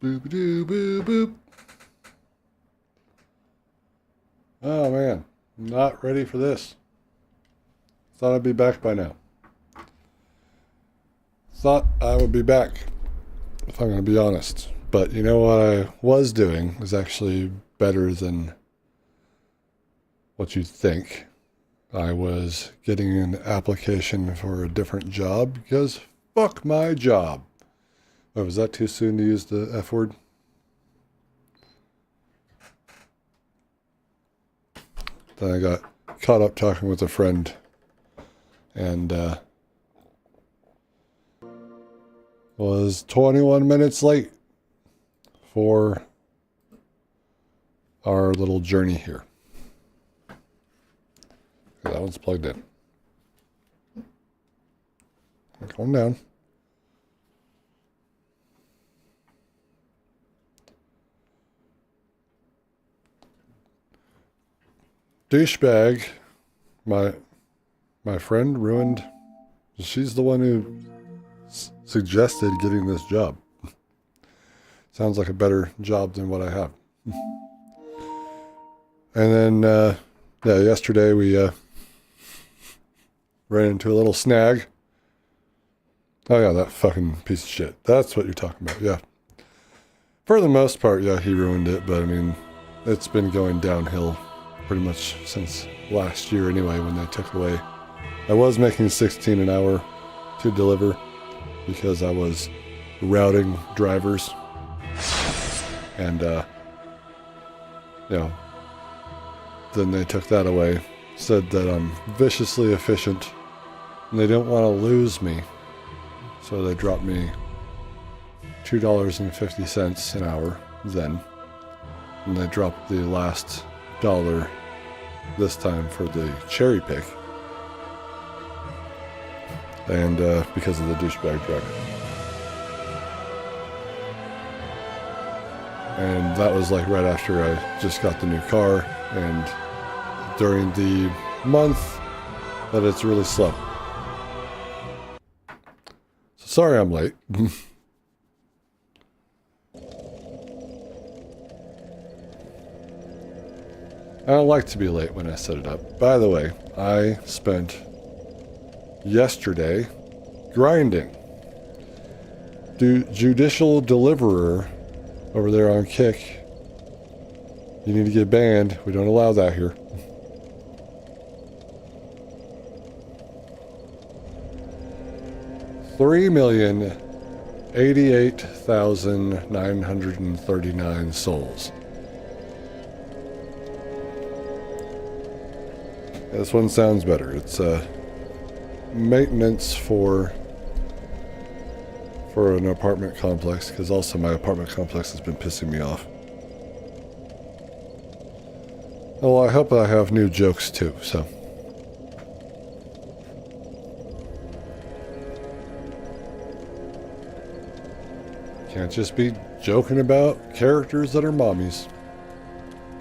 Boop doo boop boop. Oh man, not ready for this. Thought I'd be back by now. Thought I would be back, if I'm going to be honest. But you know what I was doing is actually better than what you'd think. I was getting an application for a different job because fuck my job. Oh, was that too soon to use the F word? Then I got caught up talking with a friend and was 21 minutes late for our little journey here. That one's plugged in. Calm down. Douchebag, my friend ruined. She's the one who suggested getting this job. Sounds like a better job than what I have. And then, yeah, yesterday we ran into a little snag. Oh yeah, that fucking piece of shit. That's what you're talking about, yeah. For the most part, yeah, he ruined it, but I mean, it's been going downhill pretty much since last year anyway, when they took away. I was making 16 an hour to deliver because I was routing drivers. And, you know, then they took that away, said that I'm viciously efficient, and they didn't want to lose me. So they dropped me $2.50 an hour then. And they dropped the last dollar this time for the cherry pick. And because of the douchebag driver. And that was like right after I just got the new car and during the month that it's really slow. So sorry I'm late. I don't like to be late when I set it up. By the way, I spent yesterday grinding. Judicial deliverer over there on Kick. You need to get banned. We don't allow that here. $3,088,939 souls. This one sounds better. It's maintenance for an apartment complex, because also my apartment complex has been pissing me off. Oh, well, I hope I have new jokes too, so. Can't just be joking about characters that are mommies.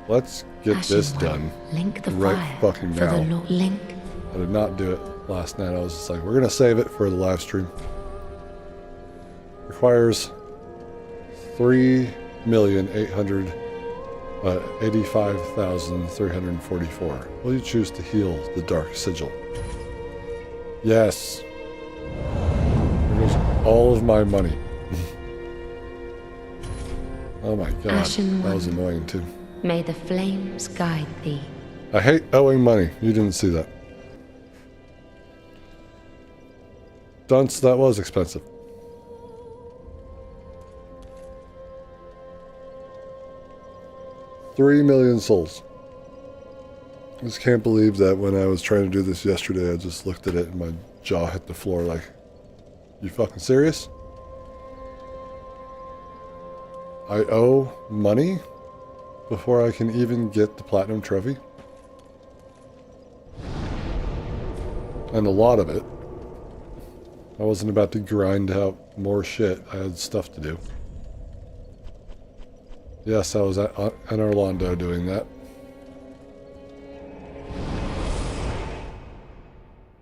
Let's get this done right fucking now. I did not do it last night. I was just like, we're going to save it for the live stream. Requires 3,885,344. Will you choose to heal the dark sigil? Yes. There goes all of my money. Oh my god, that was annoying too. May the flames guide thee. I hate owing money. You didn't see that. Dunce, that was expensive. $3 million souls. I just can't believe that when I was trying to do this yesterday, I just looked at it and my jaw hit the floor like, you fucking serious? I owe money before I can even get the platinum trophy? And a lot of it. I wasn't about to grind out more shit. I had stuff to do. Yes, I was in Orlando doing that.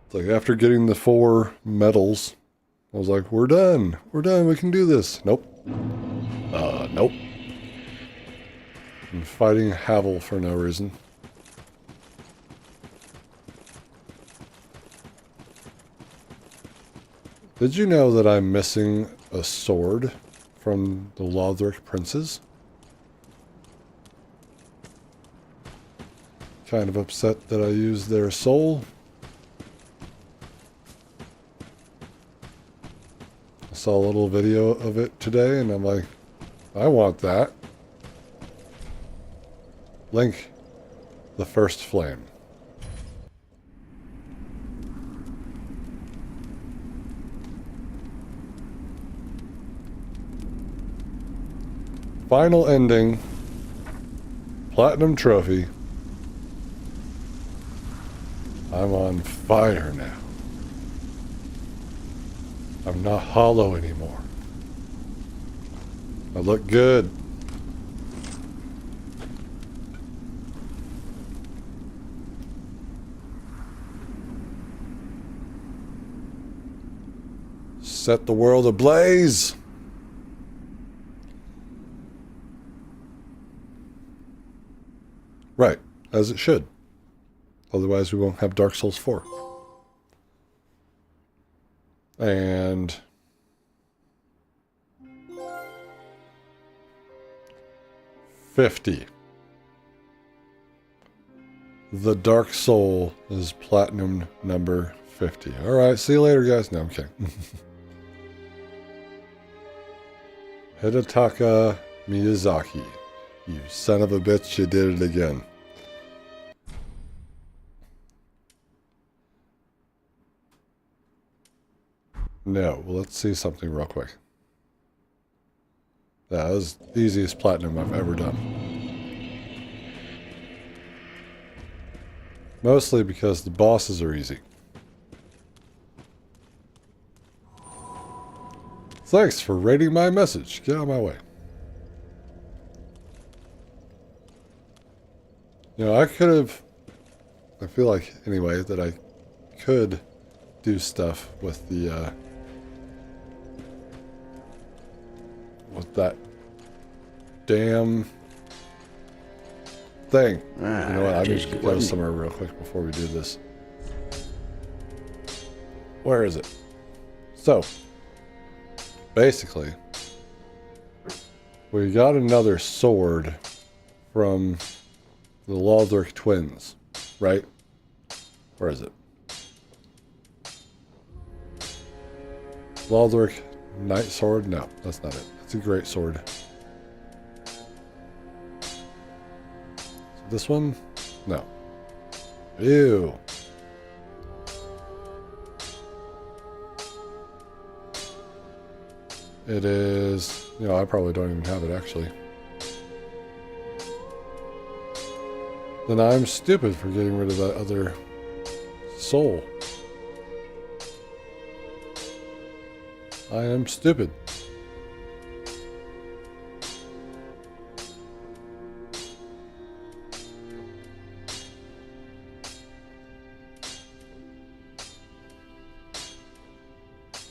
It's like after getting the 4 medals, I was like, we're done. We're done. We can do this. Nope. Nope. I'm fighting Havel for no reason. Did you know that I'm missing a sword from the Lothric princes? Kind of upset that I used their soul. I saw a little video of it today and I'm like, I want that. Link the first flame. Final ending. Platinum trophy. I'm on fire now. I'm not hollow anymore. I look good. Set the world ablaze. Right, as it should. Otherwise we won't have Dark Souls 4. And 50. The Dark Soul is platinum number 50. Alright, see you later guys. No, I'm kidding. Hidetaka Miyazaki. You son of a bitch, you did it again. No, well, let's see something real quick. That was the easiest platinum I've ever done. Mostly because the bosses are easy. Thanks for rating my message. Get out of my way. You know, I could have... I feel like, anyway, that I could do stuff with the, with that damn thing. You know what? I need to go somewhere real quick before we do this. Where is it? So, basically, we got another sword from the Lothric twins, right? Where is it? Lothric Knight Sword? No, that's not it. It's a great sword. This one? No. Ew. It is... You know, I probably don't even have it, actually. Then I'm stupid for getting rid of that other soul. I am stupid.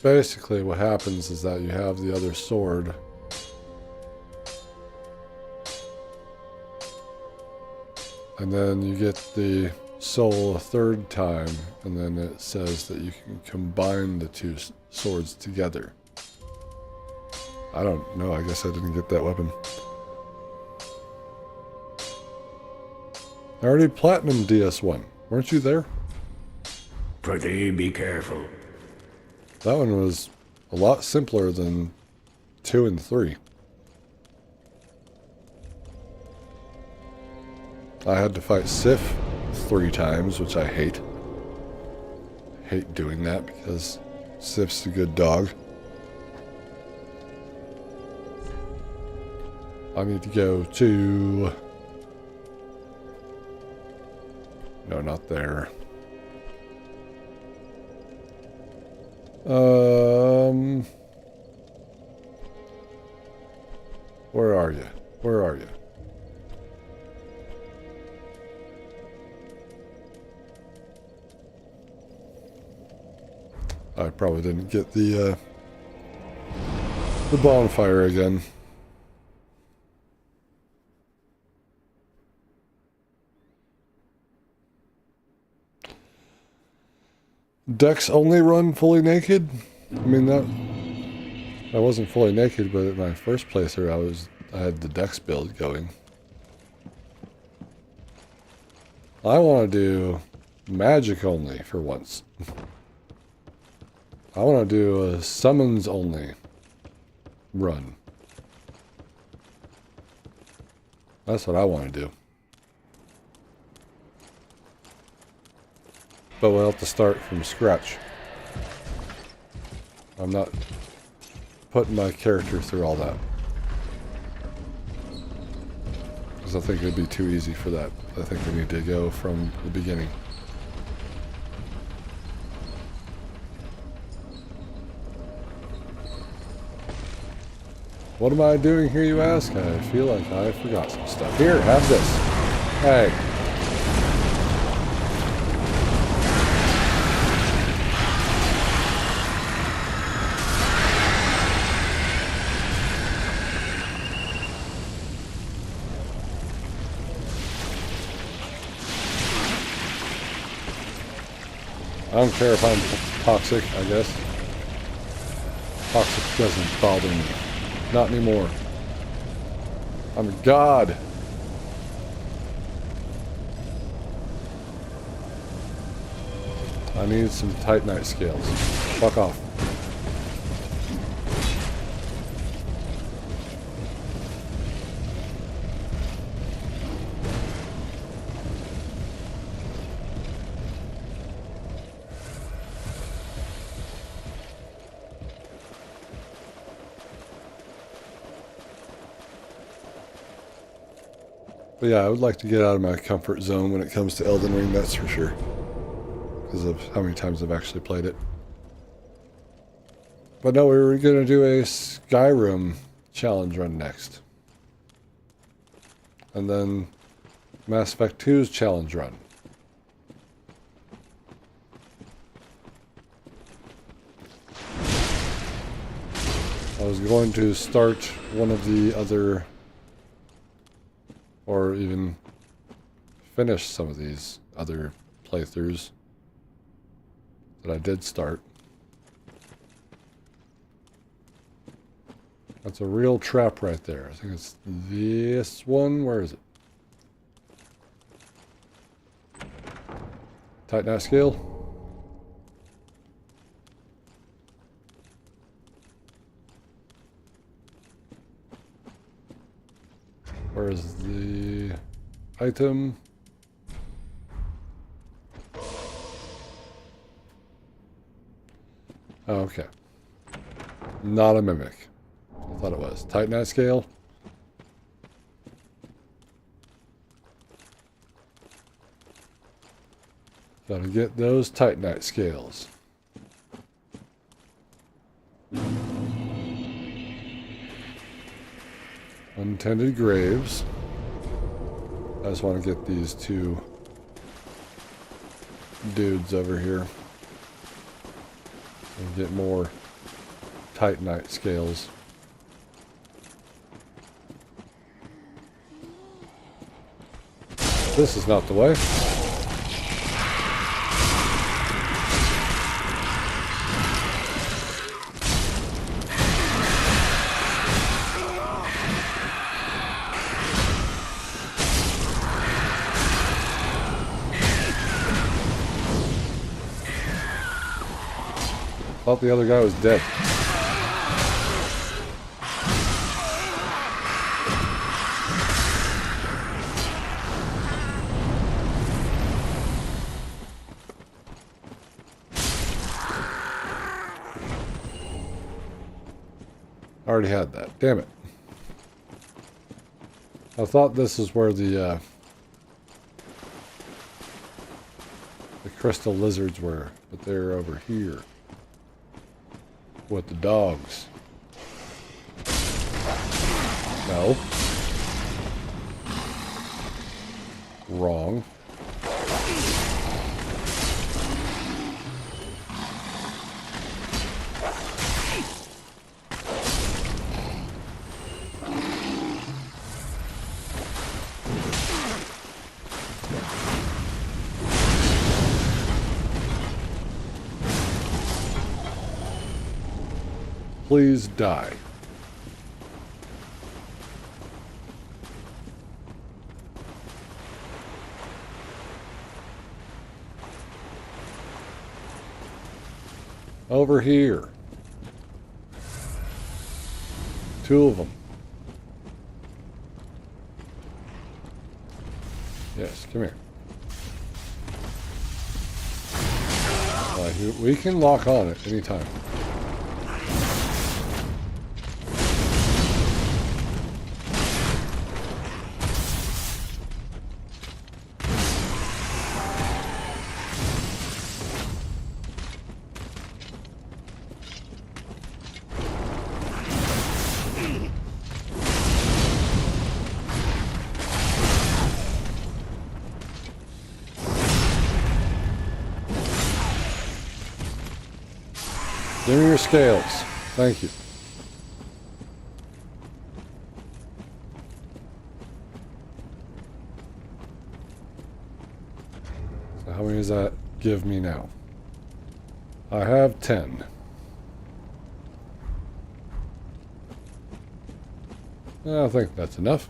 Basically what happens is that you have the other sword. And then you get the soul a third time, and then it says that you can combine the two swords together. I don't know, I guess I didn't get that weapon. I already platinum DS1. Weren't you there? Pretty be careful. That one was a lot simpler than 2 and 3. I had to fight Sif 3 times, which I hate. I hate doing that because Sif's a good dog. I need to go to... No, not there. Where are you? Where are you? I probably didn't get the bonfire again. Dex only run fully naked? I mean, that I wasn't fully naked, but in my first playthrough, I had the Dex build going. I want to do magic only for once. I want to do a summons only run. That's what I want to do. But we'll have to start from scratch. I'm not putting my character through all that. Because I think it'd be too easy for that. I think we need to go from the beginning. What am I doing here, you ask? I feel like I forgot some stuff. Here, have this. Hey. I don't care if I'm toxic, I guess. Toxic doesn't bother me. Not anymore. I'm a god. I need some Titanite scales. Fuck off. But yeah, I would like to get out of my comfort zone when it comes to Elden Ring, that's for sure. Because of how many times I've actually played it. But no, we were going to do a Skyrim challenge run next. And then Mass Effect 2's challenge run. I was going to start one of the other, or even finish some of these other playthroughs that I did start. That's a real trap right there. I think it's this one. Where is it? Titanite scale. Where is the item? Oh, okay. Not a mimic. I thought it was. Titanite scale. Gotta get those Titanite scales. Untended graves. I just want to get these two dudes over here. And get more Titanite scales. This is not the way. Thought the other guy was dead. I already had that. Damn it. I thought this is where the crystal lizards were, but they're over here. With the dogs. No. Wrong. Please die. Over here. 2 of them. Yes, come here. We can lock on at any time. Give me your scales. Thank you. So how many does that give me now? I have 10. I think that's enough.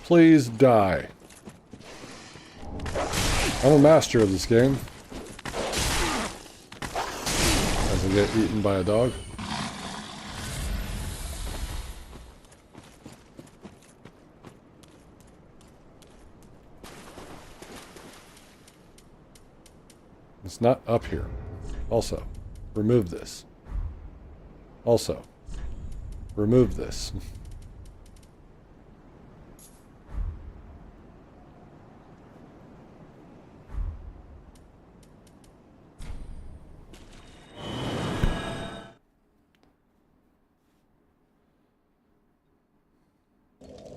Please die. I'm a master of this game. As I get eaten by a dog. It's not up here. Also, remove this. Also, remove this.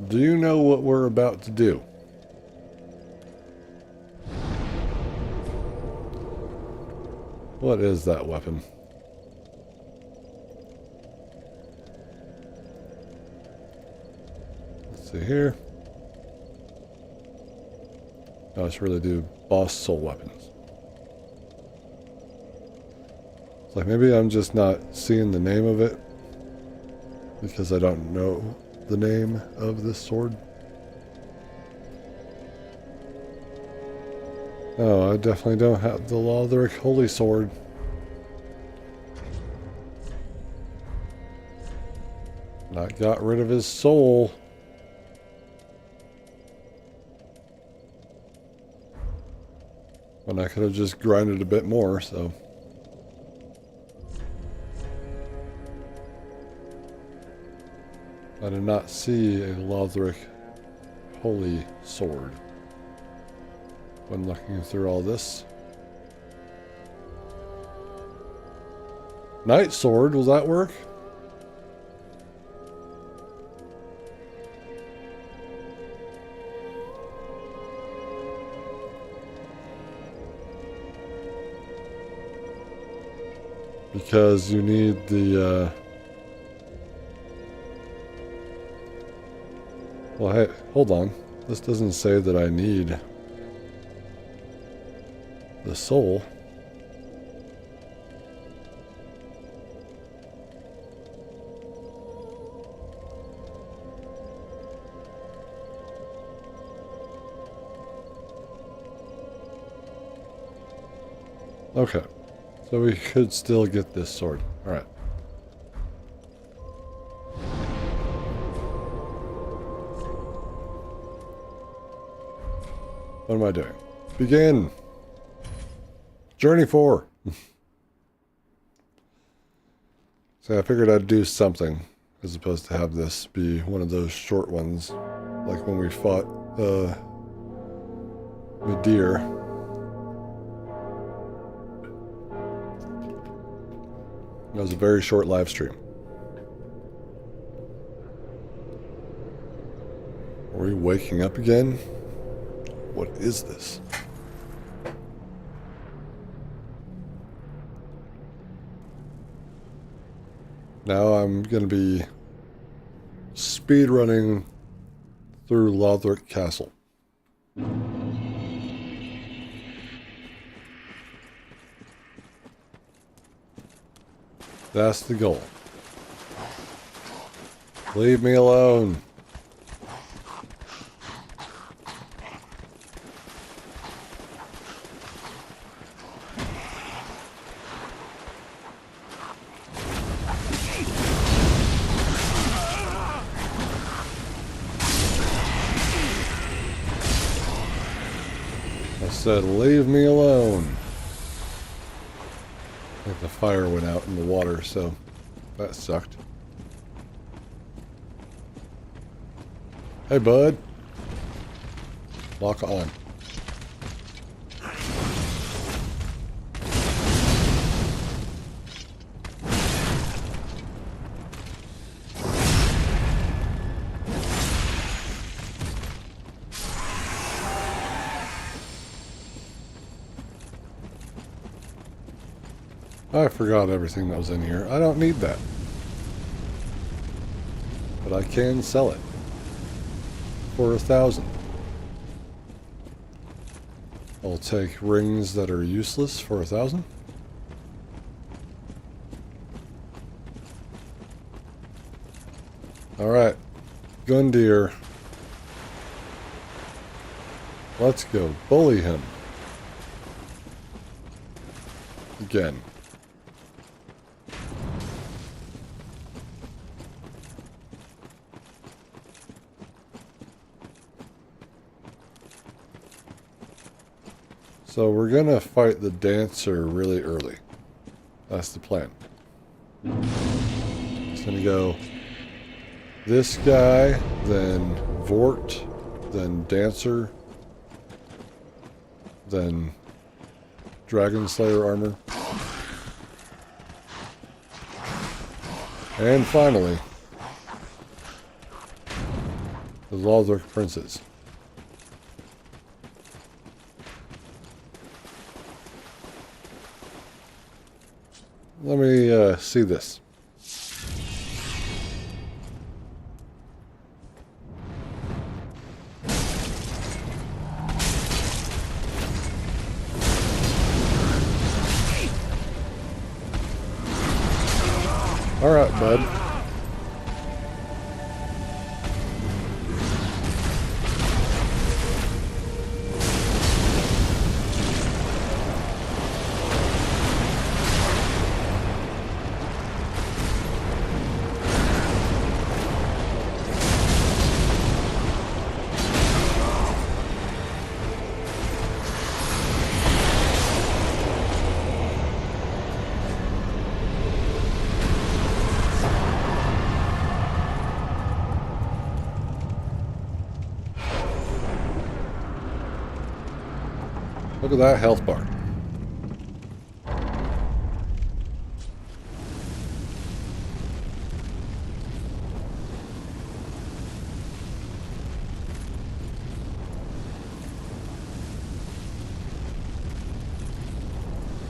Do you know what we're about to do? What is that weapon? Let's see here. Oh, it's really do boss soul weapons. It's like maybe I'm just not seeing the name of it because I don't know the name of this sword. Oh, I definitely don't have the Lothric Holy Sword. And I got rid of his soul. When I could have just grinded a bit more, so. I did not see a Lothric Holy Sword when looking through all this. Night Sword, will that work? Because you need the, well, hey, hold on. This doesn't say that I need the soul. Okay. So we could still get this sword. Alright. What am I doing? Begin! Journey 4! So I figured I'd do something, as opposed to have this be one of those short ones, like when we fought, Midir. That was a very short live stream. Are we waking up again? What is this? Now I'm going to be speed running through Lothric Castle. That's the goal. Leave me alone. I said, leave me alone. I think the fire went out in the water, so that sucked. Hey, bud. Lock on. I forgot everything that was in here. I don't need that. But I can sell it. For 1,000. I'll take rings that are useless for 1,000. Alright. Gundyr. Let's go bully him. Again. So we're gonna fight the dancer really early. That's the plan. It's gonna go this guy, then Vort, then Dancer, then Dragon Slayer armor. And finally, the Lothric Princes. Let me see this. All right, bud. Look at that health bar.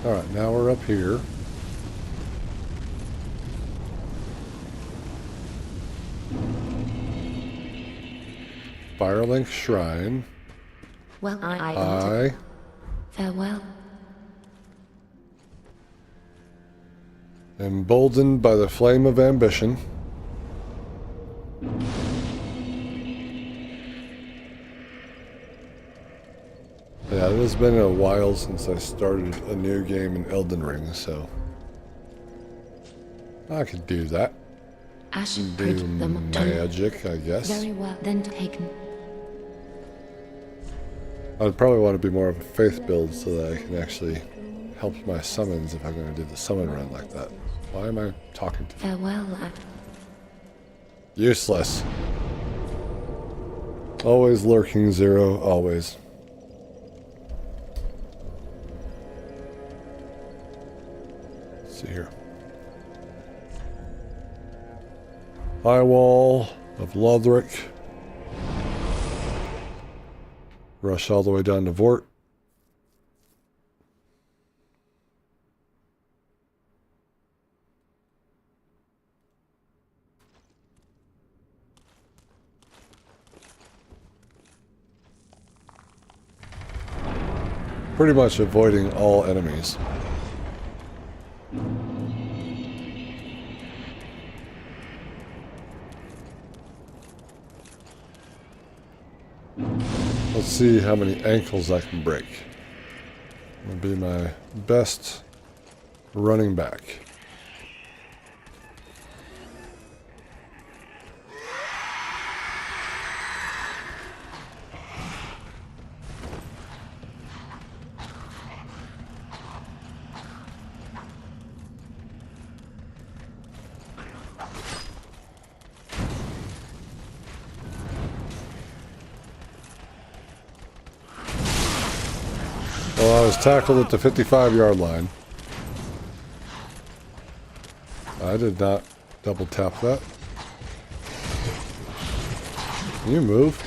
Alright, now we're up here. Firelink Shrine. Well, I farewell. Emboldened by the flame of ambition. Yeah, it has been a while since I started a new game in Elden Ring, so I could do that. Ash Do put them magic, I guess. very well then taken. I'd probably want to be more of a faith build so that I can actually help my summons if I'm going to do the summon run like that. Why am I talking to Farewell. Useless. Always lurking zero, always. Let's see here. High wall of Lothric. Rush all the way down to Vort. pretty much avoiding all enemies. Let's see how many ankles I can break. It'll be my best running back. Well, I was tackled at the 55-yard line. I did not double tap that. Can you move?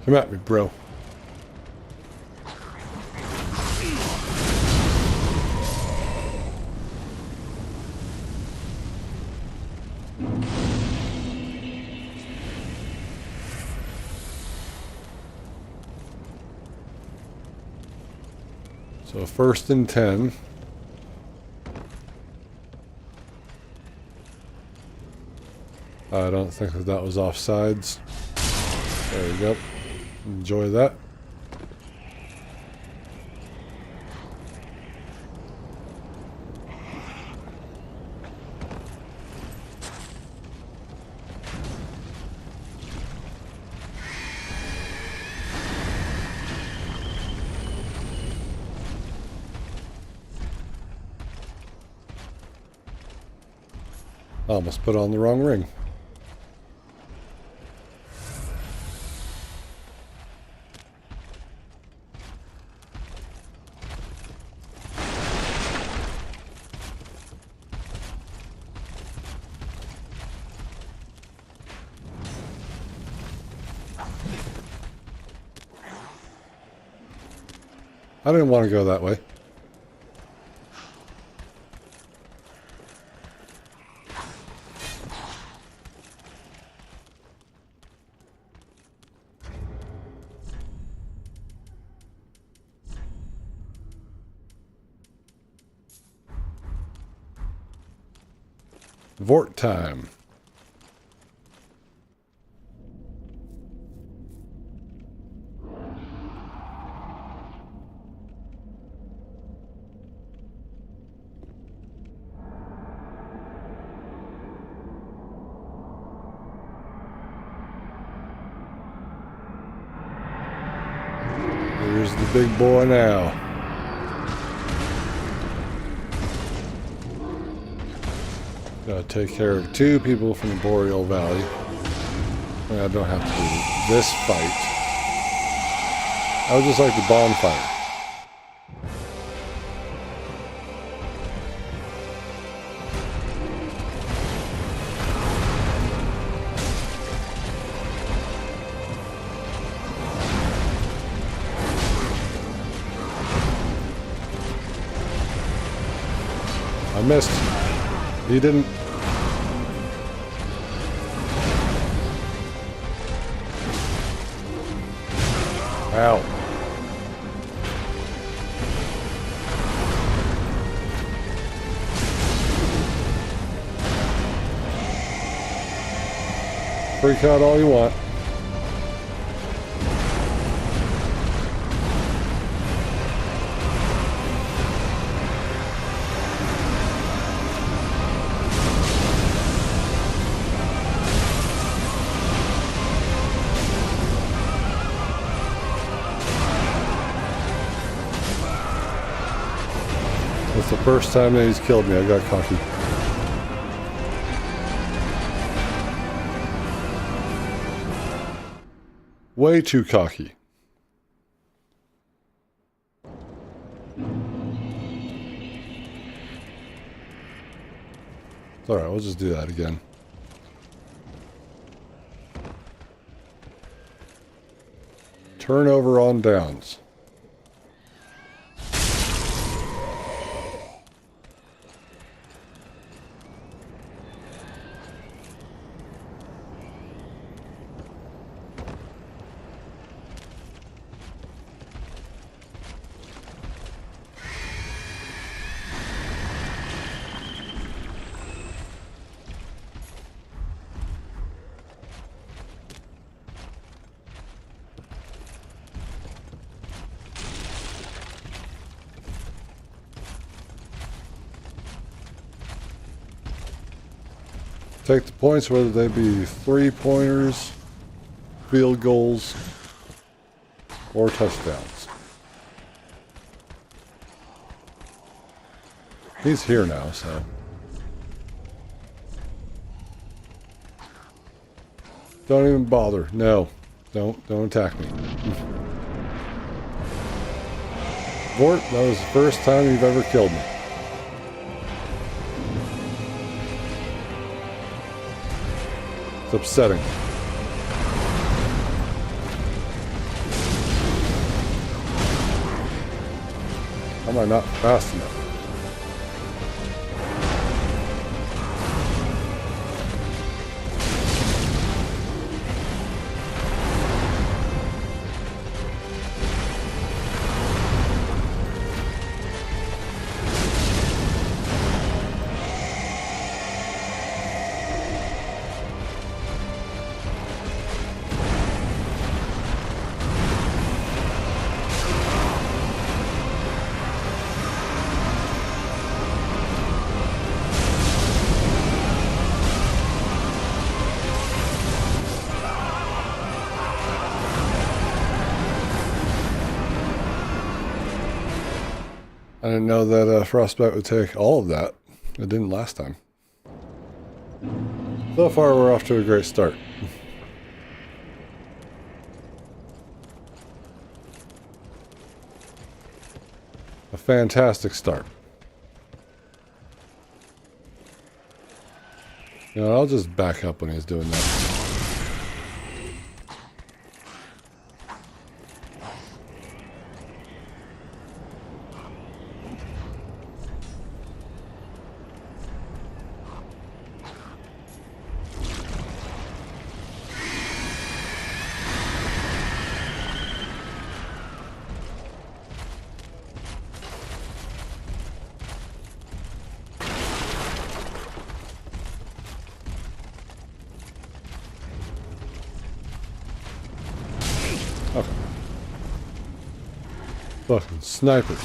Come at me, bro. So 1st and 10. I don't think that was offsides. There you go. Enjoy that. I almost put on the wrong ring. I didn't want to go that way. Vort time. Here's the big boy now. Gotta take care of 2 people from the Boreal Valley. I don't have to do this fight. I would just like the bonfire. I missed. He didn't. Ow. Freak out all you want. It's the first time that he's killed me. I got cocky. Way too cocky. It's alright, we'll just do that again. Turnover on downs. Take the points, whether they be 3-pointers, field goals, or touchdowns. He's here now, so. Don't even bother. No. Don't attack me. Vort, that was the first time you've ever killed me. It's upsetting. How am I not fast enough? I didn't know that frostbite would take all of that. It didn't last time. So far, we're off to a great start. A fantastic start. You know, I'll just back up when he's doing that. Okay. Fucking snipers.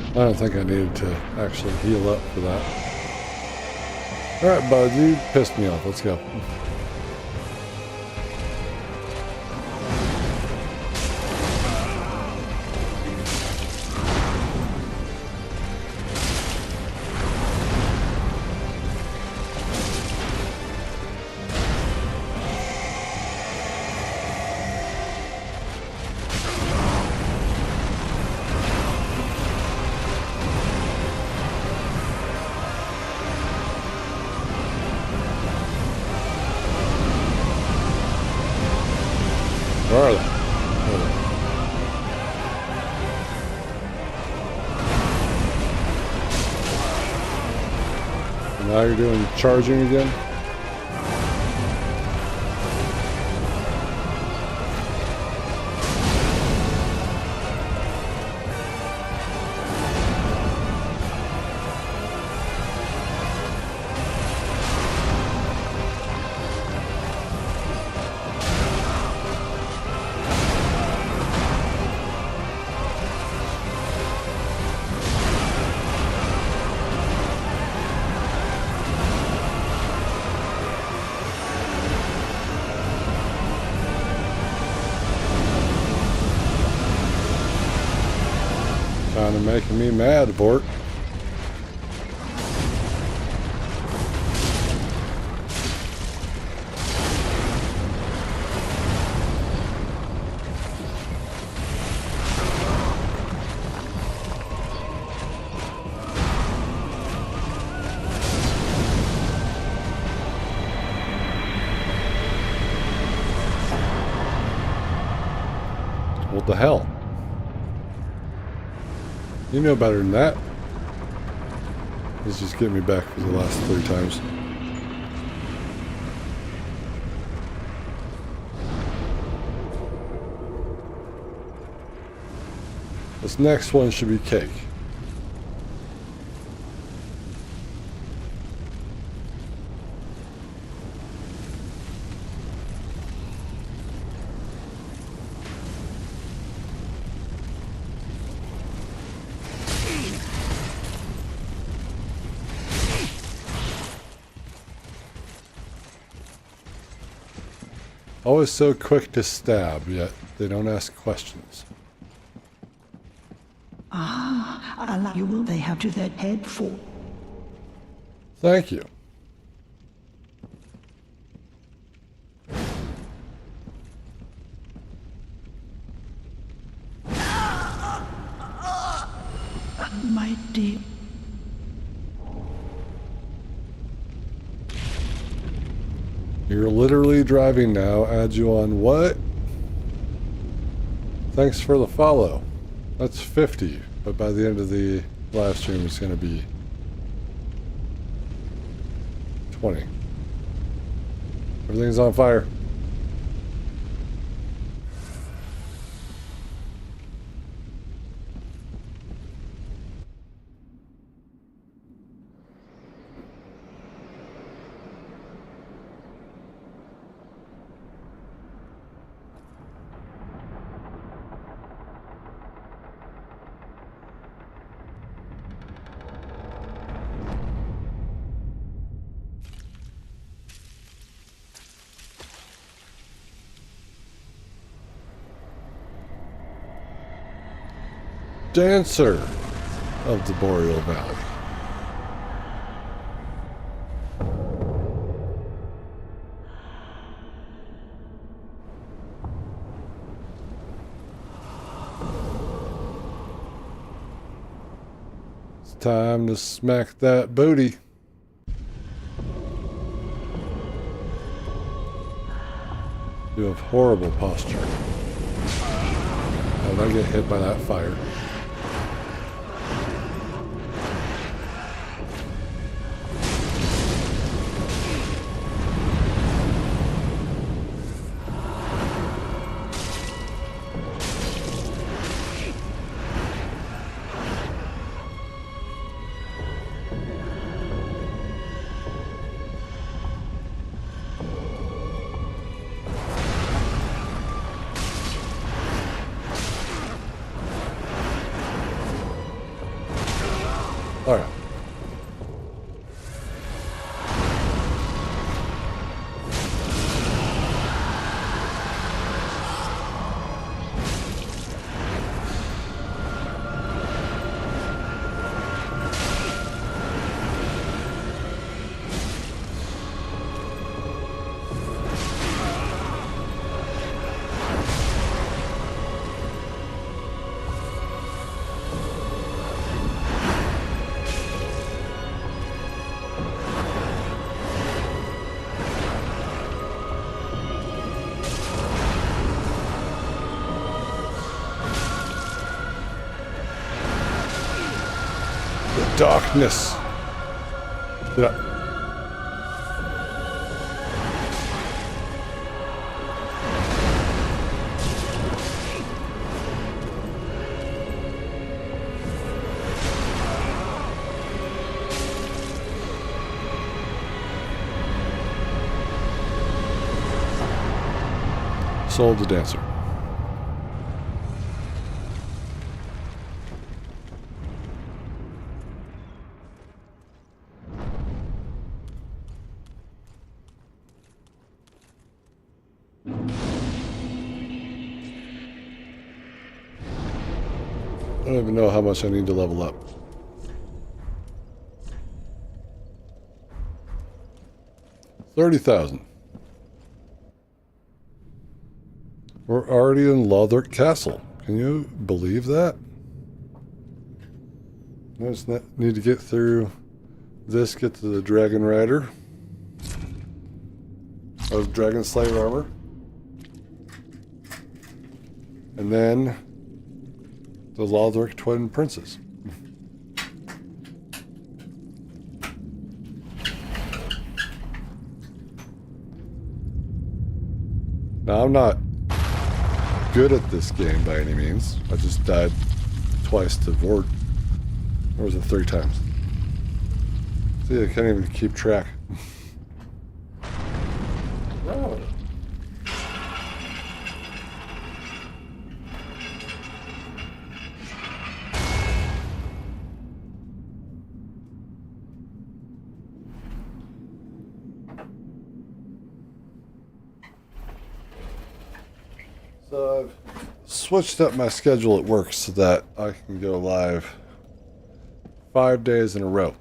I don't think I needed to actually heal up for that. Alright, bud, you pissed me off. Let's go. Where are they? There they are. Now you're doing charging again? Kind of making me mad, Vort. What the hell? You know better than that. Let's just get me back for the last 3 times. This next one should be cake. Always so quick to stab, yet they don't ask questions. Allah, you will they have to their head for. Thank you. My dear. You're literally driving now. Add you on what? Thanks for the follow. That's 50, but by the end of the live stream it's going to be 20. Everything's on fire. Dancer of the Boreal Valley. It's time to smack that booty. You have horrible posture. How did I get hit by that fire? All right. Darkness. Yeah. Sold the dancer. I don't even know how much I need to level up. $30,000. We're already in Lothric Castle. Can you believe that? I just need to get through this, get to the Dragon Rider of Dragon Slayer armor. And then the Lothric Twin Princes. Now, I'm not good at this game by any means. I just died twice to Vord. Or was it 3 times? See, I can't even keep track. No. So I've switched up my schedule at work so that I can go live 5 days in a row.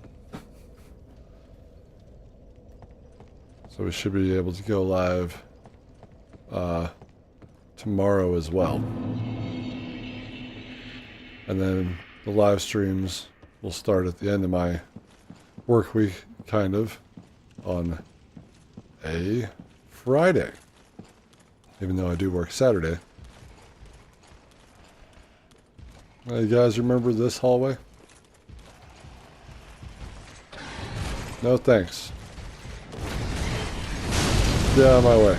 So we should be able to go live tomorrow as well. And then the live streams will start at the end of my work week, kind of, on a Friday. Even though I do work Saturday. You guys remember this hallway? No thanks. Get out of my way.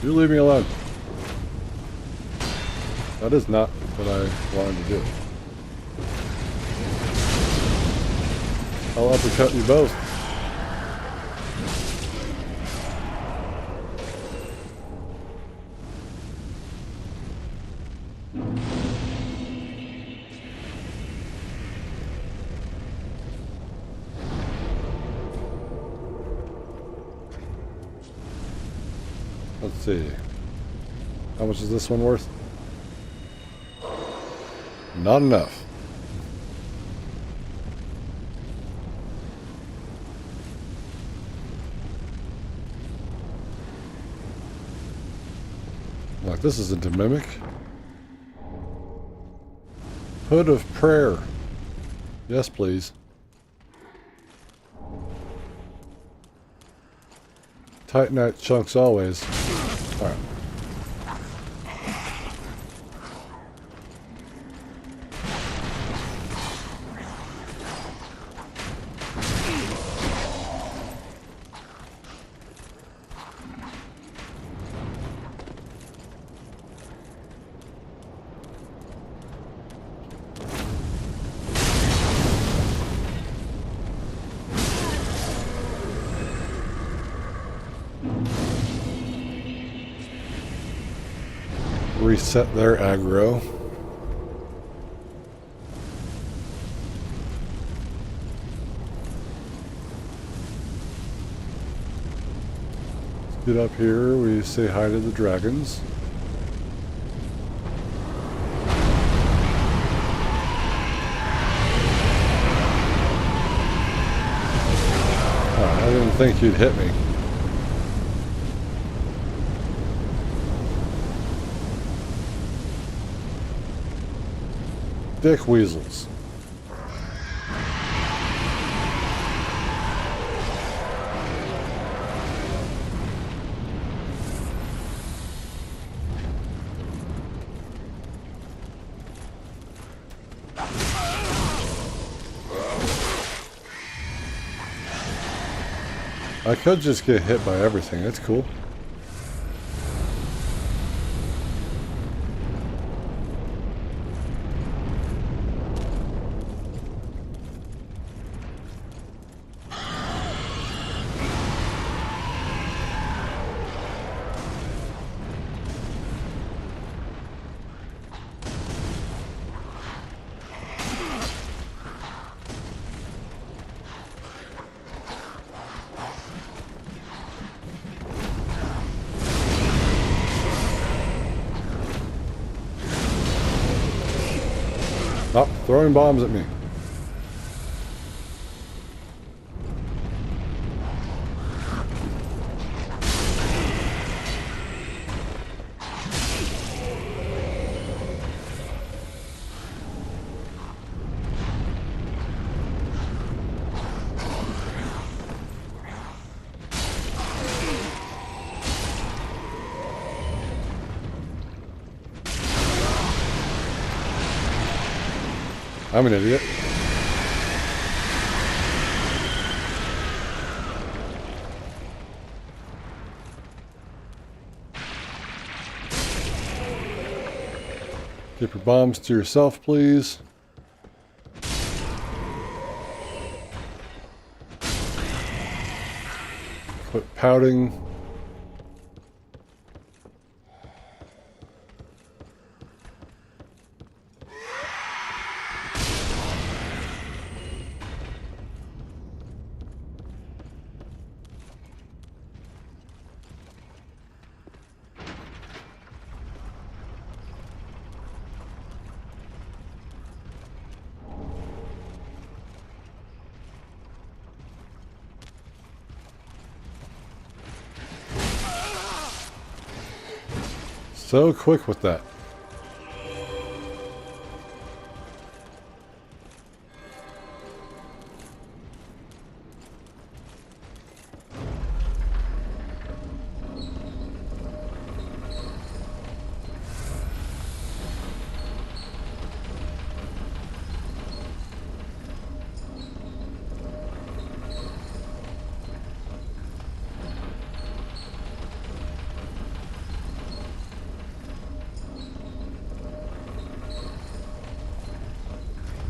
You leave me alone. That is not what I wanted to do. I'll uppercut you both. Let's see. How much is this one worth? Not enough. Like, this isn't a mimic. Hood of prayer. Yes, please. Titanite chunks always. Alright. Reset their aggro. Let's get up here. We say hi to the dragons. I didn't think you'd hit me. Dick weasels. I could just get hit by everything. That's cool. Stop throwing bombs at me. I'm an idiot. Keep your bombs to yourself, please. Quit pouting. So quick with that.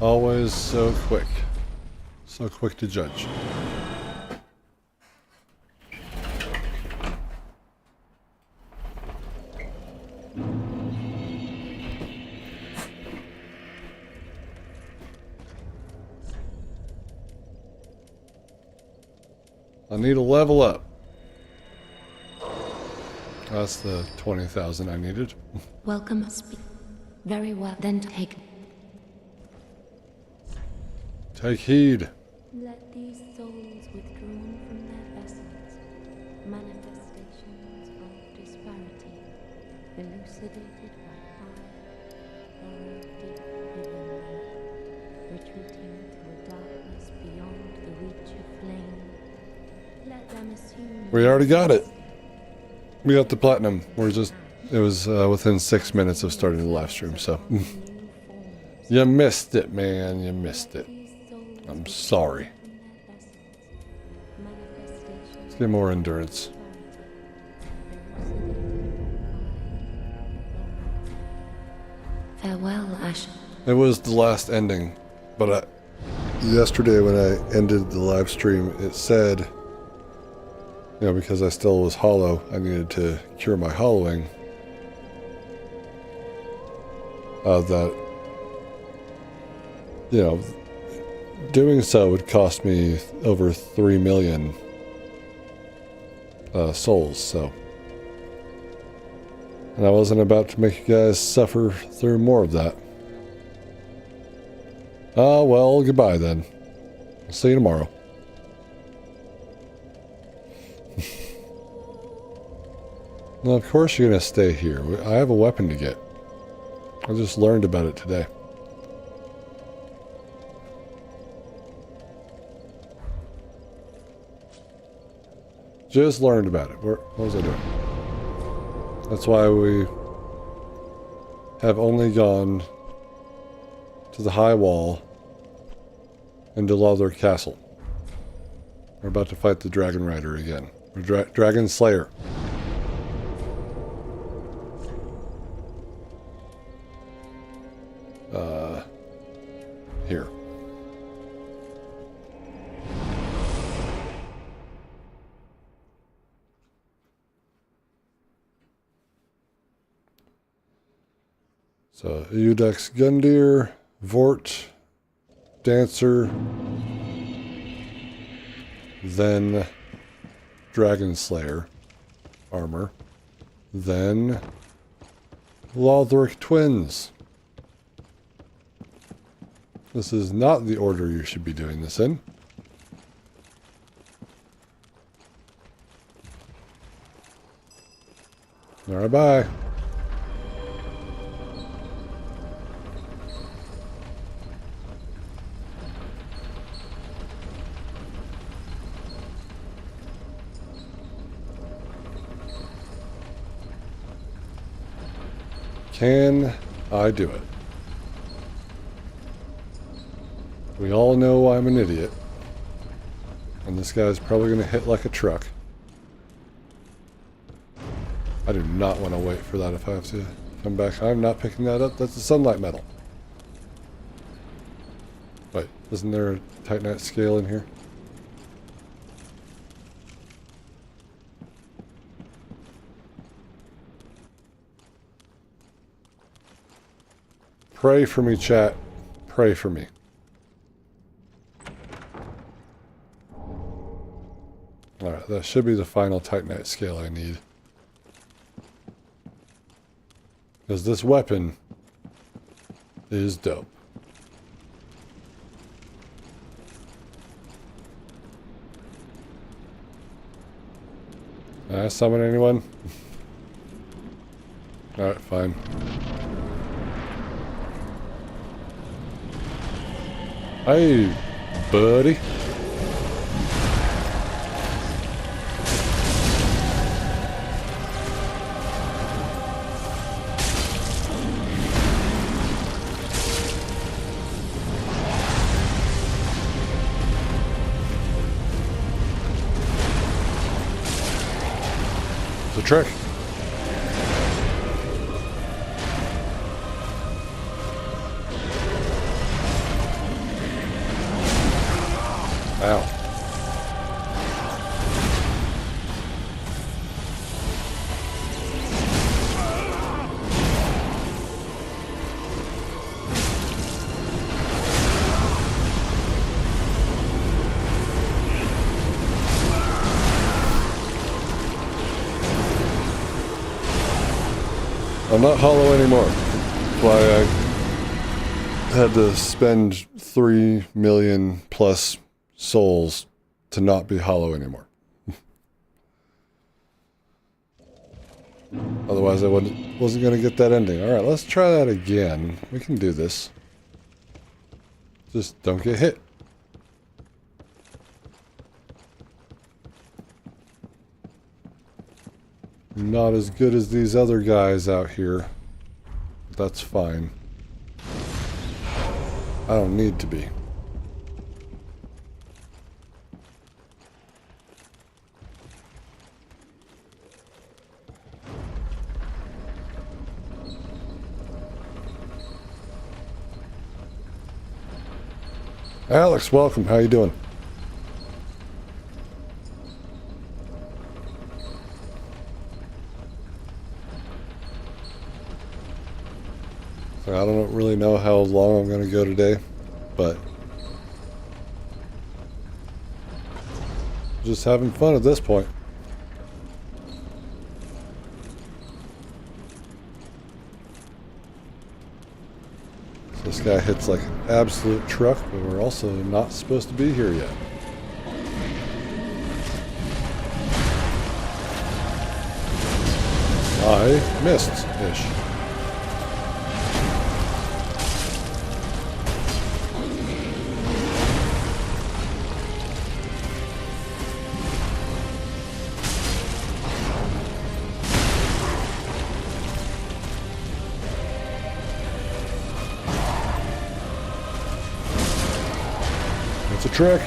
Always so quick. So quick to judge. I need a level up. That's the 20,000 I needed. Welcome. Very well. Then take. Take heed. Let these souls withdrawn from their vessels, manifestations of disparity, elucidated by fire, burrow deep within me, retreating to a darkness beyond the reach of flame. Let them assume. We already got it. We got the platinum. It was within 6 minutes of starting the live stream, so. You missed it, man. You missed it. I'm sorry. Let's get more endurance. Farewell, Ash. It was the last ending, but yesterday when I ended the live stream, it said, you know, because I still was hollow, I needed to cure my hollowing. That, you know, doing so would cost me over 3 million souls, so. And I wasn't about to make you guys suffer through more of that. Ah, well, goodbye then. I'll see you tomorrow. Now, of course you're going to stay here. I have a weapon to get. I just learned about it today. Just learned about it. What was I doing? That's why we have only gone to the high wall and to Lother Castle. We're about to fight the Dragon Rider again. Or Dragon Slayer. Here. So, Eudex Gundyr, Vort, Dancer, then Dragon Slayer armor, then Lothric Twins. This is not the order you should be doing this in. Alright, bye. Can I do it? We all know I'm an idiot. And this guy's probably going to hit like a truck. I do not want to wait for that if I have to Come back. I'm not picking that up. That's a sunlight metal. Wait, isn't there a Titanite scale in here? Pray for me, chat. Pray for me. Alright, that should be the final Titanite scale I need. Because this weapon is dope. Can I summon anyone? Alright, fine. Hey, buddy. It's a trick. Ow. I'm not hollow anymore. That's why I had to spend 3 million plus souls to not be hollow anymore. Otherwise I wasn't going to get that ending. Alright, let's try that again. We can do this. Just don't get hit. Not as good as these other guys out here. But that's fine. I don't need to be. Alex, welcome. How you doing? So I don't really know how long I'm going to go today, but just having fun at this point. So this guy hits like an absolute truck, but we're also not supposed to be here yet. I missed-ish. It's a trick.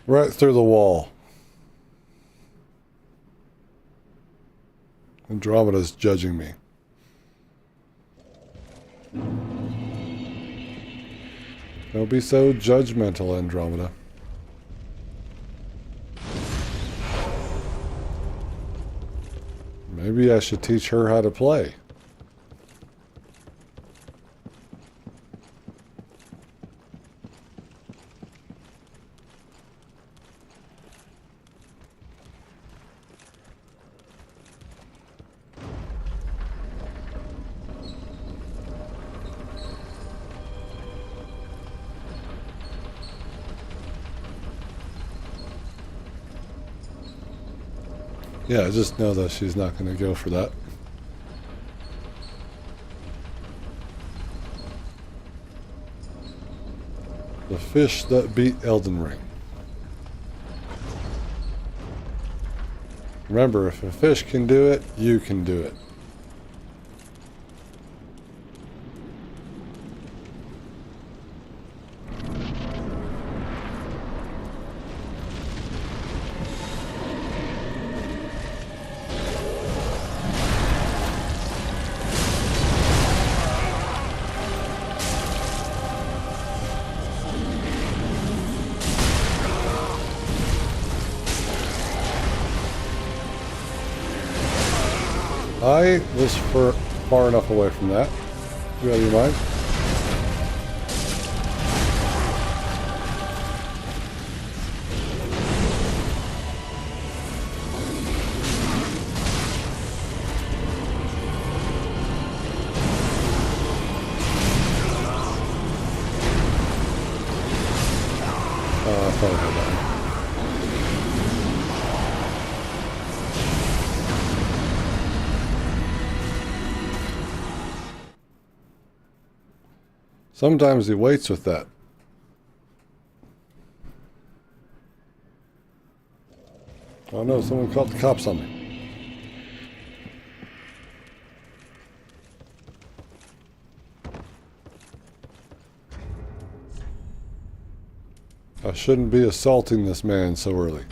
Right through the wall. Andromeda's judging me. Don't be so judgmental, Andromeda. Maybe I should teach her how to play. Yeah, I just know that she's not going to go for that. The fish that beat Elden Ring. Remember, if a fish can do it, you can do it. I was far enough away from that. You out of your mind? I thought I had that one. Sometimes he waits with that. Oh no, someone called the cops on me. I shouldn't be assaulting this man so early.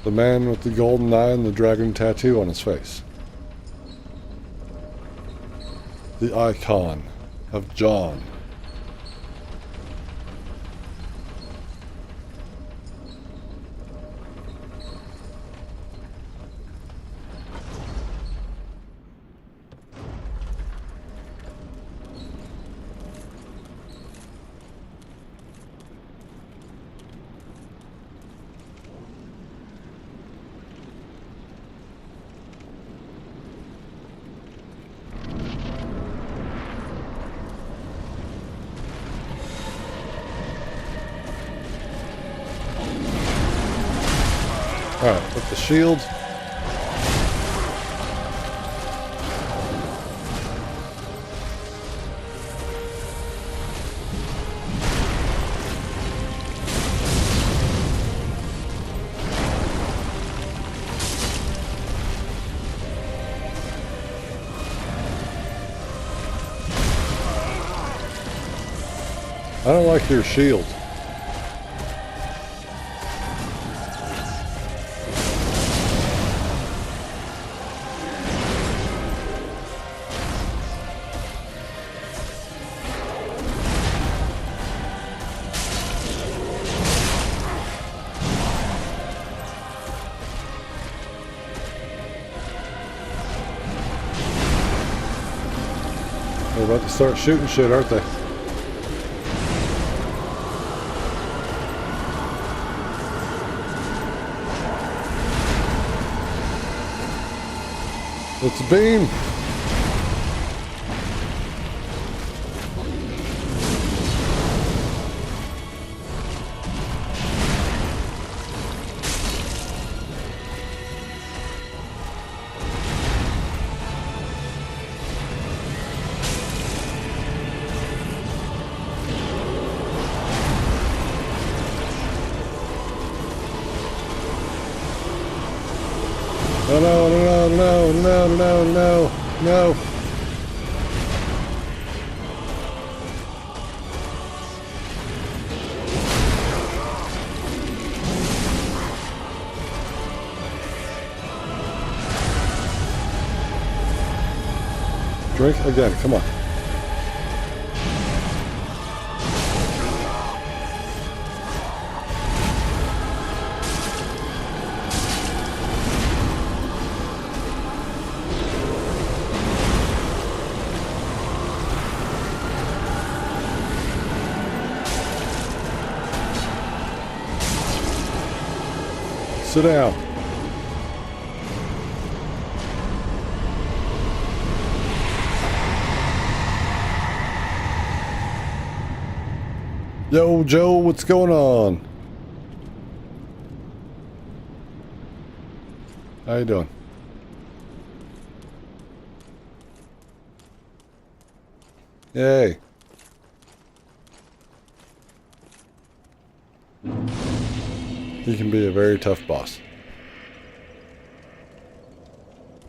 The man with the golden eye and the dragon tattoo on his face. The icon of John. Alright, with the shield. I don't like your shield. They're about to start shooting shit, aren't they? It's a beam. Oh no, no, no, no, no, no, no. Drink again, come on. Sit down. Yo, Joe, what's going on? How you doing? Yay. He can be a very tough boss.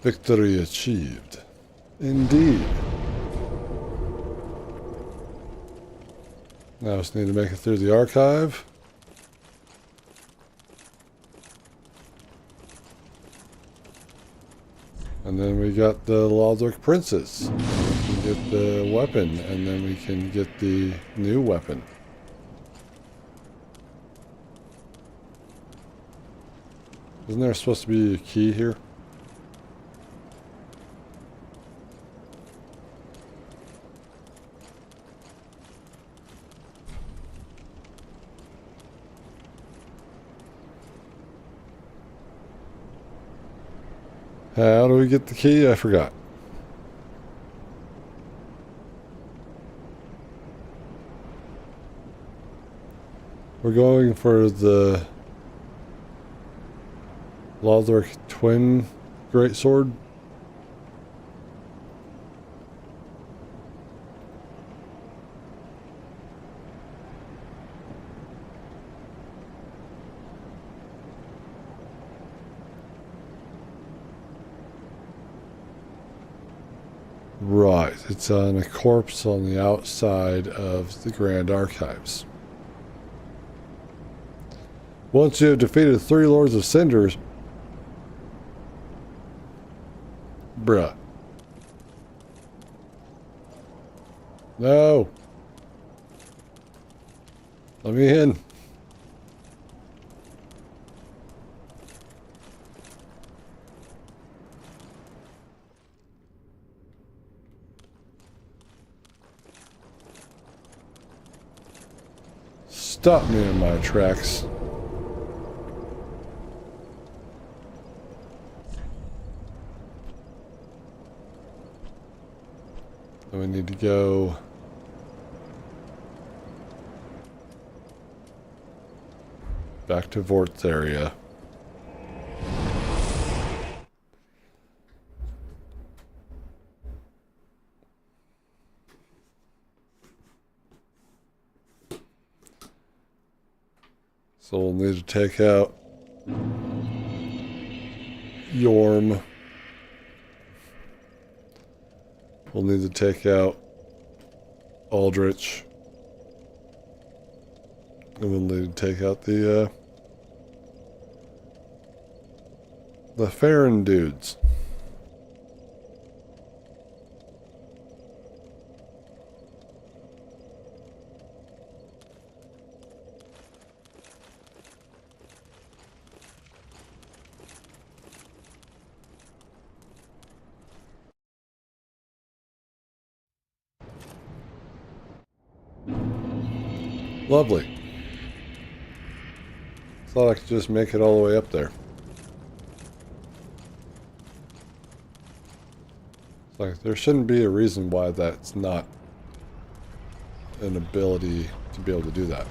Victory achieved. Indeed. Now I just need to make it through the archive. And then we got the Lothric Princess. And we can get the weapon, and then we can get the new weapon. Isn't there supposed to be a key here? How do we get the key? I forgot. We're going for the Lothric Twin Greatsword. Right, it's on a corpse on the outside of the Grand Archives. Once you have defeated 3 Lords of Cinders... Bruh. No! Let me in. Stop me in my tracks. Then we need to go back to Vort's area. So we'll need to take out Yorm. We'll need to take out Aldrich. And we'll need to take out the Farron dudes. Lovely. Thought I could just make it all the way up there. It's like there shouldn't be a reason why that's not an ability to be able to do that.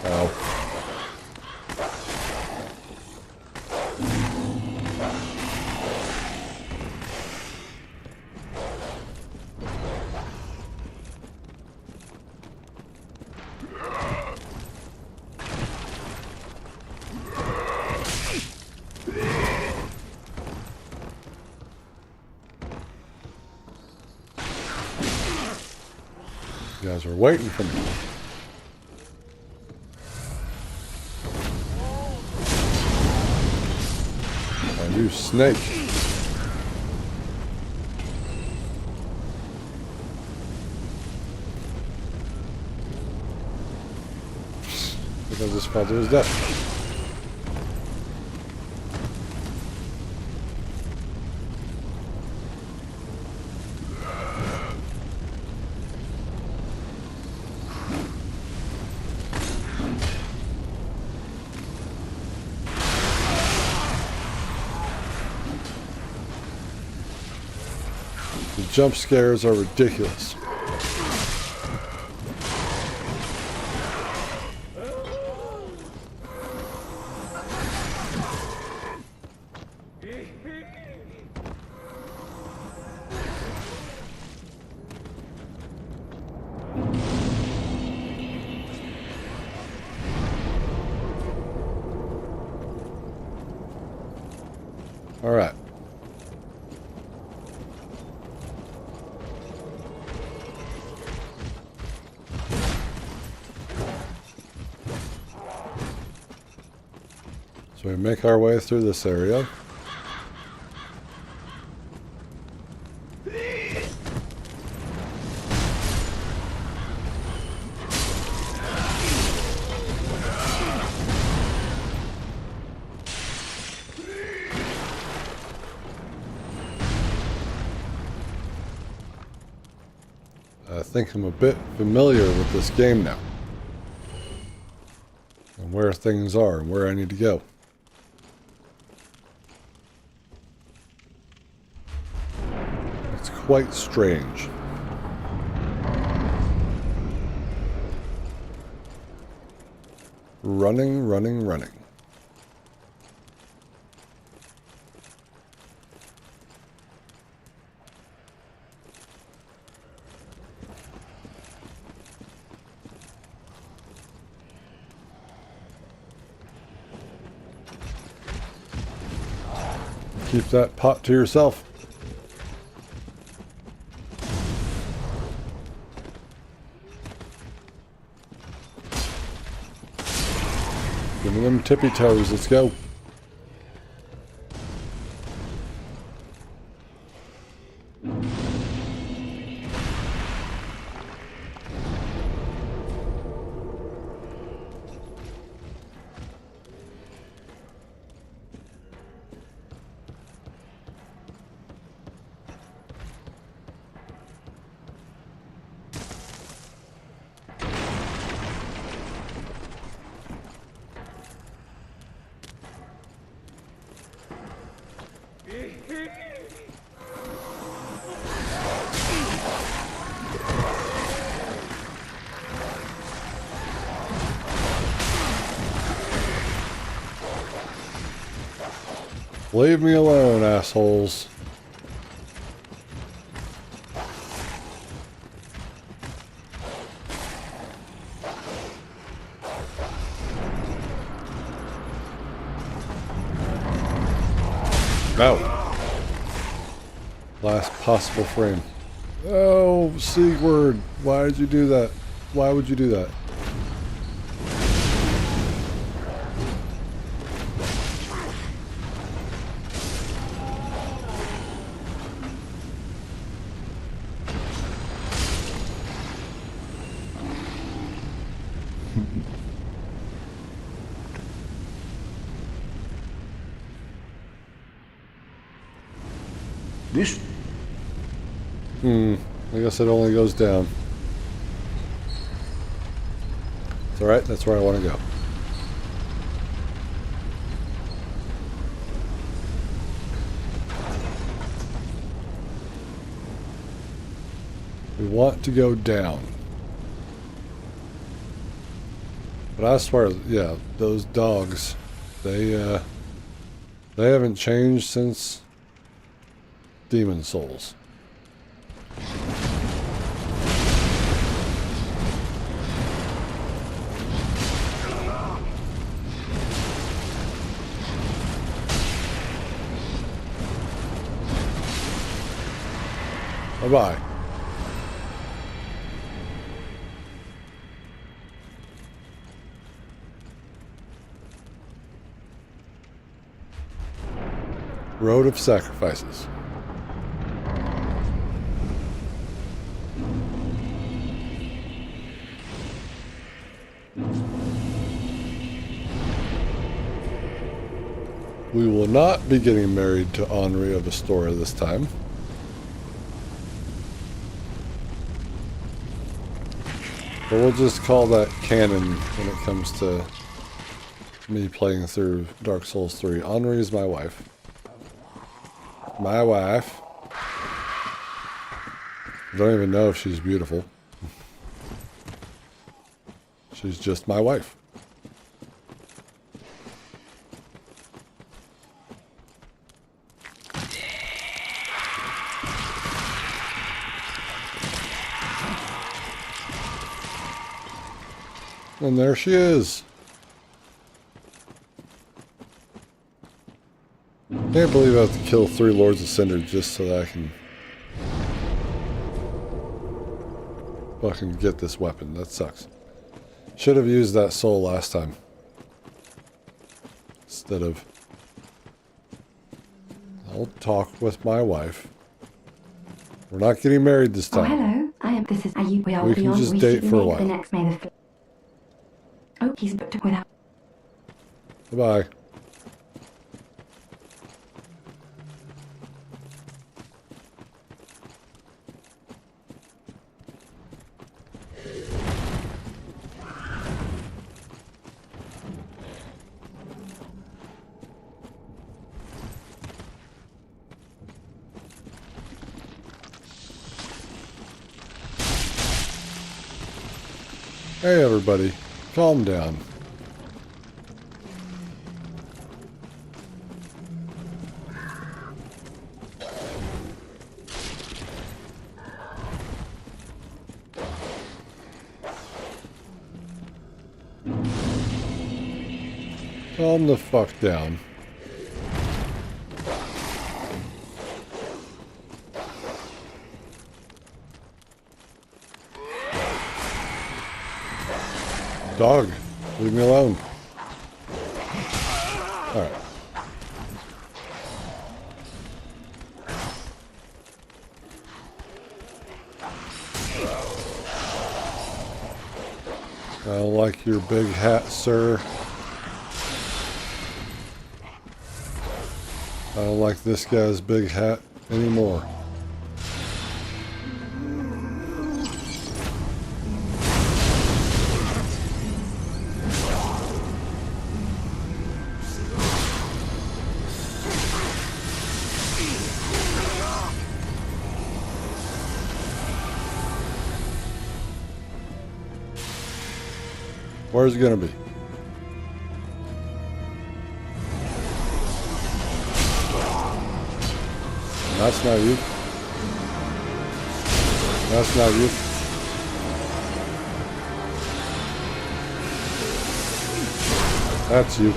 Ow. You guys are waiting for me. Oh, you snake. I think I just fell to his death. The jump scares are ridiculous. All right. So we make our way through this area. I think I'm a bit familiar with this game now. And where things are and where I need to go. It's quite strange. Running, running, running. Keep that pot to yourself. Give me them tippy toes, let's go. Leave me alone, assholes. No. Last possible frame. Oh, C-word. Why did you do that? Why would you do that? This I guess it only goes down. It's alright, that's where I want to go. We want to go down. But I swear, yeah, those dogs, they haven't changed since Demon Souls. Bye-bye. Road of Sacrifices. We will not be getting married to Henri of Astoria this time. But we'll just call that canon when it comes to me playing through Dark Souls 3. Henri is my wife. My wife. I don't even know if she's beautiful. She's just my wife. And there she is. Can't believe I have to kill 3 Lords of Cinder just so that I can fucking get this weapon. That sucks. Should have used that soul last time. instead of... I'll talk with my wife. We're not getting married this Oh, time. hello. This is Ayu. We are We can beyond. just We date should for a make while. the next May the... Oh, he's booked without... Bye-bye. Hey everybody, calm down. Calm the fuck down. Dog, leave me alone. Alright. I don't like your big hat, sir. I don't like this guy's big hat anymore. Where's it gonna be? That's not you. That's not you. That's you.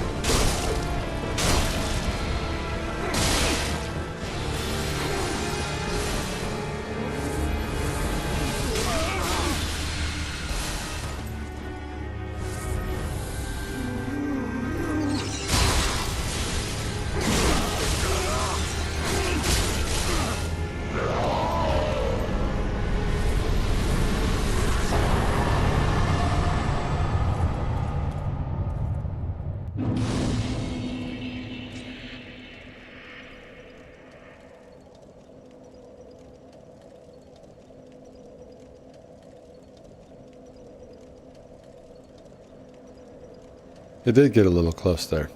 It did get a little close there.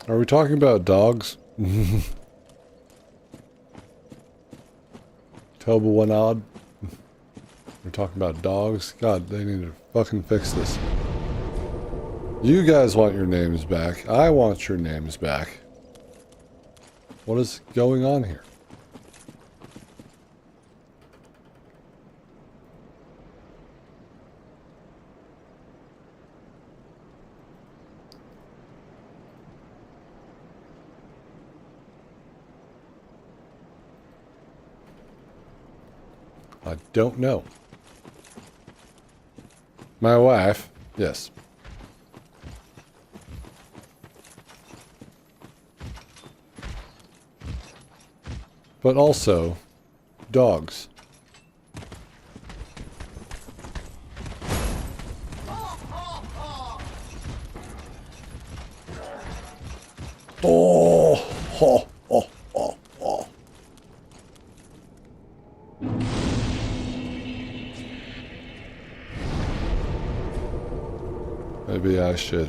Are we talking about dogs? Toba one odd. We're talking about dogs. God, they need to fucking fix this. You guys want your names back. I want your names back. What is going on here? I don't know. My wife, yes. But also, dogs. Oh, ho, ho, ho, ho. Maybe I should.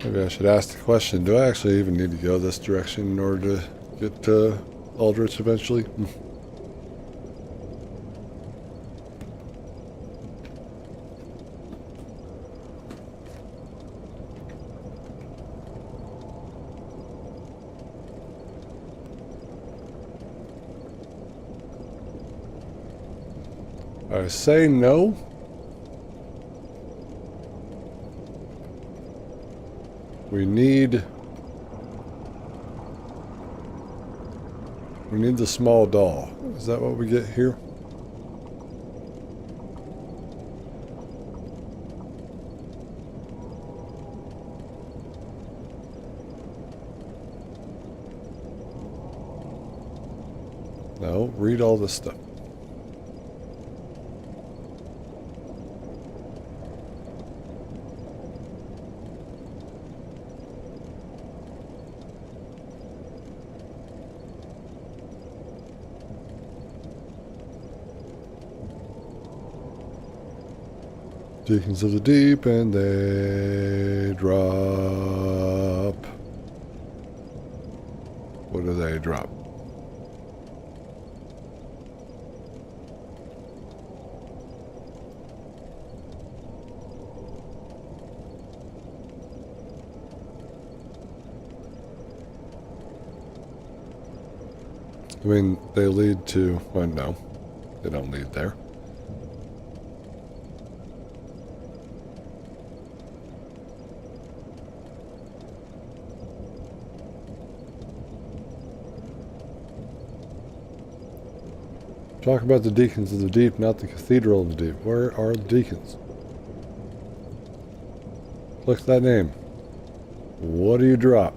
Maybe I should ask the question, do I actually even need to go this direction in order to get to Aldrich eventually? I say no. We need the small doll. Is that what we get here? No, read all this stuff. Deacons of the Deep, and they drop. What do they drop? I mean, they lead to... Well, no. They don't lead there. Talk about the Deacons of the Deep, not the Cathedral of the Deep. Where are the Deacons? Click that name. What do you drop?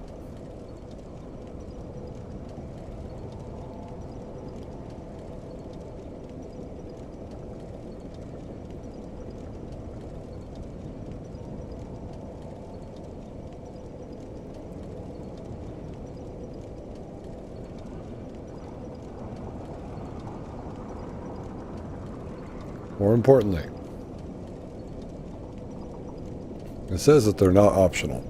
More importantly, it says that they're not optional.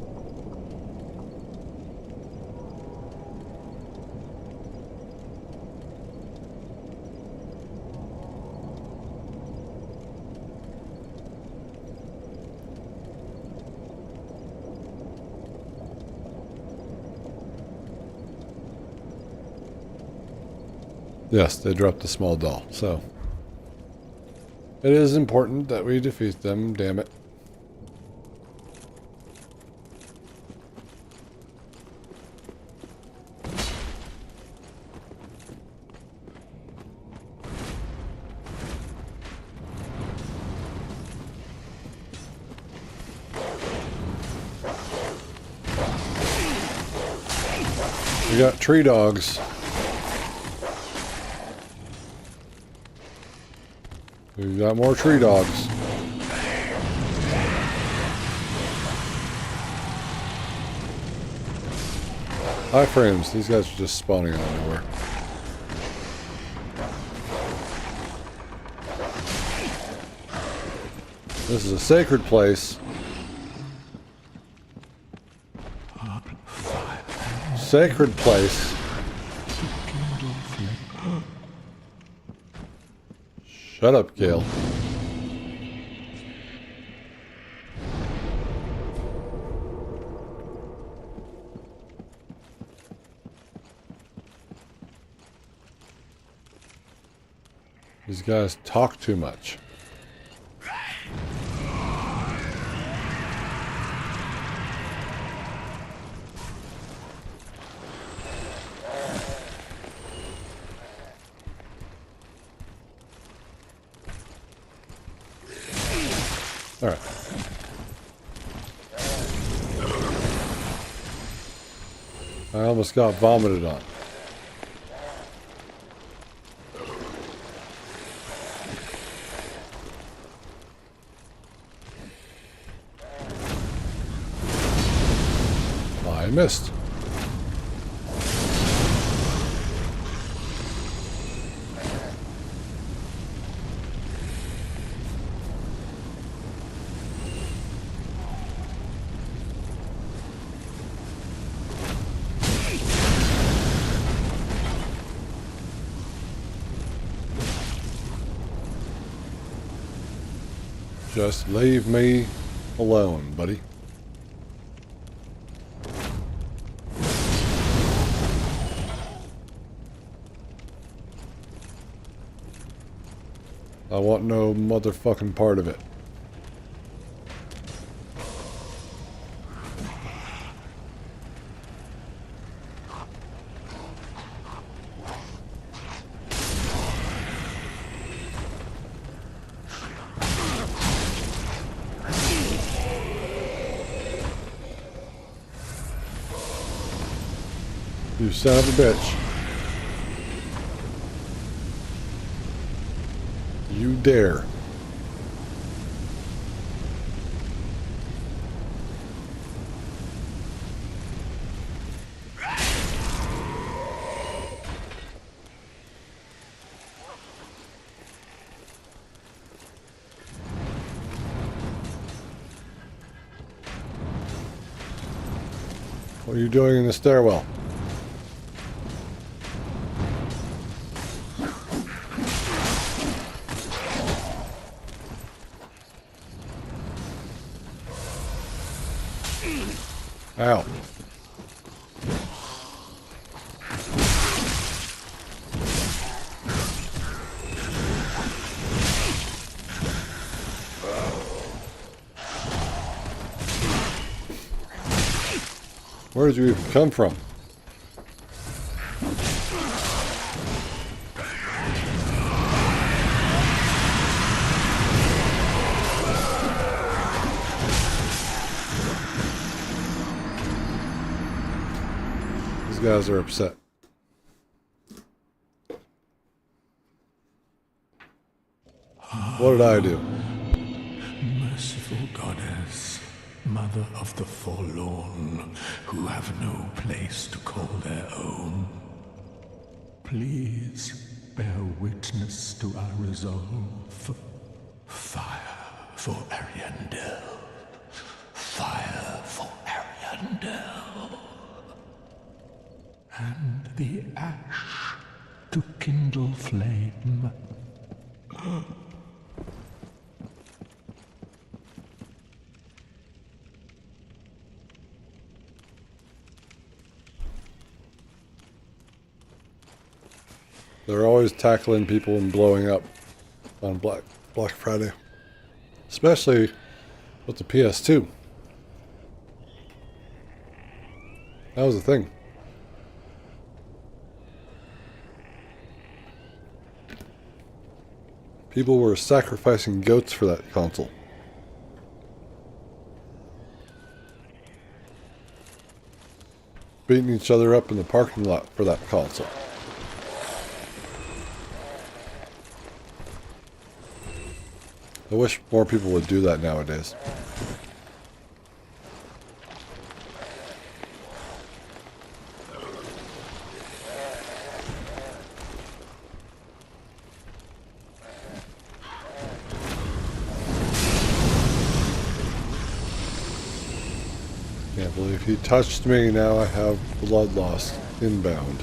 Yes, they dropped the small doll, so... It is important that we defeat them, damn it. We got tree dogs. We've got more tree dogs. High frames. These guys are just spawning out of nowhere. This is a sacred place. Sacred place. Shut up, Gale. These guys talk too much. All right. I almost got vomited on. I missed. Just leave me alone, buddy. I want no motherfucking part of it. You son of a bitch. you dare. What are you doing in the stairwell? Ow. Where did you even come from? These guys are upset. What did I do? Merciful goddess, mother of the forlorn, who have no place to call their own, please bear witness to our resolve. Fire for Ariandel. Fire for Ariandel. And the ash to kindle flame. They're always tackling people and blowing up on Black Friday. Especially with the PS2. That was the thing. People were sacrificing goats for that console. Beating each other up in the parking lot for that console. I wish more people would do that nowadays. Can't believe he touched me. Now I have blood loss inbound.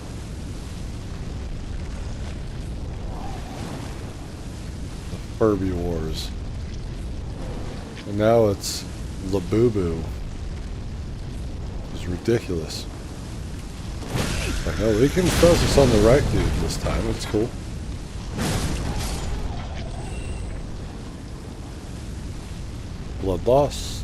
The Furby Wars. And now it's Labubu. It's ridiculous. I know we can focus on the right dude this time. It's cool. Blood loss.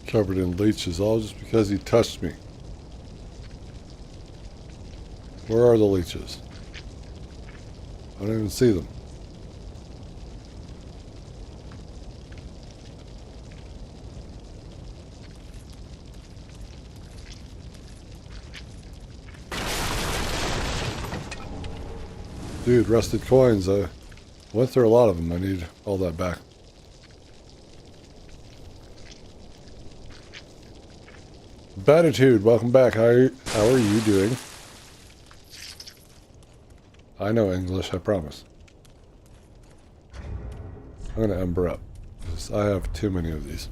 Covered in leeches, all just because he touched me. Where are the leeches? I don't even see them. Dude, rusted coins. I went through a lot of them. I need all that back. Batitude, welcome back. How are you doing? I know English, I promise. I'm gonna ember up, because I have too many of these.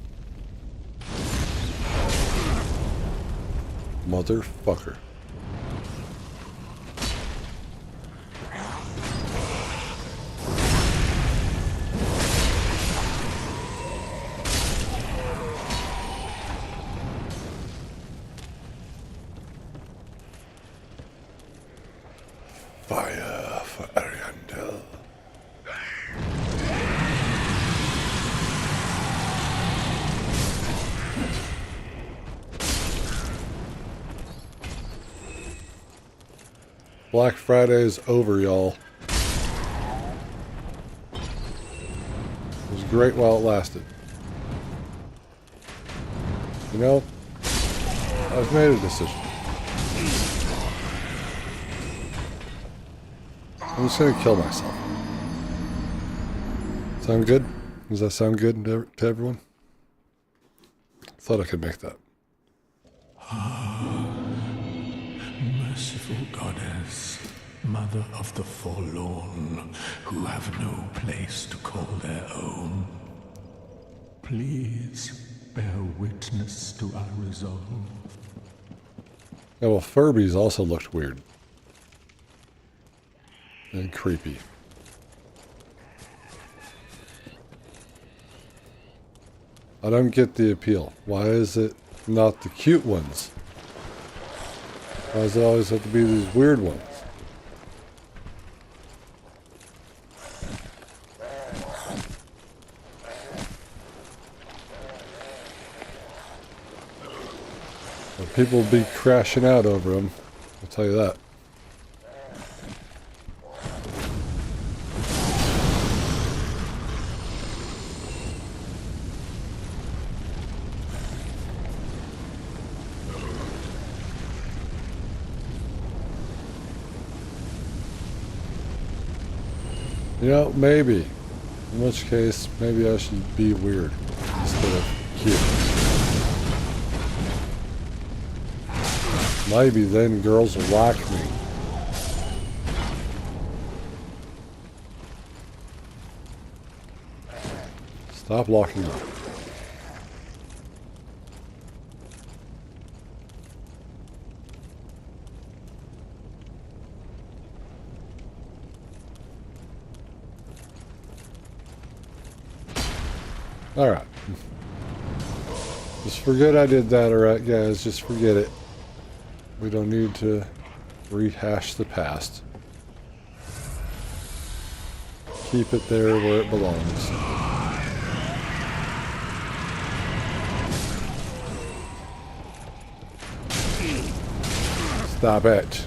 Motherfucker. Fire for Ariandel. Black Friday's over, y'all. It was great while it lasted. You know, I've made a decision. I'm just gonna kill myself. Sound good? Does that sound good to everyone? Thought I could make that. Merciful goddess, mother of the forlorn, who have no place to call their own, please bear witness to our resolve. Yeah, well, Furbies also looked weird. And creepy. I don't get the appeal. Why is it not the cute ones? Why does it always have to be these weird ones? Well, people will be crashing out over them. I'll tell you that. You know, maybe. In which case, maybe I should be weird instead of cute. Maybe then girls will like me. Stop locking up. Alright. Just forget I did that, alright guys, just forget it. We don't need to rehash the past. Keep it there where it belongs. Stop it.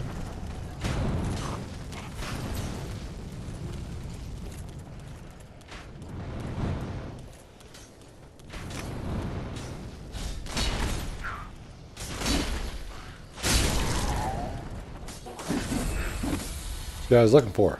What I was looking for.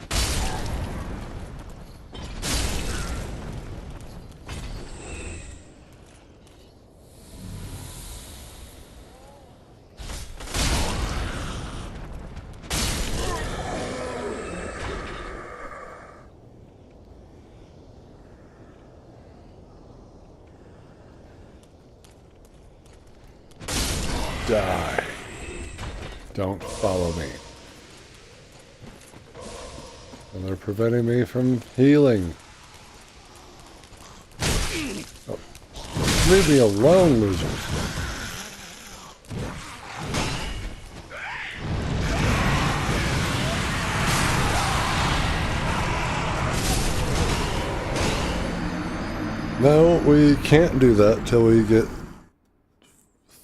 Die. Don't follow me. And they're preventing me from healing. Oh. Leave me alone, losers. No, we can't do that till we get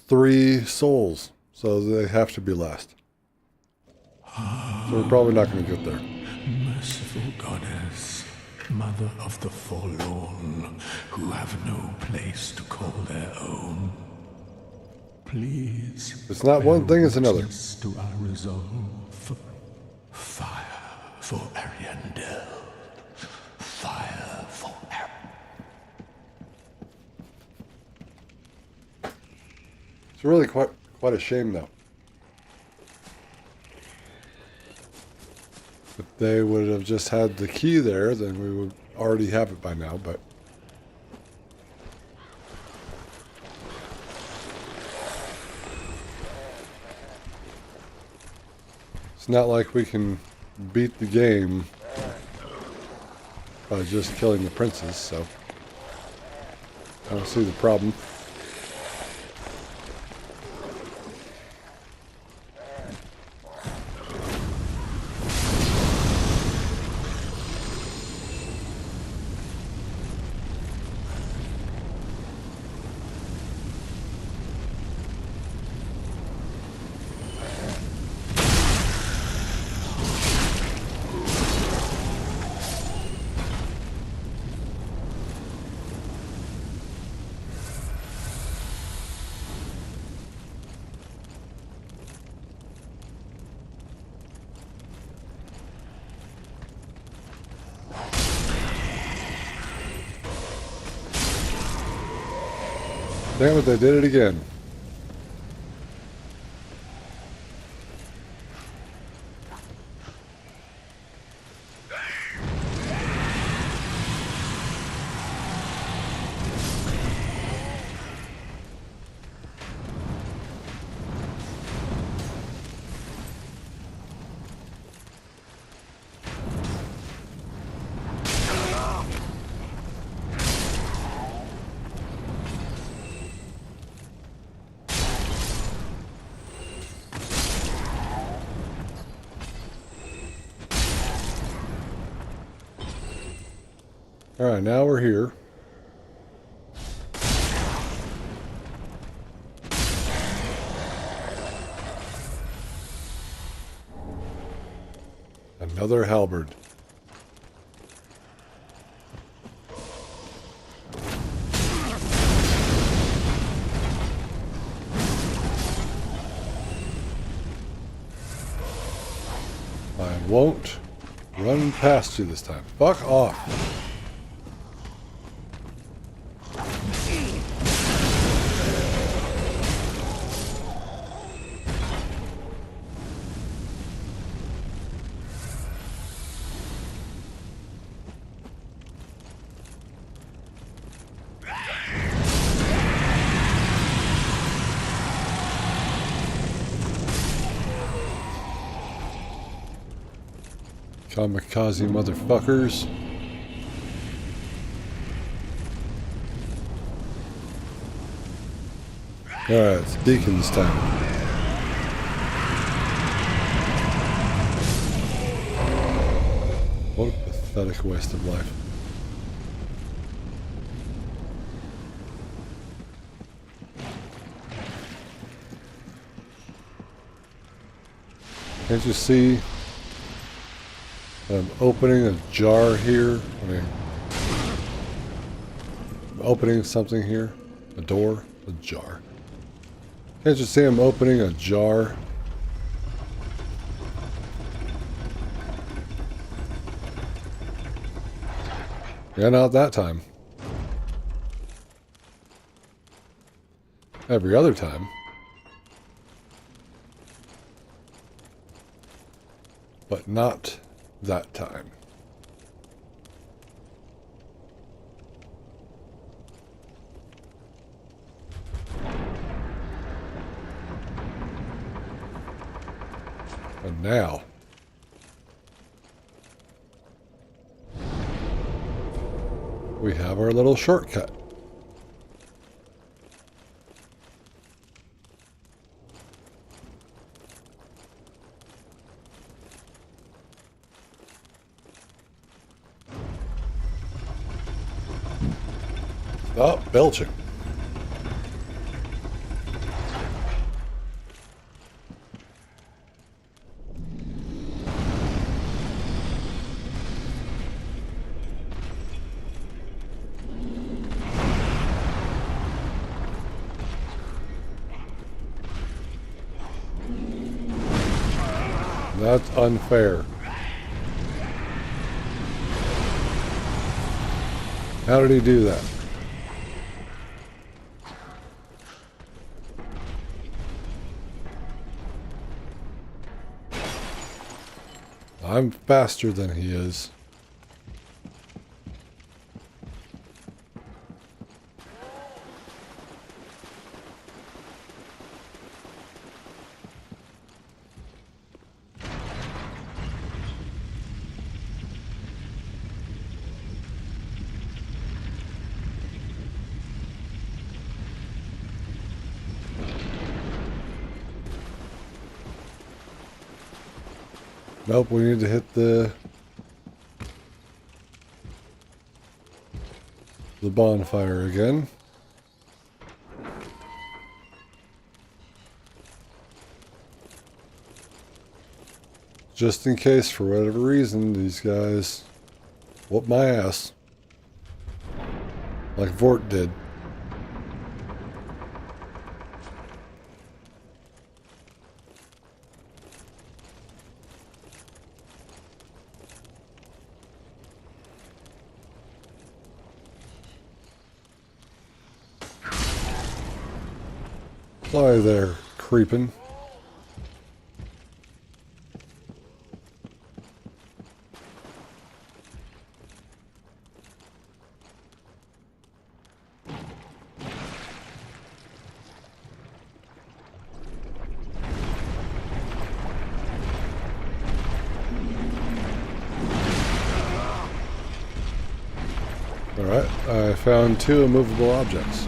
3 souls. So they have to be last. So we're probably not going to get there. Merciful goddess, mother of the forlorn, who have no place to call their own, please. It's not one thing, it's another. To our resolve. Fire for Ariandel. Fire for It's really quite a shame, though. If they would have just had the key there, then we would already have it by now, but... It's not like we can beat the game by just killing the princes, so... I don't see the problem. Damn it, they did it again. Alright, now we're here. Another halberd. I won't run past you this time. Fuck off. Kamikaze motherfuckers. Alright, it's Deacon's time. What a pathetic waste of life. Can't you see I'm opening a jar here? I mean, I'm opening something here. A door, a jar. Can't you see I'm opening a jar? Yeah, not that time. Every other time. But not that time. And now we have our little shortcut. Stop belching. That's unfair. How did he do that? I'm faster than he is. Nope, we need to hit the bonfire again. Just in case, for whatever reason, these guys whoop my ass. Like Vort did. Fly there, creeping. Alright, I found 2 immovable objects.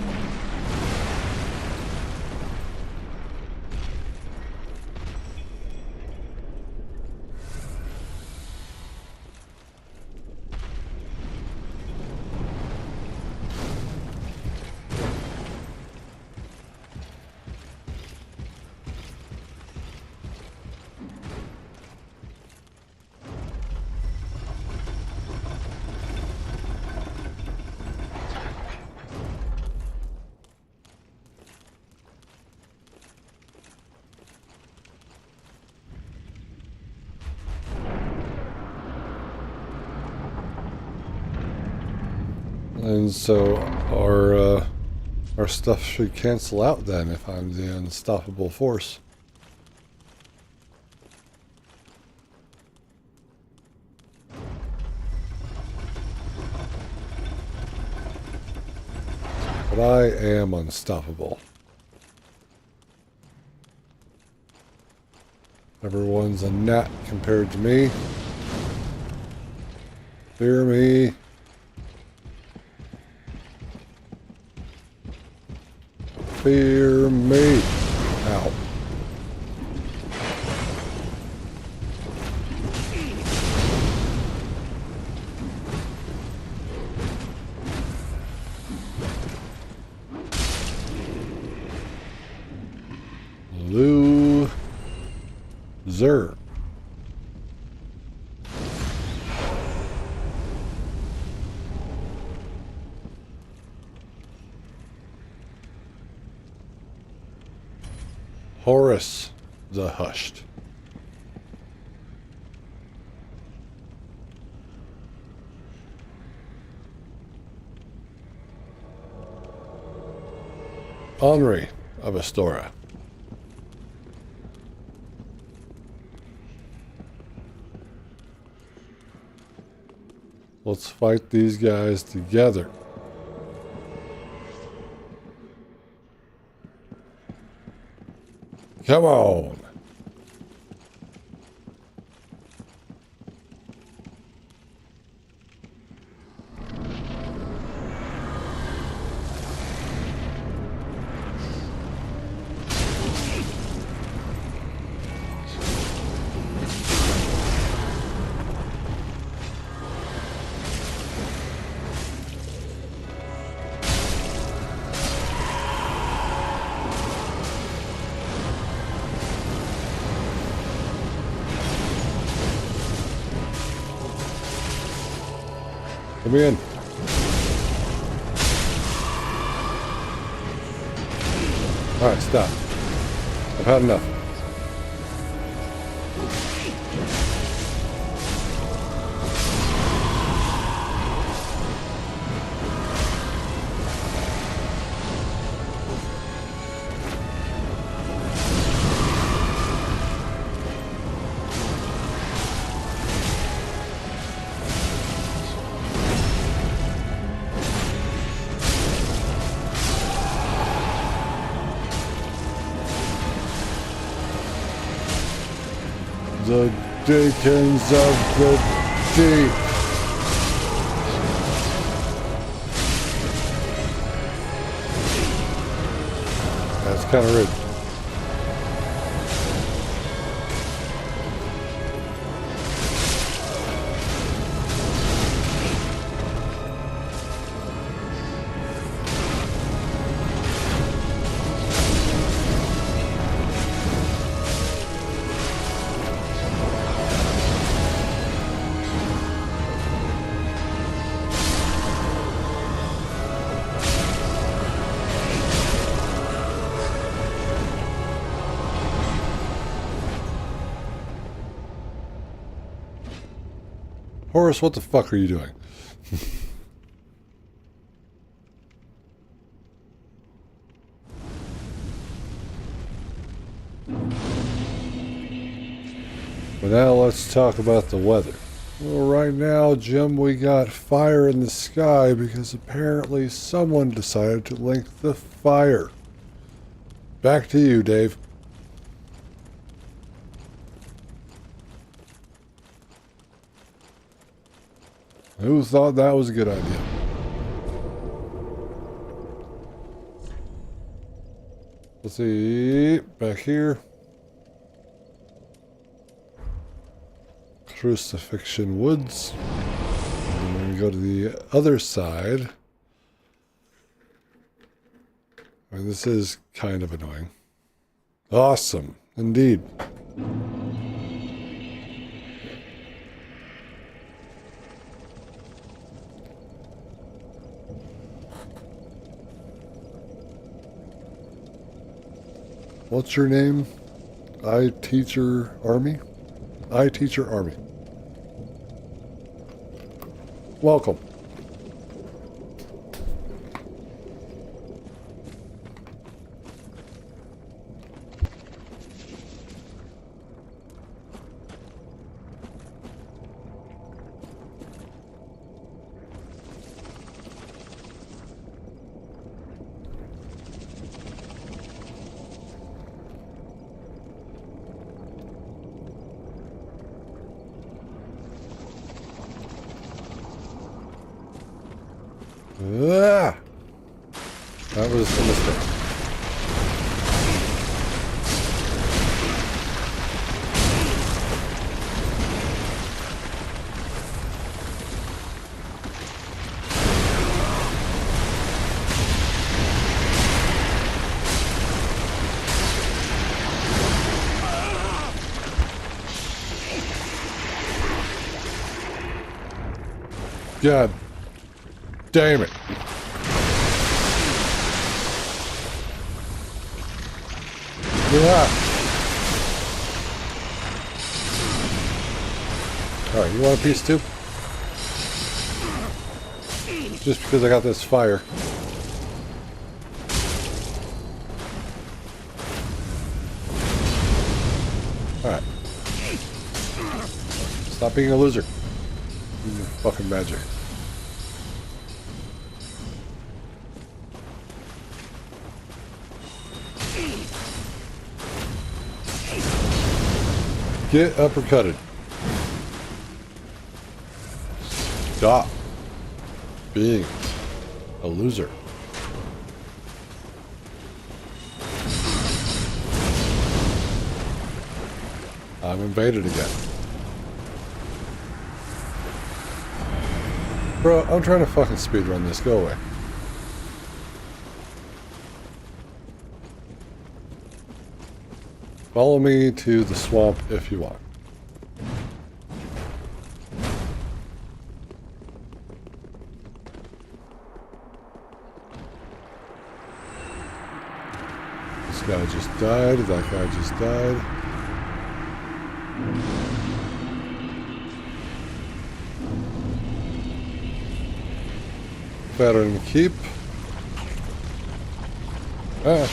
And so our stuff should cancel out then if I'm the unstoppable force. But I am unstoppable. Everyone's a gnat compared to me. Fear me. Fear me. Ow. Loser. Horus the Hushed. Henri of Astora. Let's fight these guys together. Come on. Come in. Alright, stop. I've had enough. The Dickens of the Deep. That's kind of rude. Horus, what the fuck are you doing? let's talk about the weather. Well, right now, Jim, we got fire in the sky because apparently someone decided to link the fire. Back to you, Dave. Who thought that was a good idea? Let's see, back here. Crucifixion Woods. And then we go to the other side. I mean, this is kind of annoying. Awesome, indeed. What's your name? I Teacher Army? I Teacher Army. Welcome. Ah! That was a mistake. God damn it. Yeah. Alright, you want a piece too? Just because I got this fire. Alright. Stop being a loser. Use your fucking magic. Get uppercutted. Stop being a loser. I'm invaded again. Bro, I'm trying to fucking speedrun this. Go away. Follow me to the swamp if you want. This guy just died. That guy just died. Veteran keep. Ah.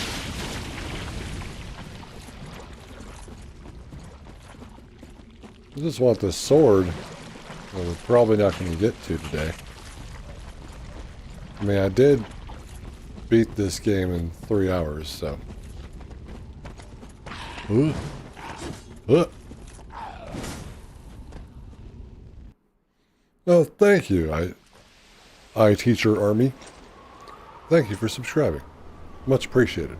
I just want this sword that we're probably not going to get to today. I mean, I did beat this game in 3 hours, so. Oh, thank you, I Teacher Army. Thank you for subscribing. Much appreciated.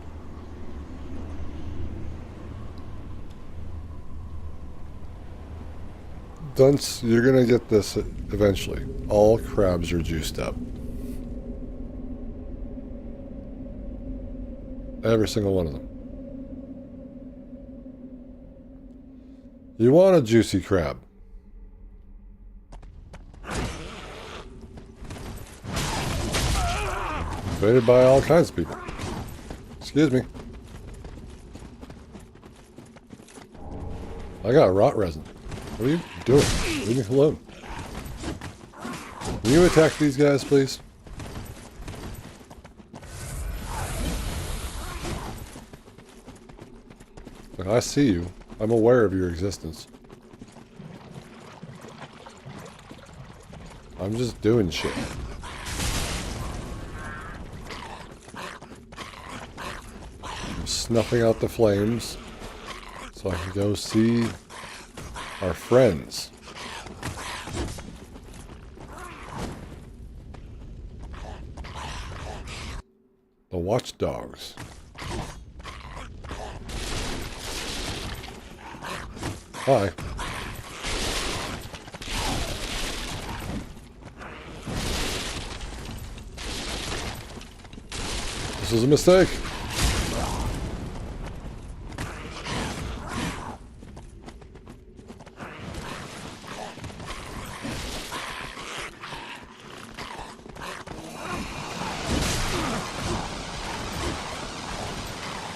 Dunce, you're gonna get this eventually. All crabs are juiced up. Every single one of them. You want a juicy crab. Invaded by all kinds of people. Excuse me. I got rot resin. What are you doing? Leave me alone. Can you attack these guys, please? Look, I see you. I'm aware of your existence. I'm just doing shit. I'm snuffing out the flames so I can go see our friends. The watchdogs. Hi. This is a mistake.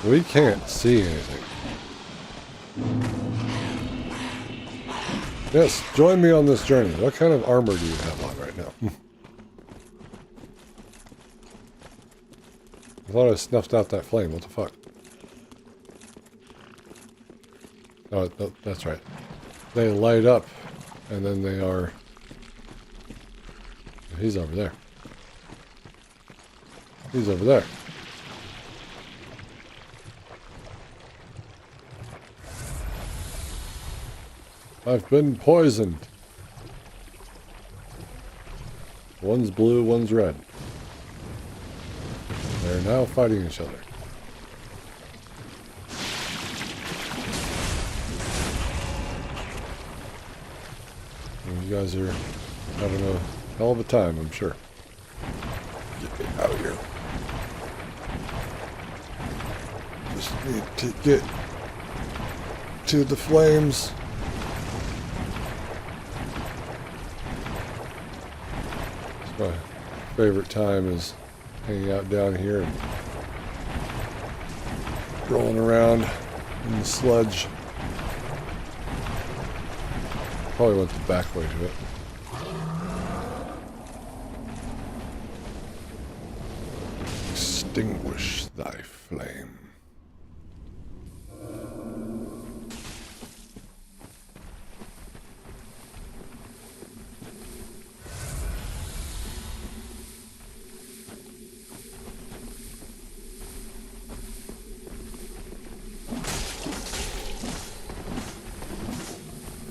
We can't see anything. Yes, join me on this journey. What kind of armor do you have on right now? I thought I snuffed out that flame. What the fuck? Oh, that's right. They light up, and then they are... He's over there. He's over there. I've been poisoned. One's blue, one's red. They're now fighting each other. And you guys are having a hell of a time, I'm sure. Get me out of here. Just need to get to the flames. My favorite time is hanging out down here and rolling around in the sludge. Probably went the back way to it. Extinguish thy flame.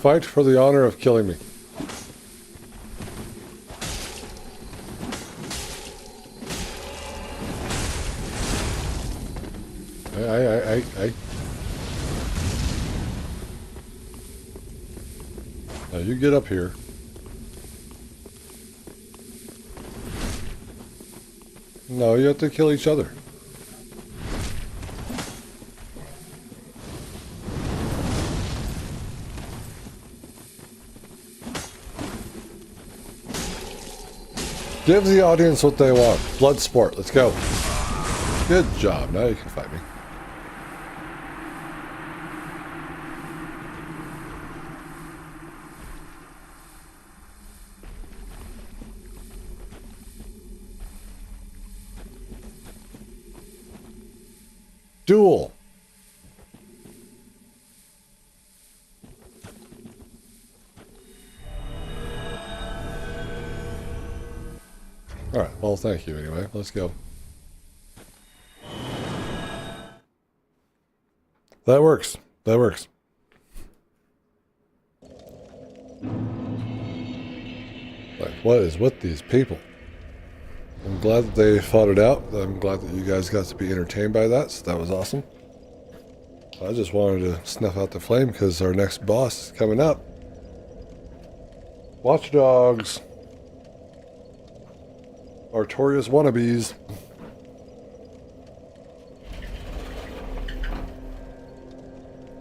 Fight for the honor of killing me. I. Now you get up here. No, you have to kill each other. Give the audience what they want. Blood sport. Let's go. Good job. Now you can fight me. Duel. Alright, well, thank you anyway. Let's go. That works. That works. Like, what is with these people? I'm glad that they fought it out. I'm glad that you guys got to be entertained by that. So that was awesome. I just wanted to snuff out the flame because our next boss is coming up. Watchdogs. Artorias wannabes.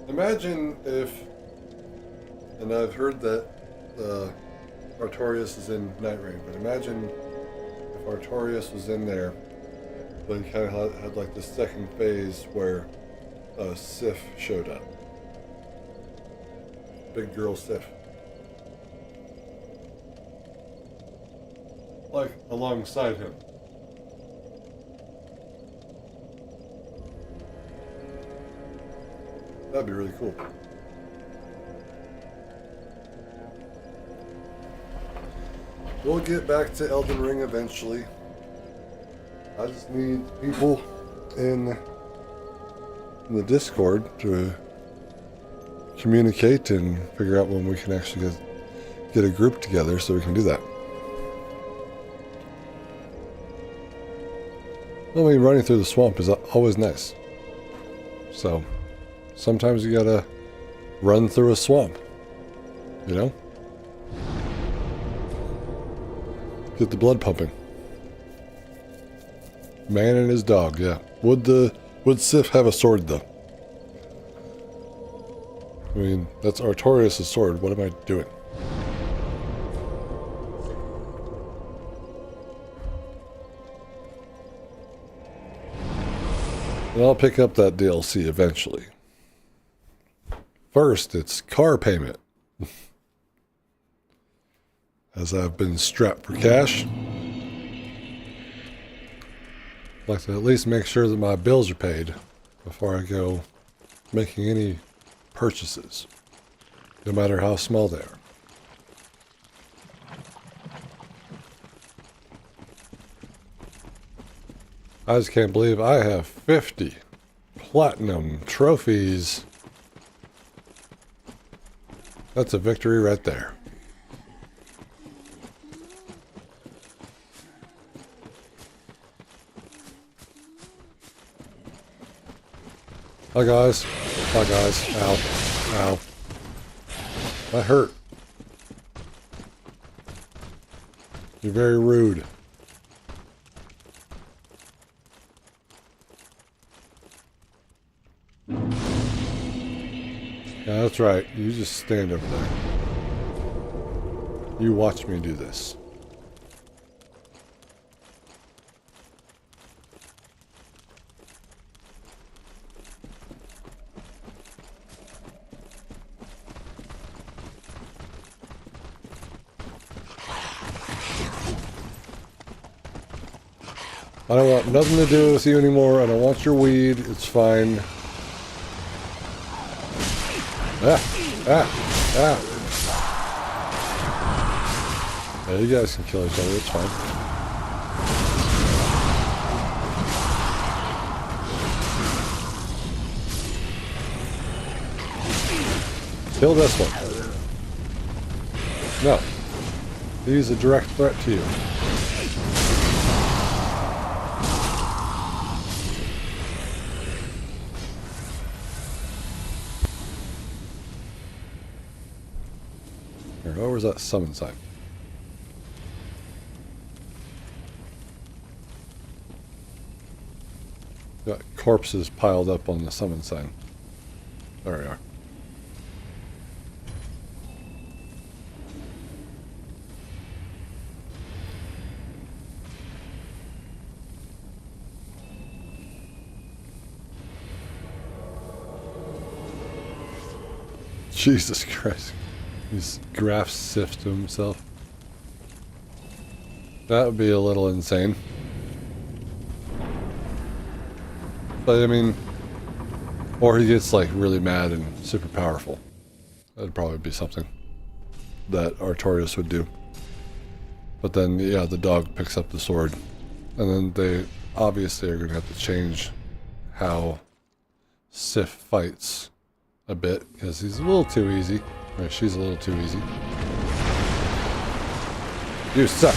Imagine if, and I've heard that Artorias is in Night Rain, but imagine if Artorias was in there, but he kind of had like the second phase where Sif showed up. Big girl Sif. Like, alongside him. That'd be really cool. We'll get back to Elden Ring eventually. I just need people in the Discord to communicate and figure out when we can actually get a group together so we can do that. I mean, running through the swamp is always nice. So, sometimes you gotta run through a swamp. You know? Get the blood pumping. Man and his dog, yeah. Would Sif have a sword though? I mean, that's Artorias' sword. What am I doing? And I'll pick up that DLC eventually. First, it's car payment. As I've been strapped for cash. I'd like to at least make sure that my bills are paid before I go making any purchases, no matter how small they are. I just can't believe I have 50 platinum trophies. That's a victory right there. Hi guys. Hi guys. Ow. Ow. That hurt. You're very rude. Yeah, that's right. You just stand over there. You watch me do this. I don't want nothing to do with you anymore. I don't want your weed. It's fine. Yeah, you guys can kill each other. It's fine. Kill this one. No. He's a direct threat to you. Where was that summon sign? Got corpses piled up on the summon sign. There we are. Jesus Christ. He's graph Sif to himself. That would be a little insane. But I mean, or he gets like really mad and super powerful. That'd probably be something that Artorias would do. But then, yeah, the dog picks up the sword. And then they obviously are going to have to change how Sif fights a bit, because he's a little too easy. Or she's a little too easy. You suck.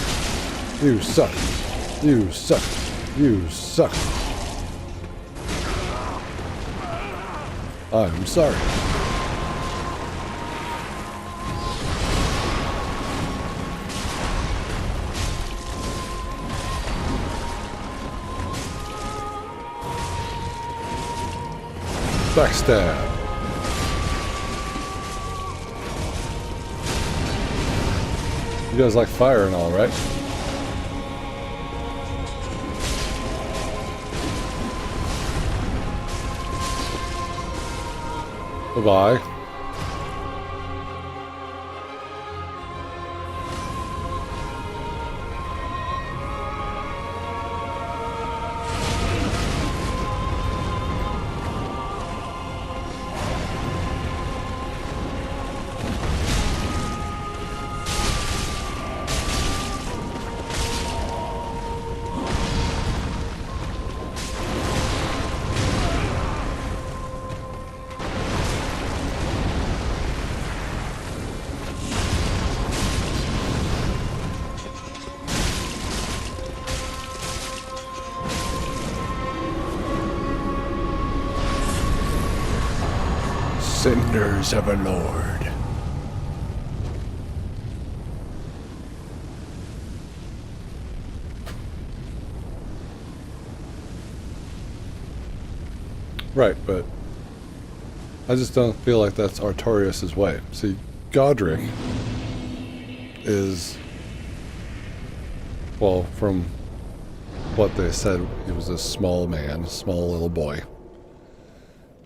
You suck. You suck. You suck. I'm sorry. Backstab. You guys like fire and all, right? Bye-bye. cinders of a lord. Right, but I just don't feel like that's Artorias' way. See, Godric is, well, from what they said, he was a small man, a small little boy.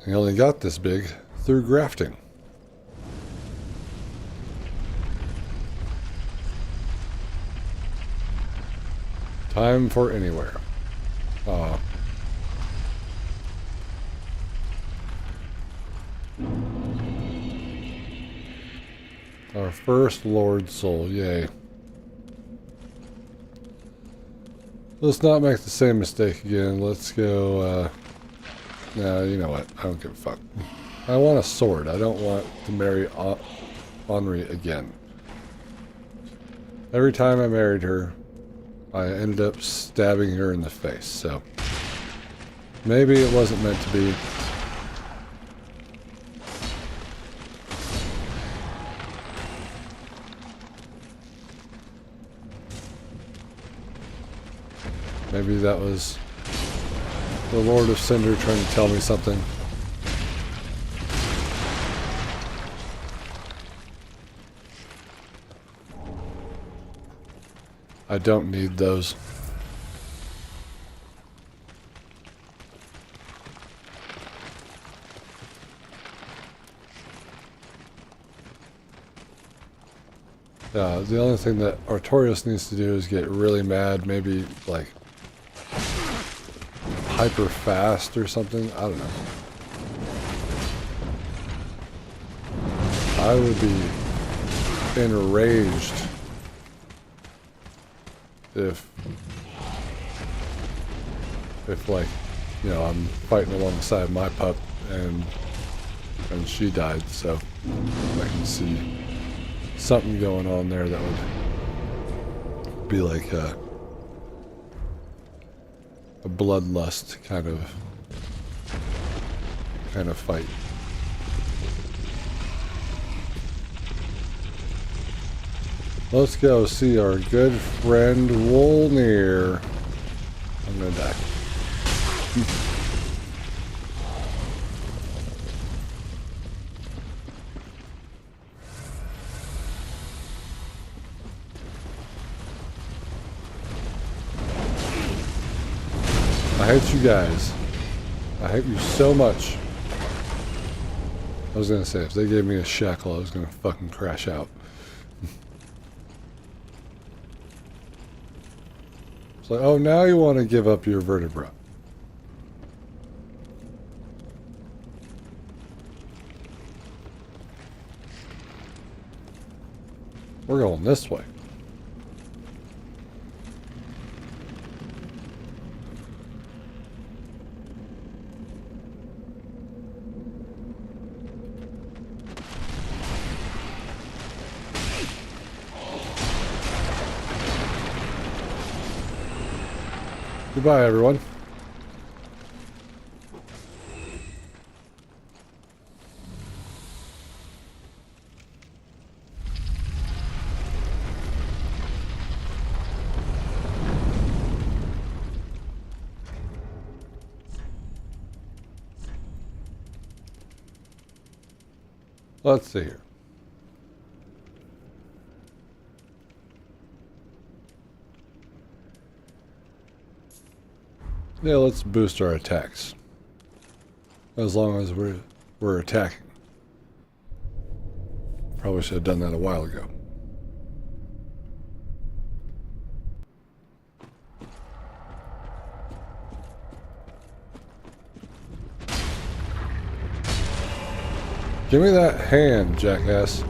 He only got this big through grafting. Time for anywhere. Our first Lord Soul, yay. Let's not make the same mistake again. Let's go, nah, you know what? I don't give a fuck. I want a sword. I don't want to marry Henri again. Every time I married her, I ended up stabbing her in the face, so maybe it wasn't meant to be. Maybe that was the Lord of Cinder trying to tell me something. I don't need those. The only thing that Artorias needs to do is get really mad, maybe like hyper fast or something. I don't know. I would be enraged if like, you know, I'm fighting alongside my pup and she died, so I can see something going on there that would be like a bloodlust kind of fight. Let's go see our good friend Wolnir. I'm gonna die. I hate you guys. I hate you so much. I was gonna say, if they gave me a shackle, I was gonna fucking crash out. It's like, oh, now you want to give up your vertebra. We're going this way. Goodbye, everyone. Let's see here. Yeah, let's boost our attacks. As long as we're attacking. Probably should have done that a while ago. Give me that hand, jackass.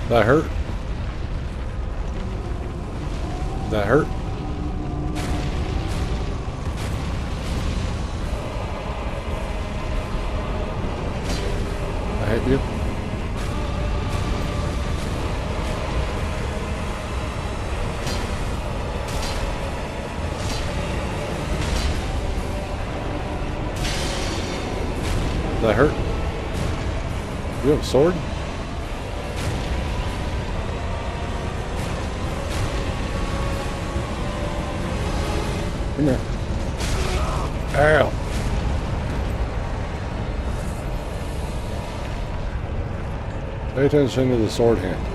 That hurt? That hurt? snipe you. That hurt? You have a sword? Come here. Ow. Pay attention to the sword hand.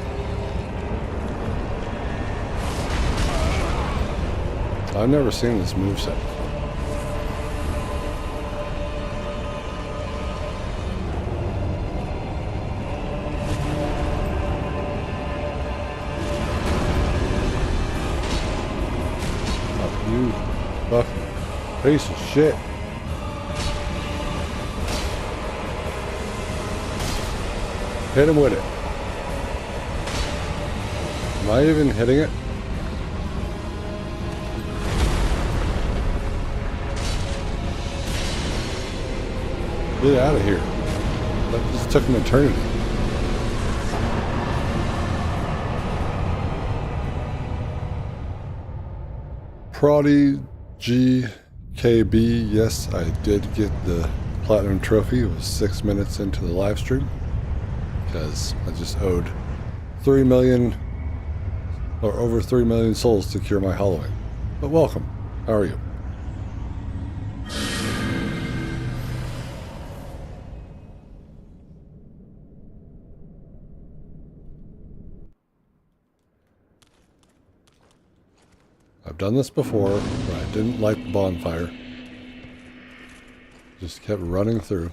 I've never seen this moveset before. You fucking piece of shit. Hit him with it. Am I even hitting it? Get out of here. That just took an eternity. Prodigy GB, yes, I did get the platinum trophy. It was 6 minutes into the live stream because I just owed 3 million or over 3 million souls to cure my Halloween. But welcome. How are you? I've done this before, but I didn't light the bonfire. Just kept running through.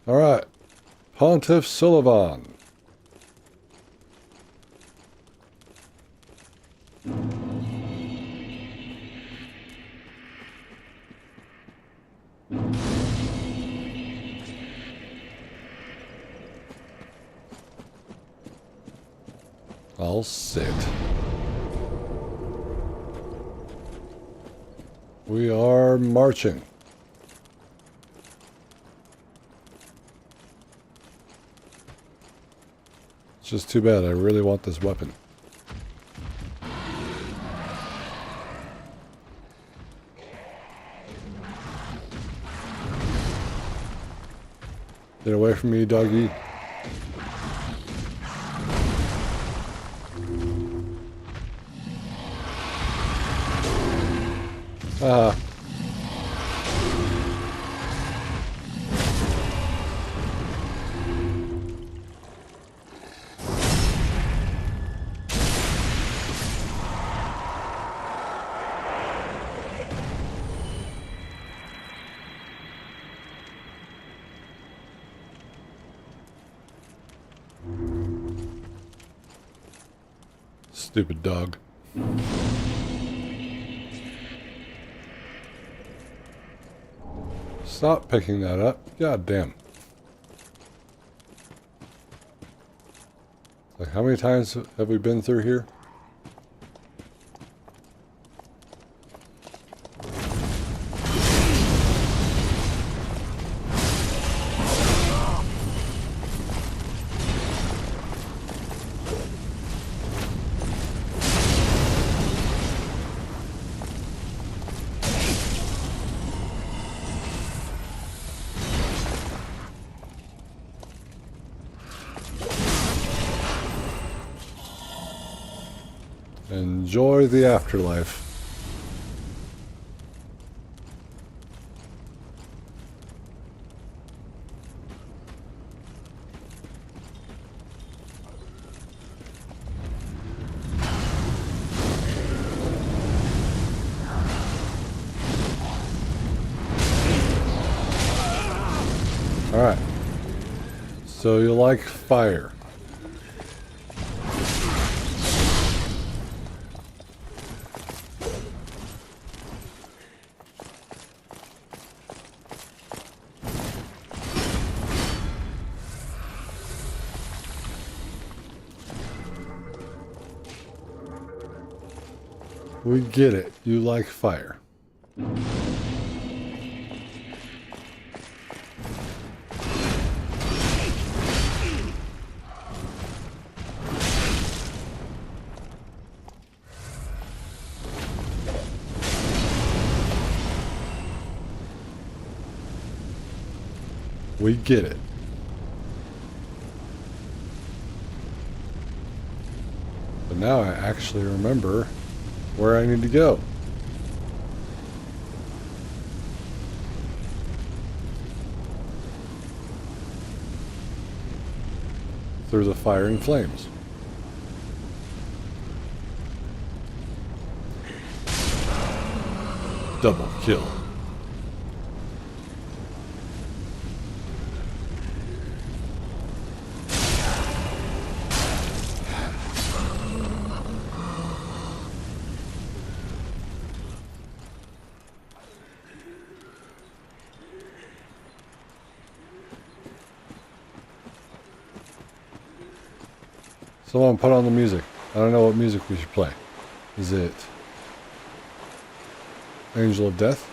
Alright. Pontiff Sullivan. I'll sit. We are marching. It's just too bad. I really want this weapon. Get away from me, doggy. Ah. Stupid dog. Stop picking that up. God damn. Like, how many times have we been through here? Enjoy the afterlife. All right. So you like fire? We get it. You like fire. we get it. But now I actually remember where I need to go. Through the fire and flames. Double kill. Someone put on the music. I don't know what music we should play. Is it Angel of Death?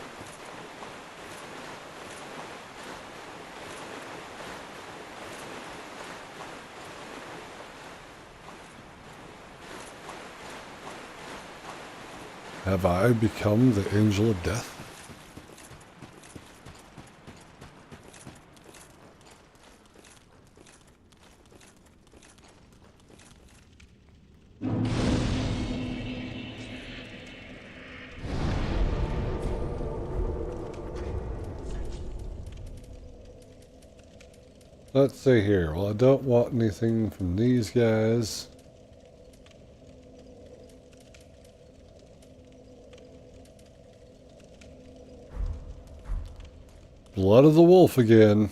Have I become the Angel of Death? Let's see here. Well, I don't want anything from these guys. Blood of the wolf again.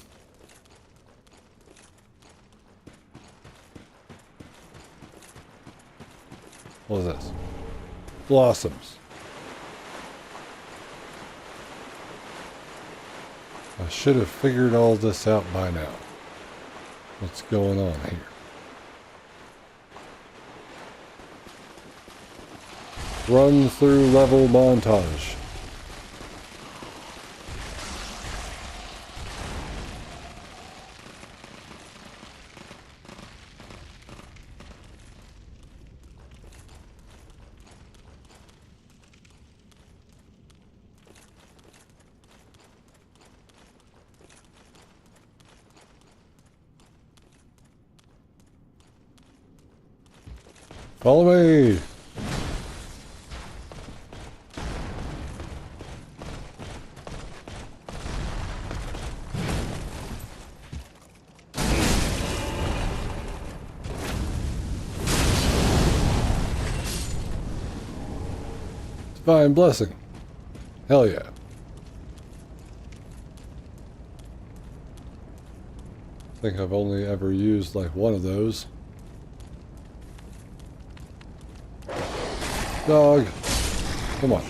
What is this? Blossoms. I should have figured all this out by now. What's going on here? Run through level montage. Follow me! Divine blessing. Hell yeah. I think I've only ever used like one of those. Dog. Come on.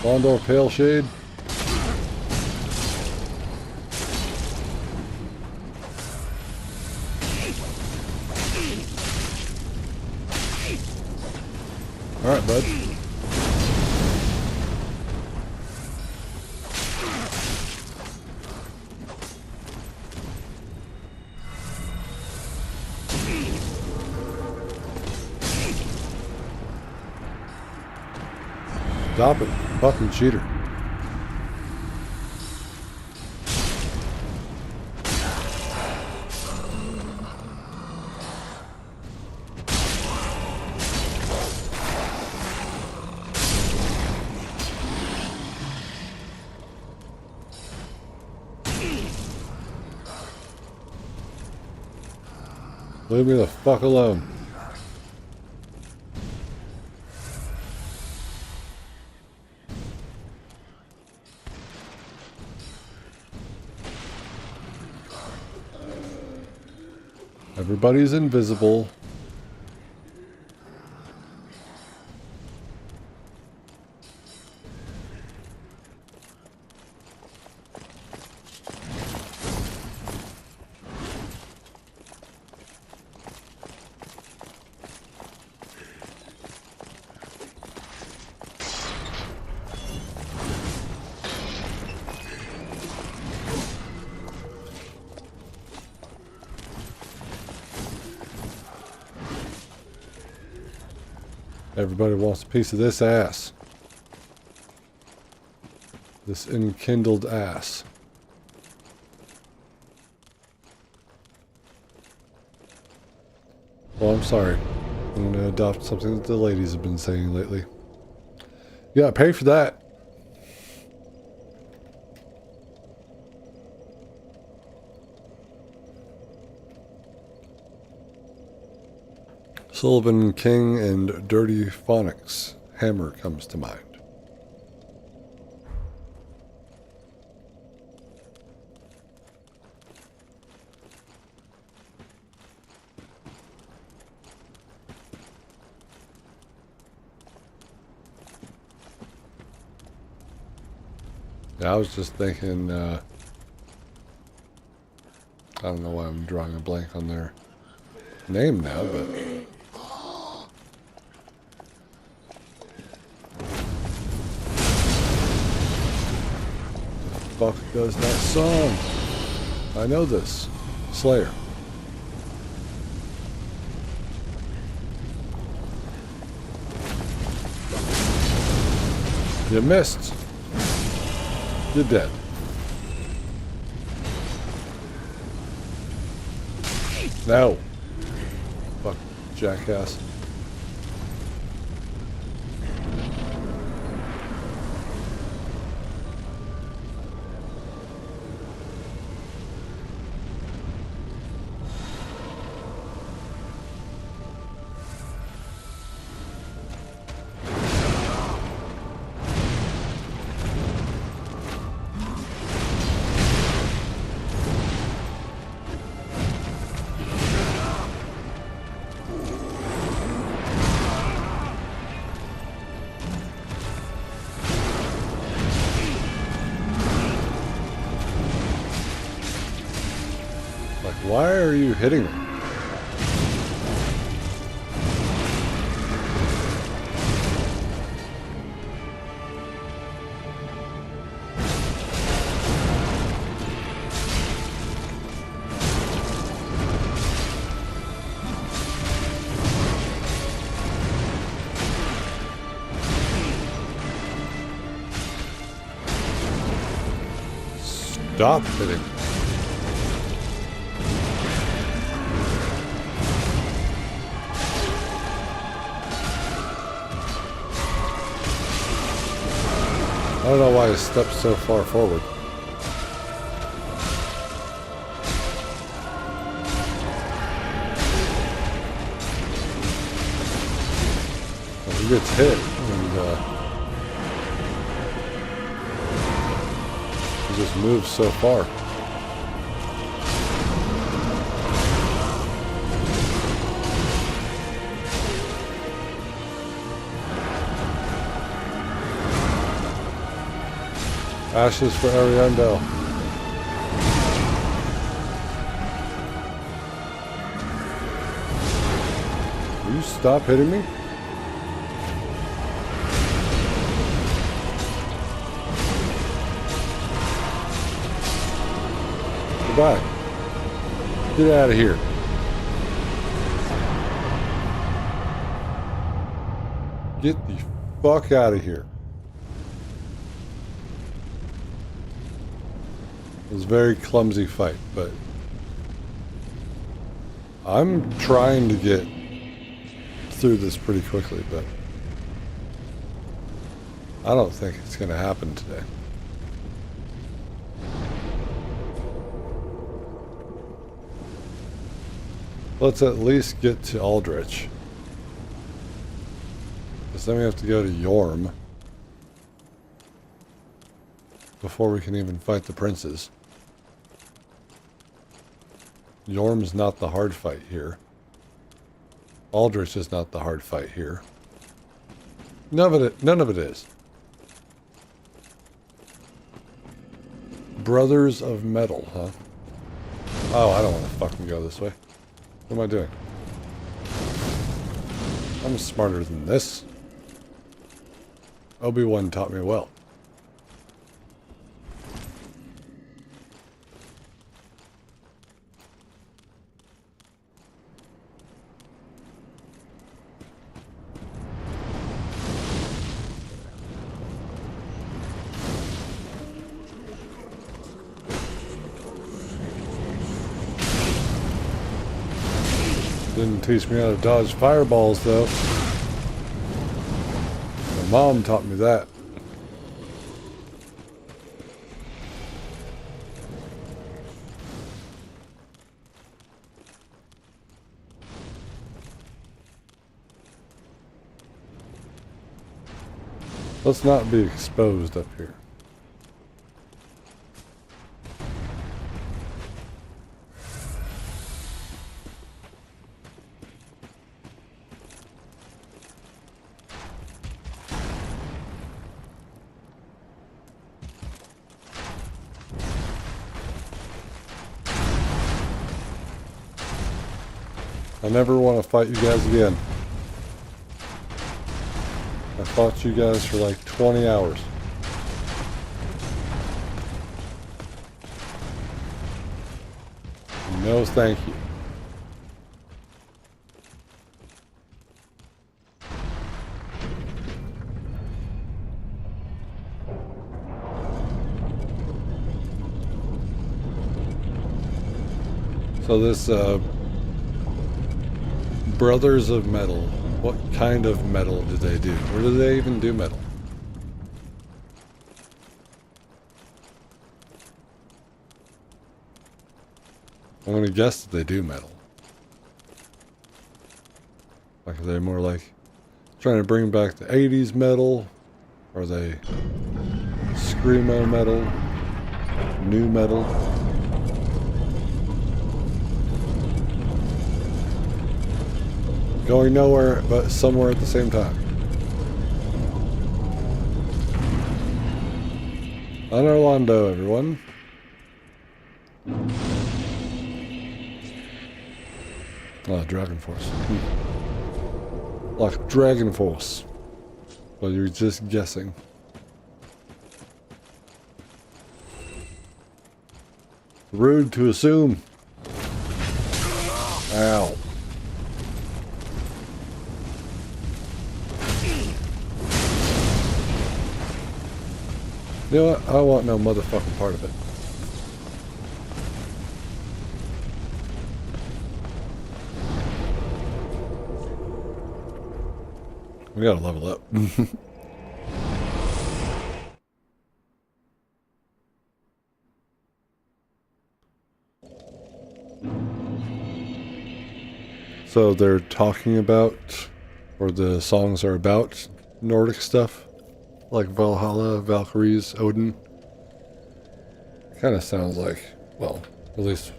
Bondor Pale Shade. Alright, bud. Stop it, fucking cheater. Leave me the fuck alone. Everybody's invisible. Everybody wants a piece of this ass. This enkindled ass. Well, I'm sorry. I'm gonna adopt something that the ladies have been saying lately. Yeah, pay for that. Sullivan, King, and Dirty Phonics. Hammer comes to mind. Yeah, I was just thinking, I don't know why I'm drawing a blank on their name now, but... What the fuck does that song? I know this. Slayer. You missed. You're dead. No. Fuck, jackass. Why are you hitting me? Stop hitting me. I don't know why I stepped so far forward. Well, he gets hit, and he just moves so far. Ashes for Ariando. Will you stop hitting me? Goodbye. Get out of here. Get the fuck out of here. It was a very clumsy fight, but I'm trying to get through this pretty quickly, but I don't think it's going to happen today. Let's at least get to Aldrich. Because then we have to go to Yorm before we can even fight the princes. Yorm's not the hard fight here. Aldrich is not the hard fight here. None of it is. Brothers of Metal, huh? Oh, I don't want to fucking go this way. What am I doing? I'm smarter than this. Obi-Wan taught me well. Didn't teach me how to dodge fireballs, though. My mom taught me that. Let's not be exposed up here. I never want to fight you guys again. I fought you guys for like 20 hours. No thank you. So this Brothers of Metal, what kind of metal do they do? Or do they even do metal? I'm gonna guess that they do metal. Like, are they more like trying to bring back the 80s metal? Or are they screamo metal? New metal? Going nowhere but somewhere at the same time. On Orlando, everyone. Oh, Dragon Force. Like Dragon Force. Well, you're just guessing. Rude to assume. Ow. You know what? I want no motherfucking part of it. We gotta level up. So they're talking about, or the songs are about Nordic stuff? Like Valhalla, Valkyries, Odin? Kind of sounds like, well, at least,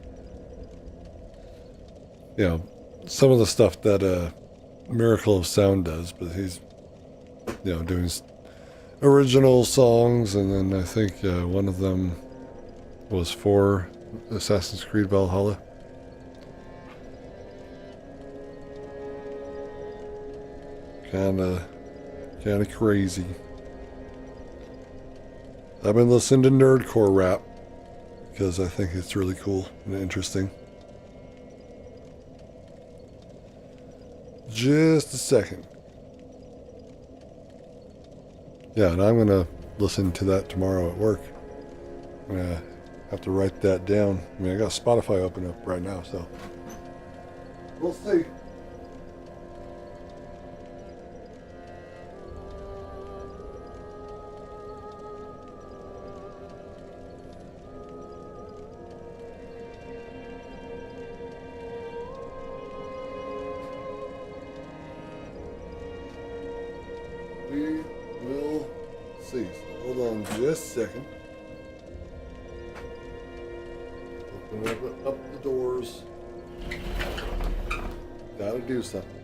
you know, some of the stuff that Miracle of Sound does, but he's, you know, doing original songs, and then I think one of them was for Assassin's Creed Valhalla. Kinda crazy. I've been listening to nerdcore rap because I think it's really cool and interesting. Just a second. Yeah, and I'm gonna listen to that tomorrow at work. I'm gonna have to write that down. I mean, I got Spotify open up right now, so we'll see. We will see. So hold on just a second. Open up the doors. Gotta do something.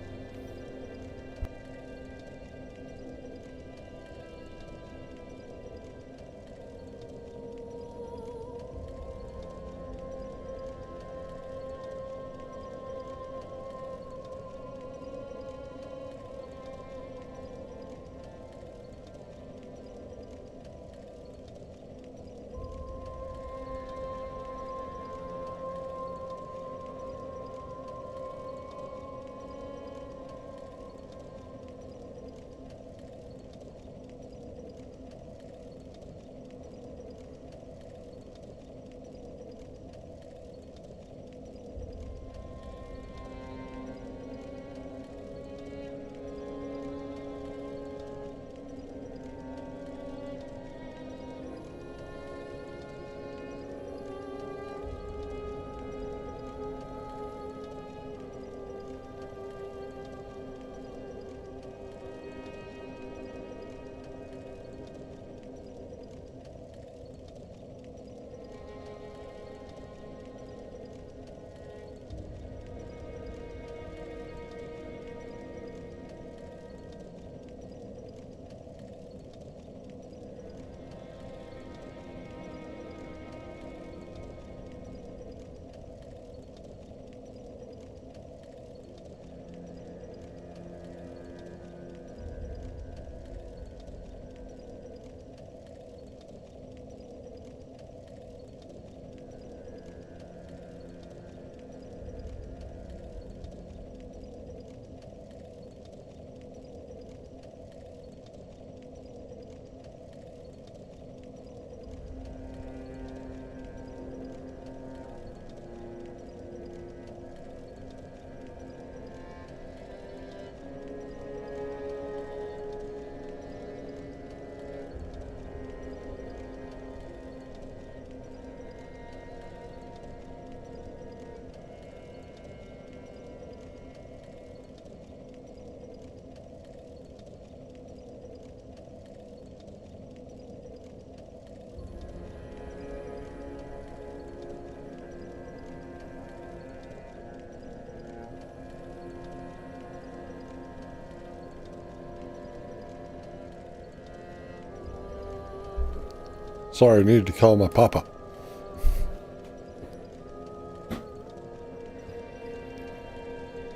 Sorry, I needed to call my papa.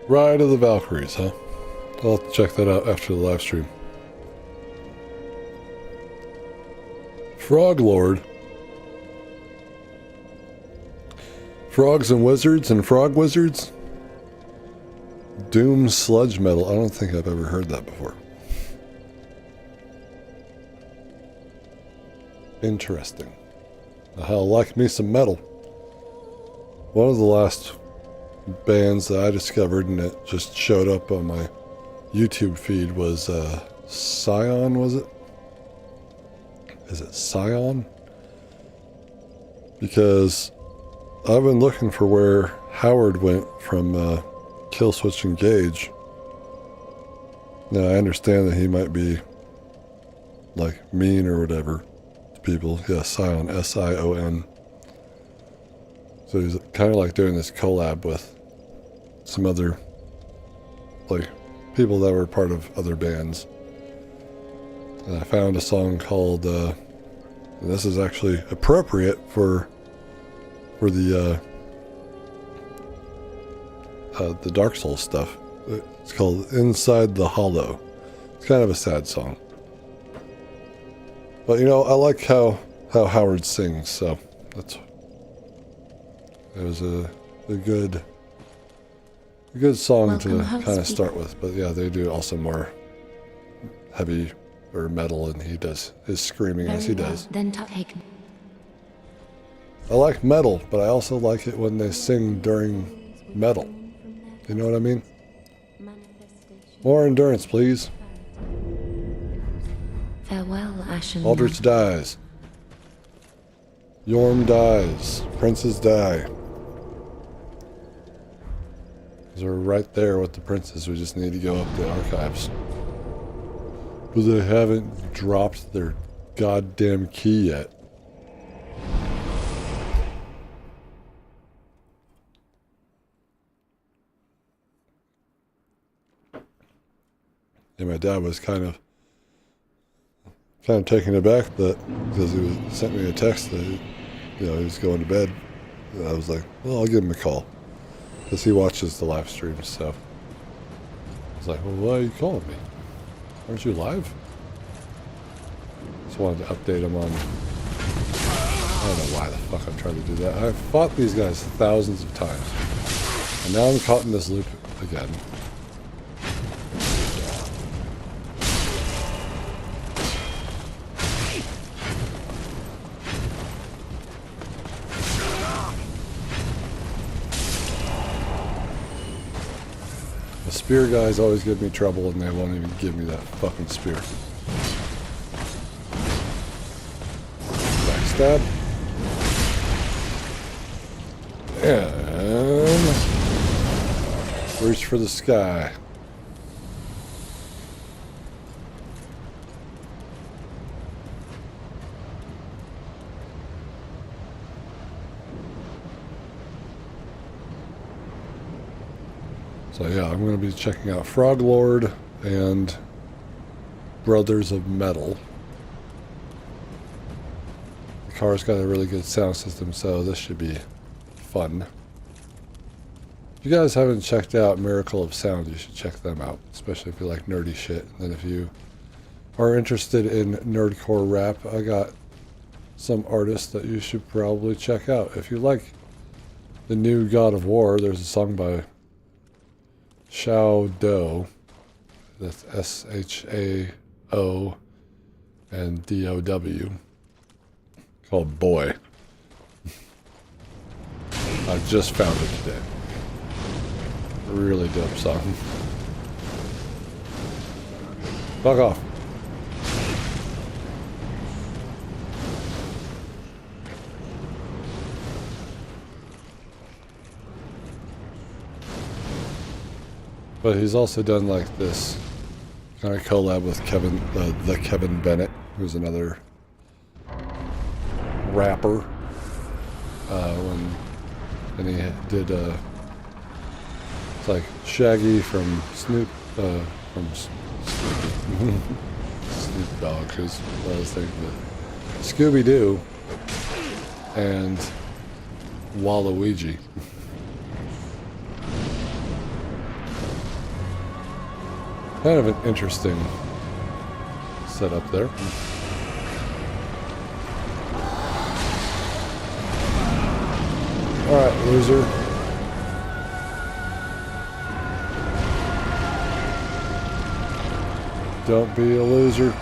Ride of the Valkyries, huh? I'll have to check that out after the live stream. Frog Lord. Frogs and Wizards and Frog Wizards? Doom Sludge Metal. I don't think I've ever heard that before. Interesting. Hell, like me some metal. One of the last bands that I discovered and it just showed up on my YouTube feed was Scion, was it? Is it Scion? Because I've been looking for where Howard went from Killswitch Engage. Now I understand that he might be like mean or whatever to people. Yeah, Scion, S-I-O-N. So he's kind of like doing this collab with some other like people that were part of other bands. And I found a song called and this is actually appropriate for the Dark Souls stuff. It's called Inside the Hollow. It's kind of a sad song. But you know, I like how Howard sings, so it was a good song to kind of start with. But yeah, they do also more heavy or metal, and he does his screaming as he does. Then take. I like metal, but I also like it when they sing during metal. You know what I mean? More endurance, please. Farewell, Ashen. Aldrich dies. Yorm dies. Princes die. Because we're right there with the princes. We just need to go up the archives. But they haven't dropped their goddamn key yet. And my dad was kind of taken aback that because he sent me a text that he was going to bed. And I was like, well, I'll give him a call because he watches the live streams. So I was like, well, why are you calling me? Aren't you live? Just wanted to update him on. I don't know why the fuck I'm trying to do that. I've fought these guys thousands of times, and now I'm caught in this loop again. The spear guys always give me trouble, and they won't even give me that fucking spear. Backstab. And reach for the sky. So yeah, I'm going to be checking out Frog Lord and Brothers of Metal. The car's got a really good sound system, so this should be fun. If you guys haven't checked out Miracle of Sound, you should check them out, especially if you like nerdy shit. And if you are interested in nerdcore rap, I got some artists that you should probably check out. If you like the new God of War, there's a song by Shao Do, that's S-H-A-O and D-O-W, called Boy. I just found it today. Really dope song. Fuck off. But he's also done like this kind of collab with Kevin, the Kevin Bennett, who's another rapper. And he did it's like Shaggy from Snoop Dogg, who's what I was thinking of. Scooby-Doo and Waluigi. Kind of an interesting setup there. Alright, loser. Don't be a loser.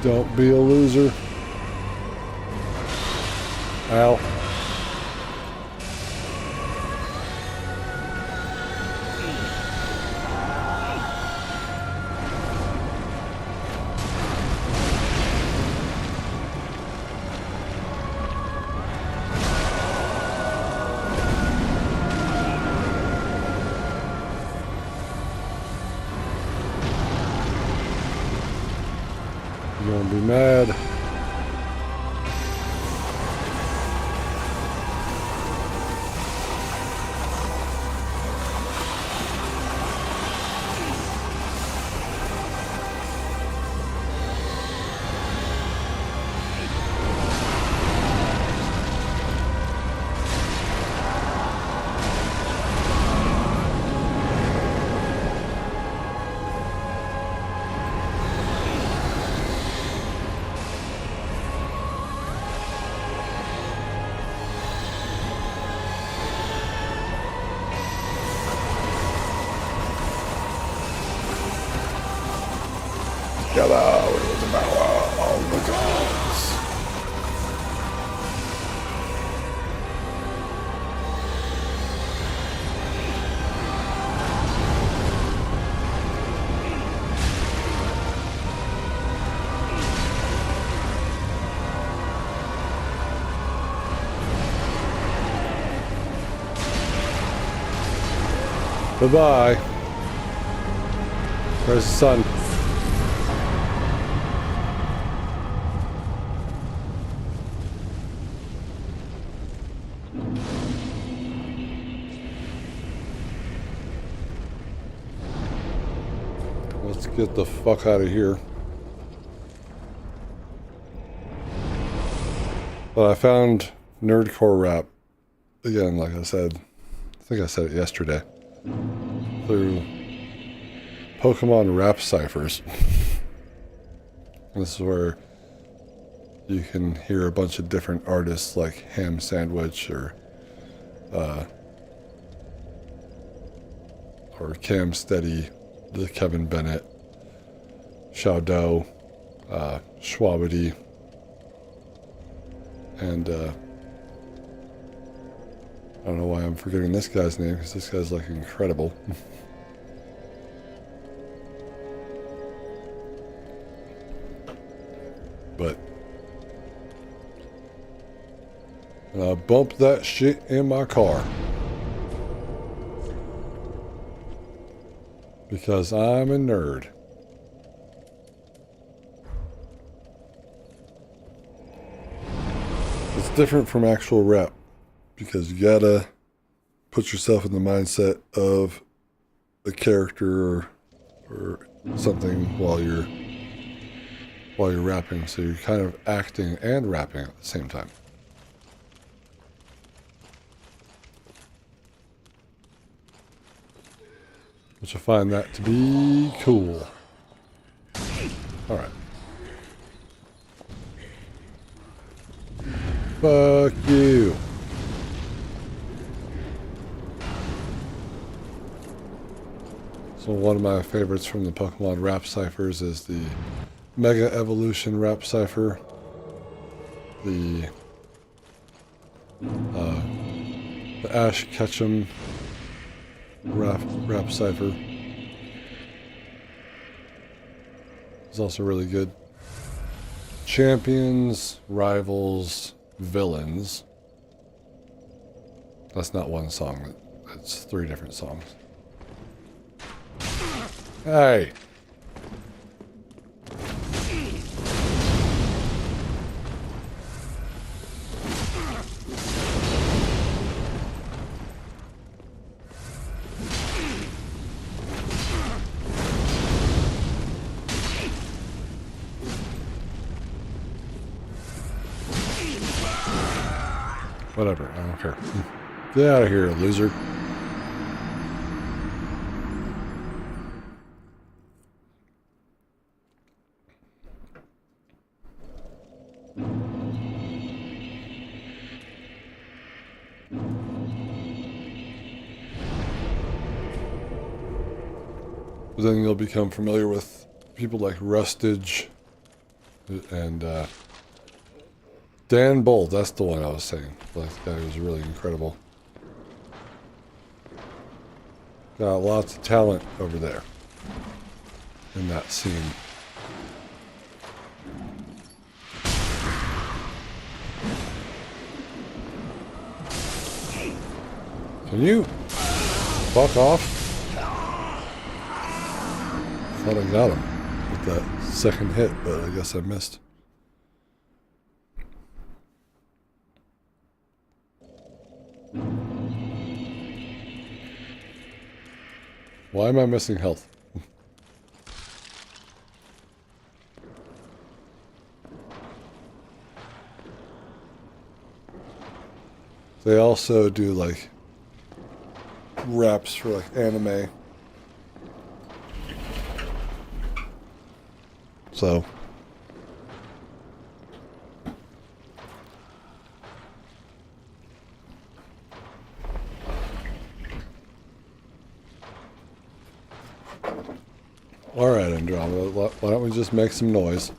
Don't be a loser. Ow. You're gonna be mad. Get out of the power of the gods. Bye-bye. Where's the sun? Let's get the fuck out of here. But I found nerdcore rap again, like I said. I think I said it yesterday. Through Pokemon rap ciphers. This is where you can hear a bunch of different artists like Ham Sandwich or Cam Steady, the Kevin Bennett, Shadow, Schwabity, and I don't know why I'm forgetting this guy's name, because this guy's like incredible. But I bumped that shit in my car. Because I'm a nerd. It's different from actual rap. Because you gotta put yourself in the mindset of a character or something while you're rapping. So you're kind of acting and rapping at the same time. Which I find that to be cool. Alright. Fuck you. So one of my favorites from the Pokemon rap ciphers is the Mega Evolution rap cipher. The Ash Ketchum rap cipher is also really good. Champions, rivals, villains. That's not one song. That's 3 different songs. Hey. Whatever, I don't care. Get out of here, loser. But then you'll become familiar with people like Rustage and Dan Bull. That's the one I was saying. That guy was really incredible. Got lots of talent over there in that scene. Can you fuck off? Thought I got him with that second hit, but I guess I missed. Why am I missing health? They also do like raps for like anime. So all right, Andromeda, why don't we just make some noise?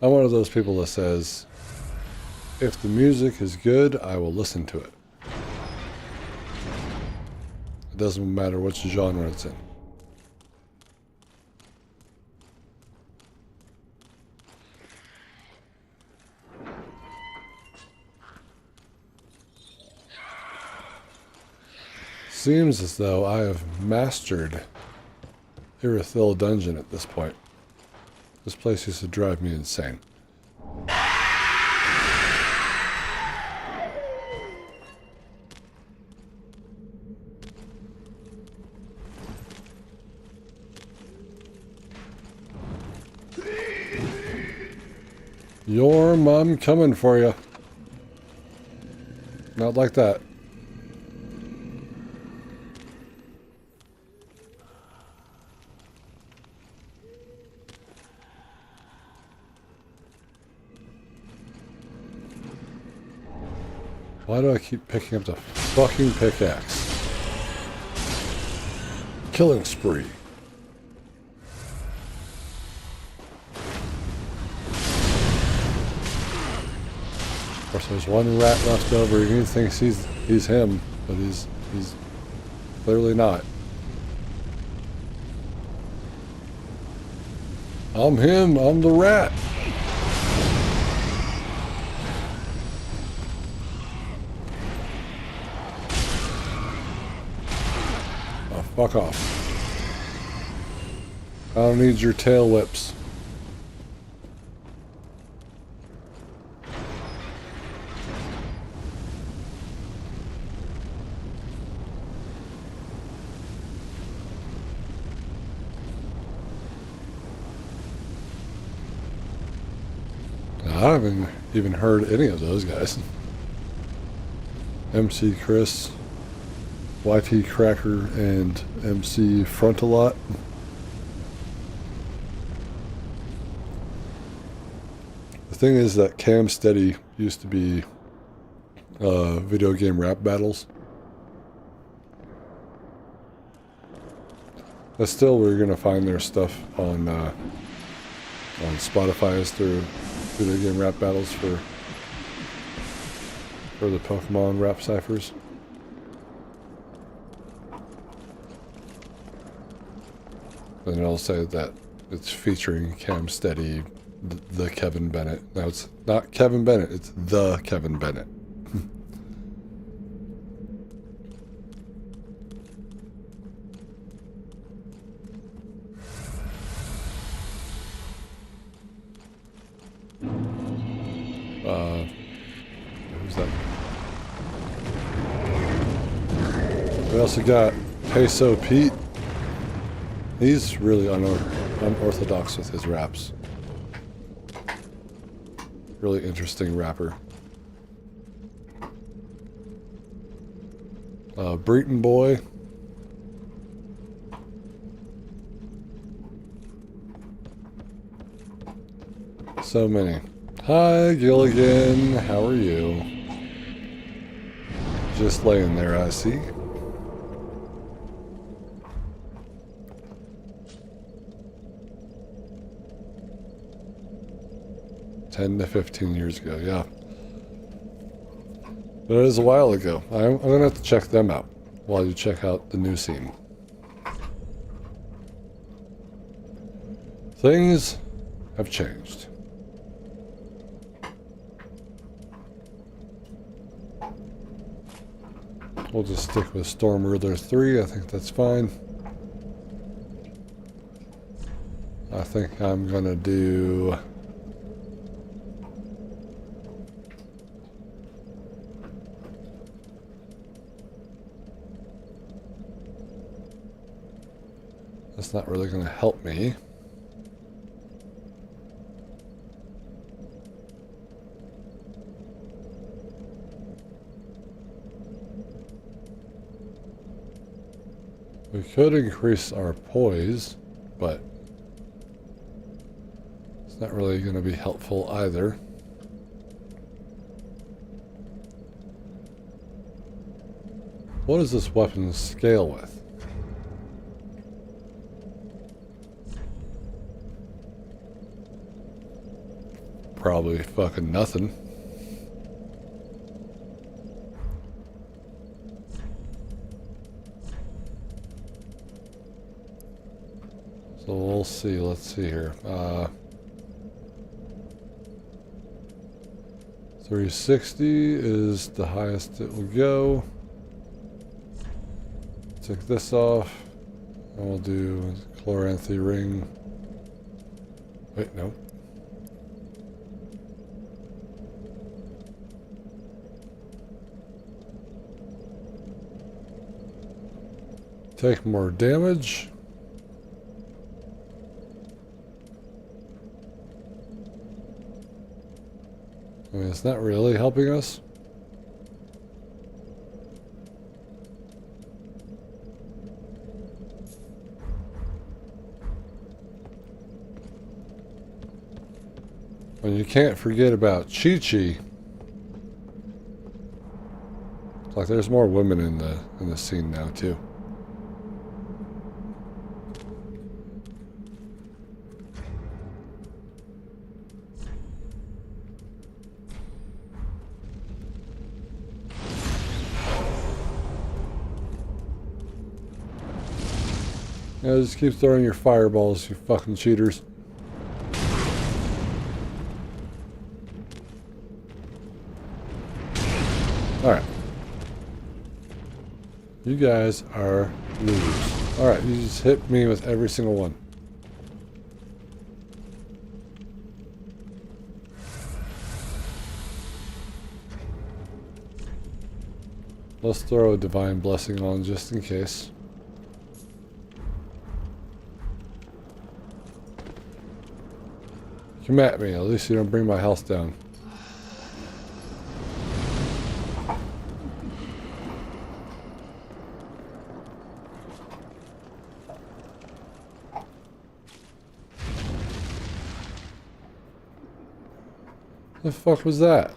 I'm one of those people that says, if the music is good, I will listen to it. It doesn't matter which genre it's in. Seems as though I have mastered Irithil Dungeon at this point. This place used to drive me insane. Your mom coming for you. Not like that. Why do I keep picking up the fucking pickaxe? Killing spree. Of course, there's one rat left over. He thinks he's him, but he's clearly not. I'm him. I'm the rat. Fuck off. I don't need your tail whips. I haven't even heard any of those guys. MC Chris, YT Cracker, and MC Frontalot. The thing is that Cam Steady used to be video game rap battles. But still, we're gonna find their stuff on Spotify as their video game rap battles for the Pokemon rap ciphers. And it'll say that it's featuring Cam Steady, the Kevin Bennett. Now it's not Kevin Bennett, it's the Kevin Bennett. We also got Peso Pete. He's really unorthodox with his raps. Really interesting rapper. Breton Boy. So many. Hi, Gilligan. How are you? Just laying there, I see. $10 to 15 years ago, yeah. But it was a while ago. I'm gonna have to check them out while you check out the new scene. Things have changed. We'll just stick with Storm Ruler 3. I think that's fine. I think I'm gonna do... That's not really gonna help me. We could increase our poise, but it's not really going to be helpful either. What does this weapon scale with? Probably fucking nothing. So we'll see. Let's see here. 360 is the highest it will go. Take this off. And we'll do Chloranthy ring. Wait, no. Take more damage. I mean, it's not really helping us. And you can't forget about Chi-Chi. Like there's more women in the scene now too. Yeah, just keep throwing your fireballs, you fucking cheaters. Alright. You guys are losers. Alright, you just hit me with every single one. Let's throw a divine blessing on just in case. Come at me, at least you don't bring my health down. The fuck was that?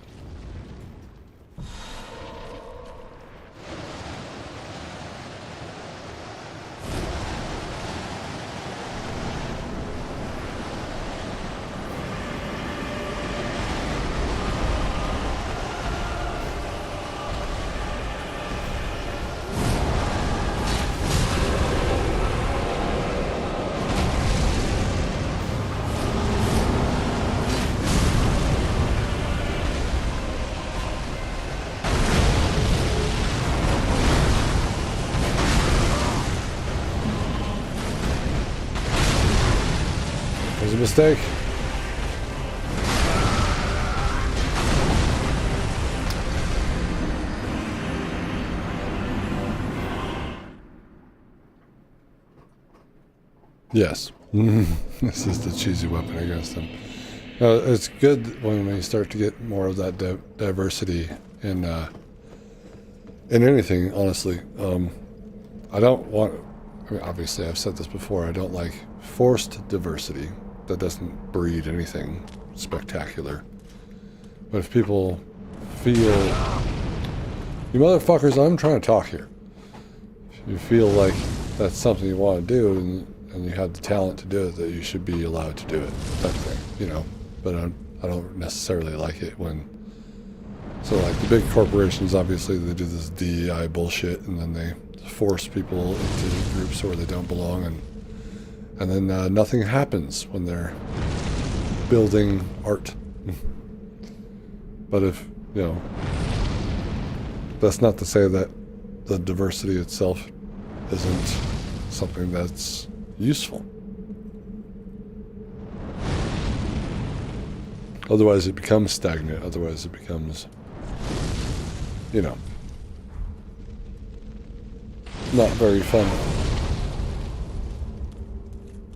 Was a mistake. Yes. This is the cheesy weapon against them. It's good when you start to get more of that diversity in anything, honestly. I don't want... I mean, obviously, I've said this before. I don't like forced diversity. That doesn't breed anything spectacular. But if people feel... You motherfuckers, I'm trying to talk here. If you feel like that's something you want to do and you have the talent to do it, that you should be allowed to do it, type thing, you know. But I don't necessarily like it when... So like the big corporations, obviously, they do this DEI bullshit, and then they force people into groups where they don't belong, and then nothing happens when they're building art. But if, you know, that's not to say that the diversity itself isn't something that's useful. Otherwise it becomes stagnant, otherwise it becomes, you know, not very fun.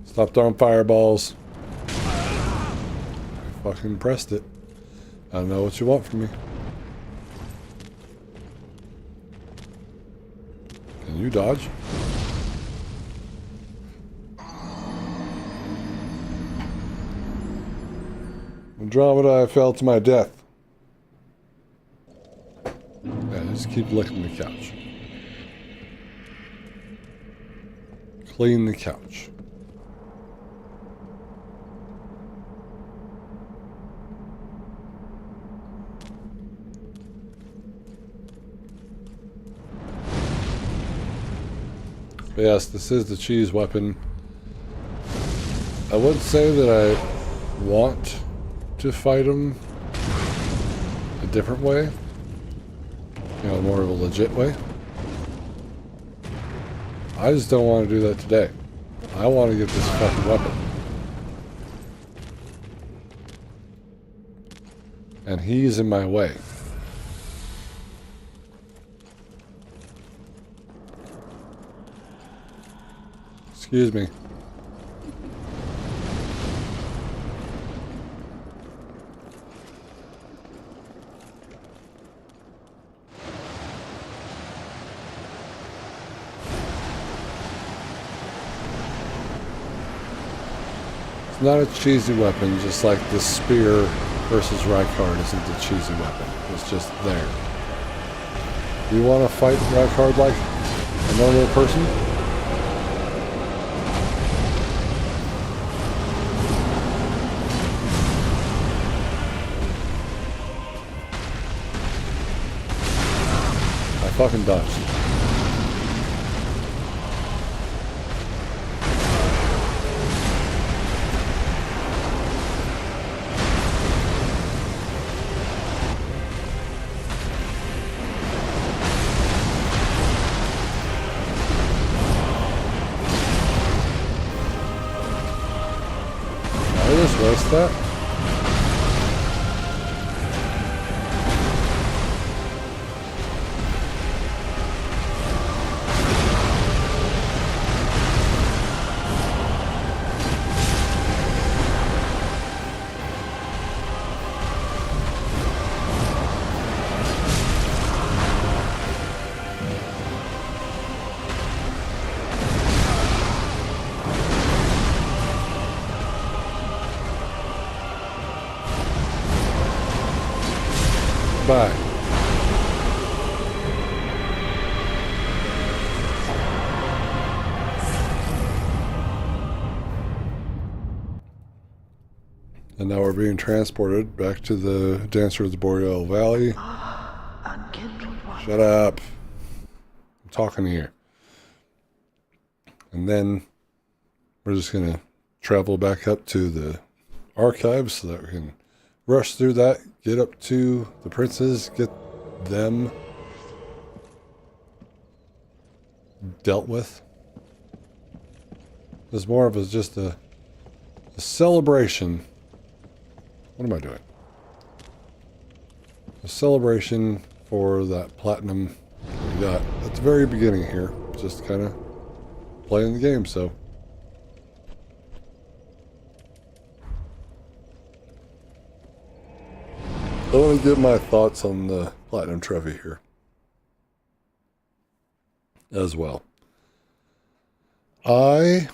Stop throwing fireballs. I fucking pressed it. I don't know what you want from me. Can you dodge? Andromeda, I fell to my death. Yeah, just keep licking the couch. Clean the couch. But yes, this is the cheese weapon. I would say that I want to fight him a different way. You know, more of a legit way. I just don't want to do that today. I want to get this fucking weapon. And he's in my way. Excuse me. It's not a cheesy weapon, just like the spear versus Rykard isn't a cheesy weapon. It's just there. You want to fight Rykard like a normal person? I fucking dodged. I just waste that. Bye. And now we're being transported back to the Dancer of the Boreal Valley. Shut up. I'm talking here. And then we're just going to travel back up to the archives so that we can rush through that, get up to the princes, get them dealt with. It's more of just a celebration. What am I doing? A celebration for that platinum we got at the very beginning here. Just kind of playing the game, so I want to give my thoughts on the Platinum Trophy here as well. I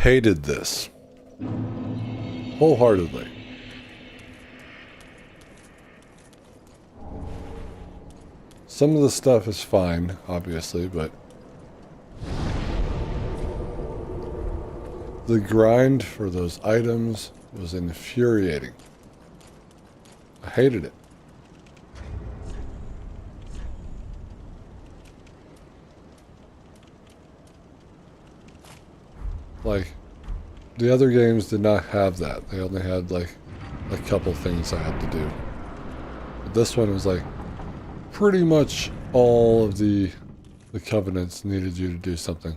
hated this wholeheartedly. Some of the stuff is fine, obviously, but the grind for those items was infuriating. I hated it. Like, the other games did not have that. They only had, like, a couple things I had to do. But this one was like, pretty much all of the covenants needed you to do something.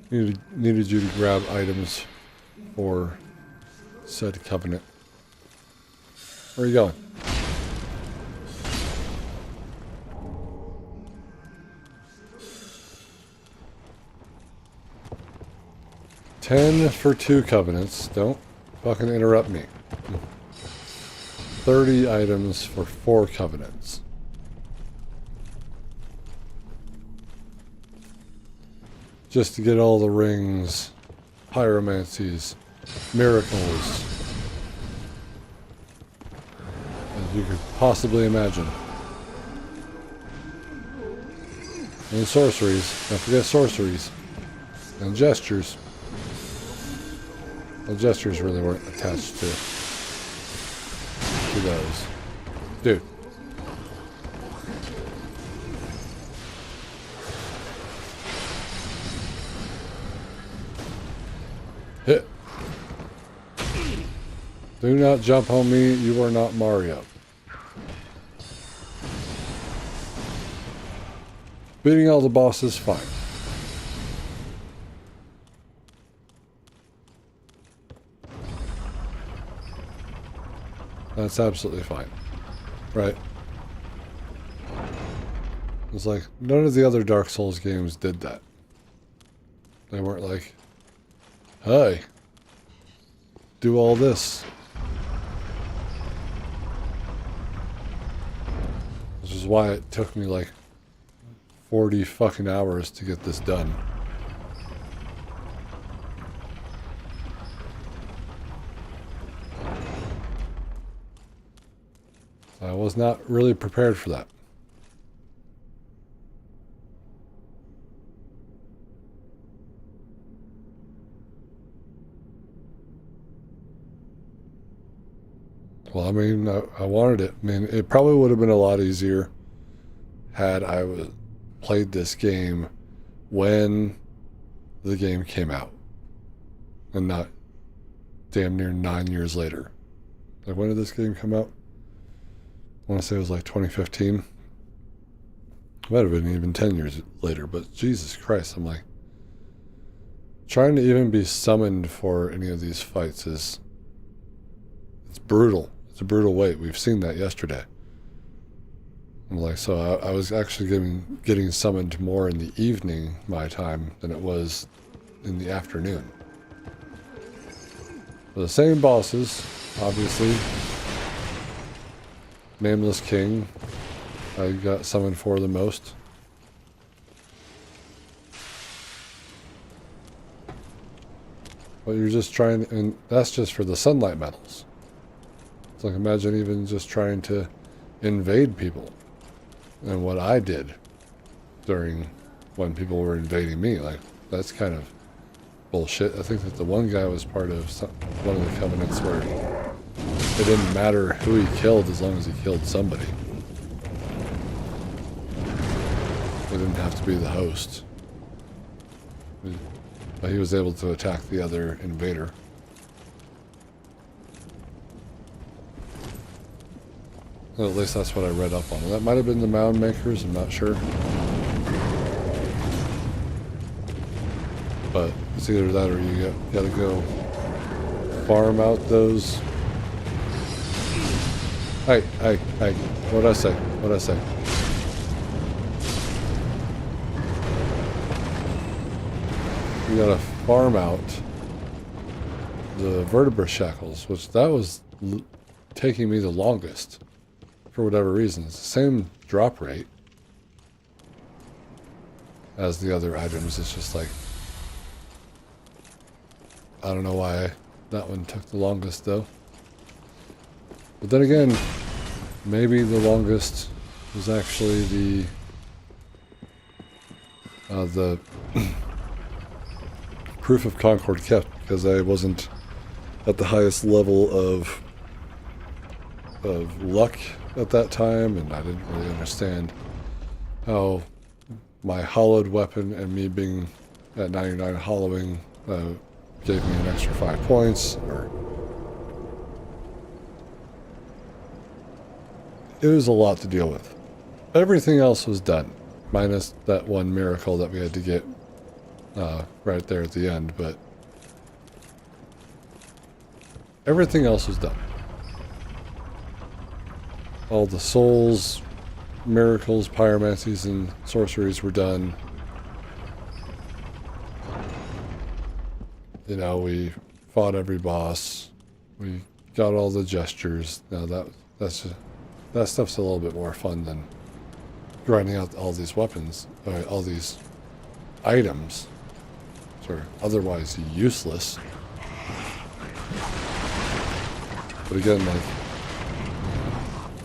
Needed you to grab items for said covenant. Where are you going? $10 for 2 covenants. Don't fucking interrupt me. 30 items for 4 covenants. Just to get all the rings, pyromancies, miracles, as you could possibly imagine. And sorceries. Don't forget sorceries. And gestures. Well, gestures really weren't attached to those. Dude. Hit. Do not jump on me. You are not Mario. Beating all the bosses, fine. That's absolutely fine. Right? It's like, none of the other Dark Souls games did that. They weren't like, hey, do all this. Which is why it took me like 40 fucking hours to get this done. I was not really prepared for that. Well, I mean, I wanted it. I mean, it probably would have been a lot easier had I played this game when the game came out and not damn near 9 years later. Like, when did this game come out? I want to say it was like 2015. Might have been even 10 years later, but Jesus Christ, I'm like, trying to even be summoned for any of these fights it's brutal. It's a brutal wait. We've seen that yesterday. I'm like, so I was actually getting summoned more in the evening, my time, than it was in the afternoon. The same bosses, obviously. Nameless King, I got summoned for the most. But you're just trying, and that's just for the sunlight metals. It's like, imagine even just trying to invade people. And what I did during when people were invading me, like, that's kind of bullshit. I think that the one guy was part of one of the covenants where it didn't matter who he killed as long as he killed somebody. It didn't have to be the host. But he was able to attack the other invader. Well, at least that's what I read up on. That might have been the mound makers, I'm not sure. But it's either that or you gotta go farm out those. Hey, what'd I say? You gotta farm out the vertebra shackles, which that was taking me the longest for whatever reason. It's the same drop rate as the other items. It's just like, I don't know why that one took the longest though. But then again, maybe the longest was actually the Proof of Concord kept, because I wasn't at the highest level of luck at that time, and I didn't really understand how my hollowed weapon and me being at 99 hollowing gave me an extra 5 points, or it was a lot to deal with. Everything else was done, minus that one miracle that we had to get right there at the end, but everything else was done. All the souls, miracles, pyromancies, and sorceries were done. You know, we fought every boss. We got all the gestures. Now that stuff's a little bit more fun than grinding out all these weapons, all these items, which are otherwise useless. But again, like,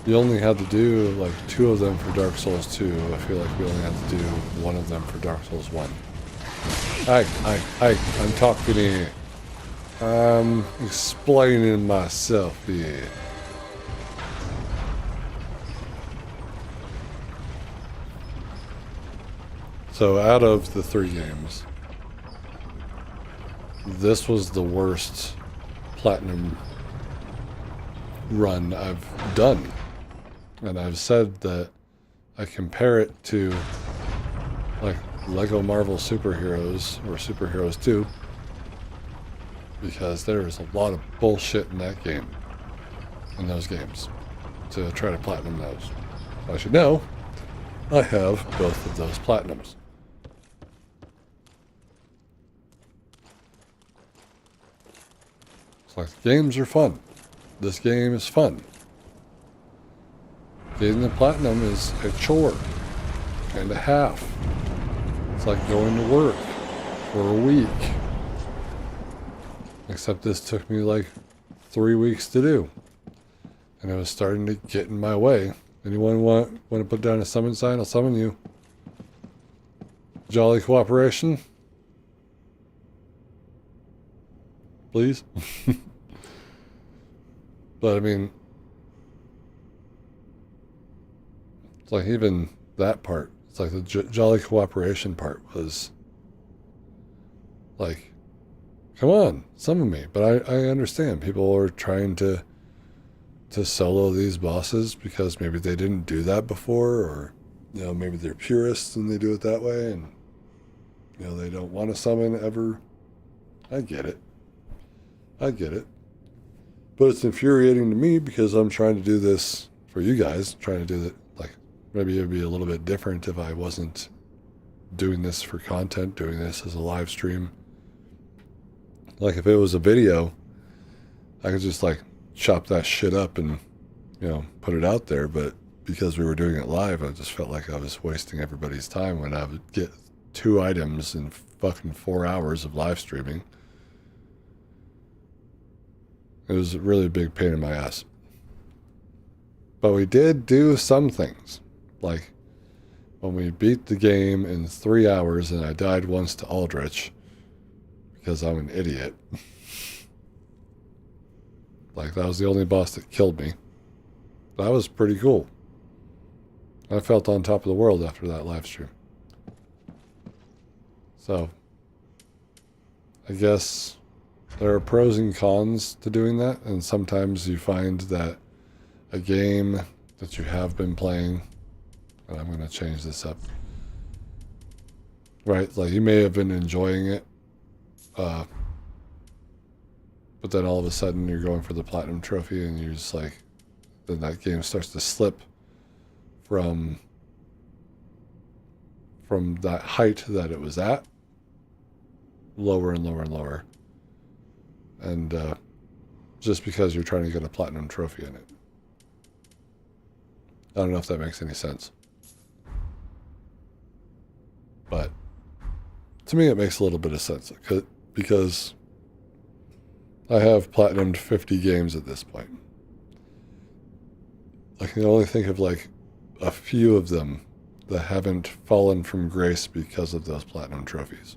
you only had to do like 2 of them for Dark Souls 2. I feel like we only had to do 1 of them for Dark Souls 1. I'm talking here. I'm explaining myself here. So out of the 3 games, this was the worst platinum run I've done. And I've said that I compare it to like Lego Marvel Superheroes or Superheroes 2, because there is a lot of bullshit in that game, in those games, to try to platinum those. I should know I have both of those platinums. It's like, the games are fun. This game is fun. Getting the platinum is a chore and a half. It's like going to work for a week. Except this took me like 3 weeks to do. And it was starting to get in my way. Anyone want to put down a summon sign? I'll summon you. Jolly cooperation? Please? But I mean, it's like even that part, it's like the jolly cooperation part was like, come on, summon me. But I understand people are trying to solo these bosses because maybe they didn't do that before, or, you know, maybe they're purists and they do it that way, and, you know, they don't want to summon ever. I get it. But it's infuriating to me because I'm trying to do this for you guys, trying to do it, like, maybe it would be a little bit different if I wasn't doing this for content, doing this as a live stream. Like, if it was a video, I could just, like, chop that shit up and, you know, put it out there. But because we were doing it live, I just felt like I was wasting everybody's time when I would get 2 items in fucking 4 hours of live streaming. It was a really big pain in my ass. But we did do some things. Like, when we beat the game in 3 hours and I died once to Aldrich because I'm an idiot. Like, that was the only boss that killed me. That was pretty cool. I felt on top of the world after that live stream. So, I guess there are pros and cons to doing that, and sometimes you find that a game that you have been playing, and I'm going to change this up, right? Like, you may have been enjoying it, but then all of a sudden you're going for the platinum trophy, and you're just like, then that game starts to slip from that height that it was at, lower and lower and lower. And just because you're trying to get a platinum trophy in it. I don't know if that makes any sense. But to me, it makes a little bit of sense because I have platinumed 50 games at this point. I can only think of like a few of them that haven't fallen from grace because of those platinum trophies.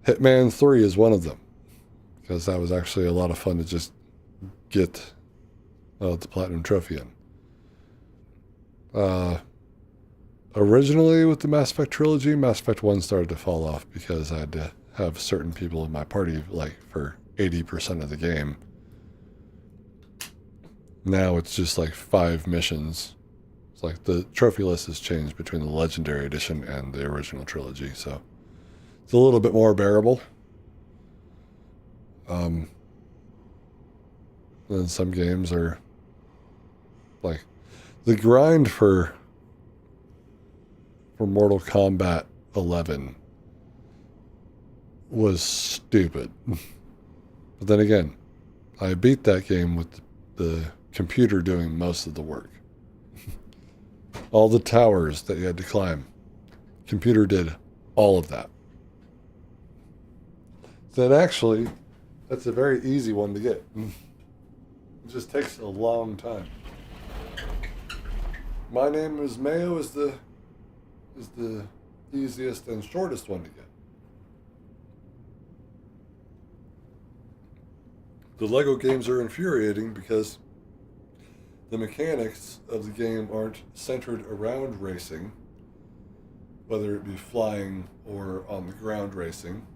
Hitman 3 is one of them, because that was actually a lot of fun to just get the platinum trophy in. Originally with the Mass Effect trilogy, Mass Effect 1 started to fall off because I had to have certain people in my party like for 80% of the game. Now it's just like 5 missions. It's like the trophy list has changed between the Legendary Edition and the original trilogy, so it's a little bit more bearable. Then some games are like the grind for Mortal Kombat 11 was stupid. But then again, I beat that game with the computer doing most of the work. All the towers that you had to climb, computer did all of that. So actually, that's a very easy one to get. It just takes a long time. My Name is Mayo is the easiest and shortest one to get. The Lego games are infuriating because the mechanics of the game aren't centered around racing, whether it be flying or on the ground racing.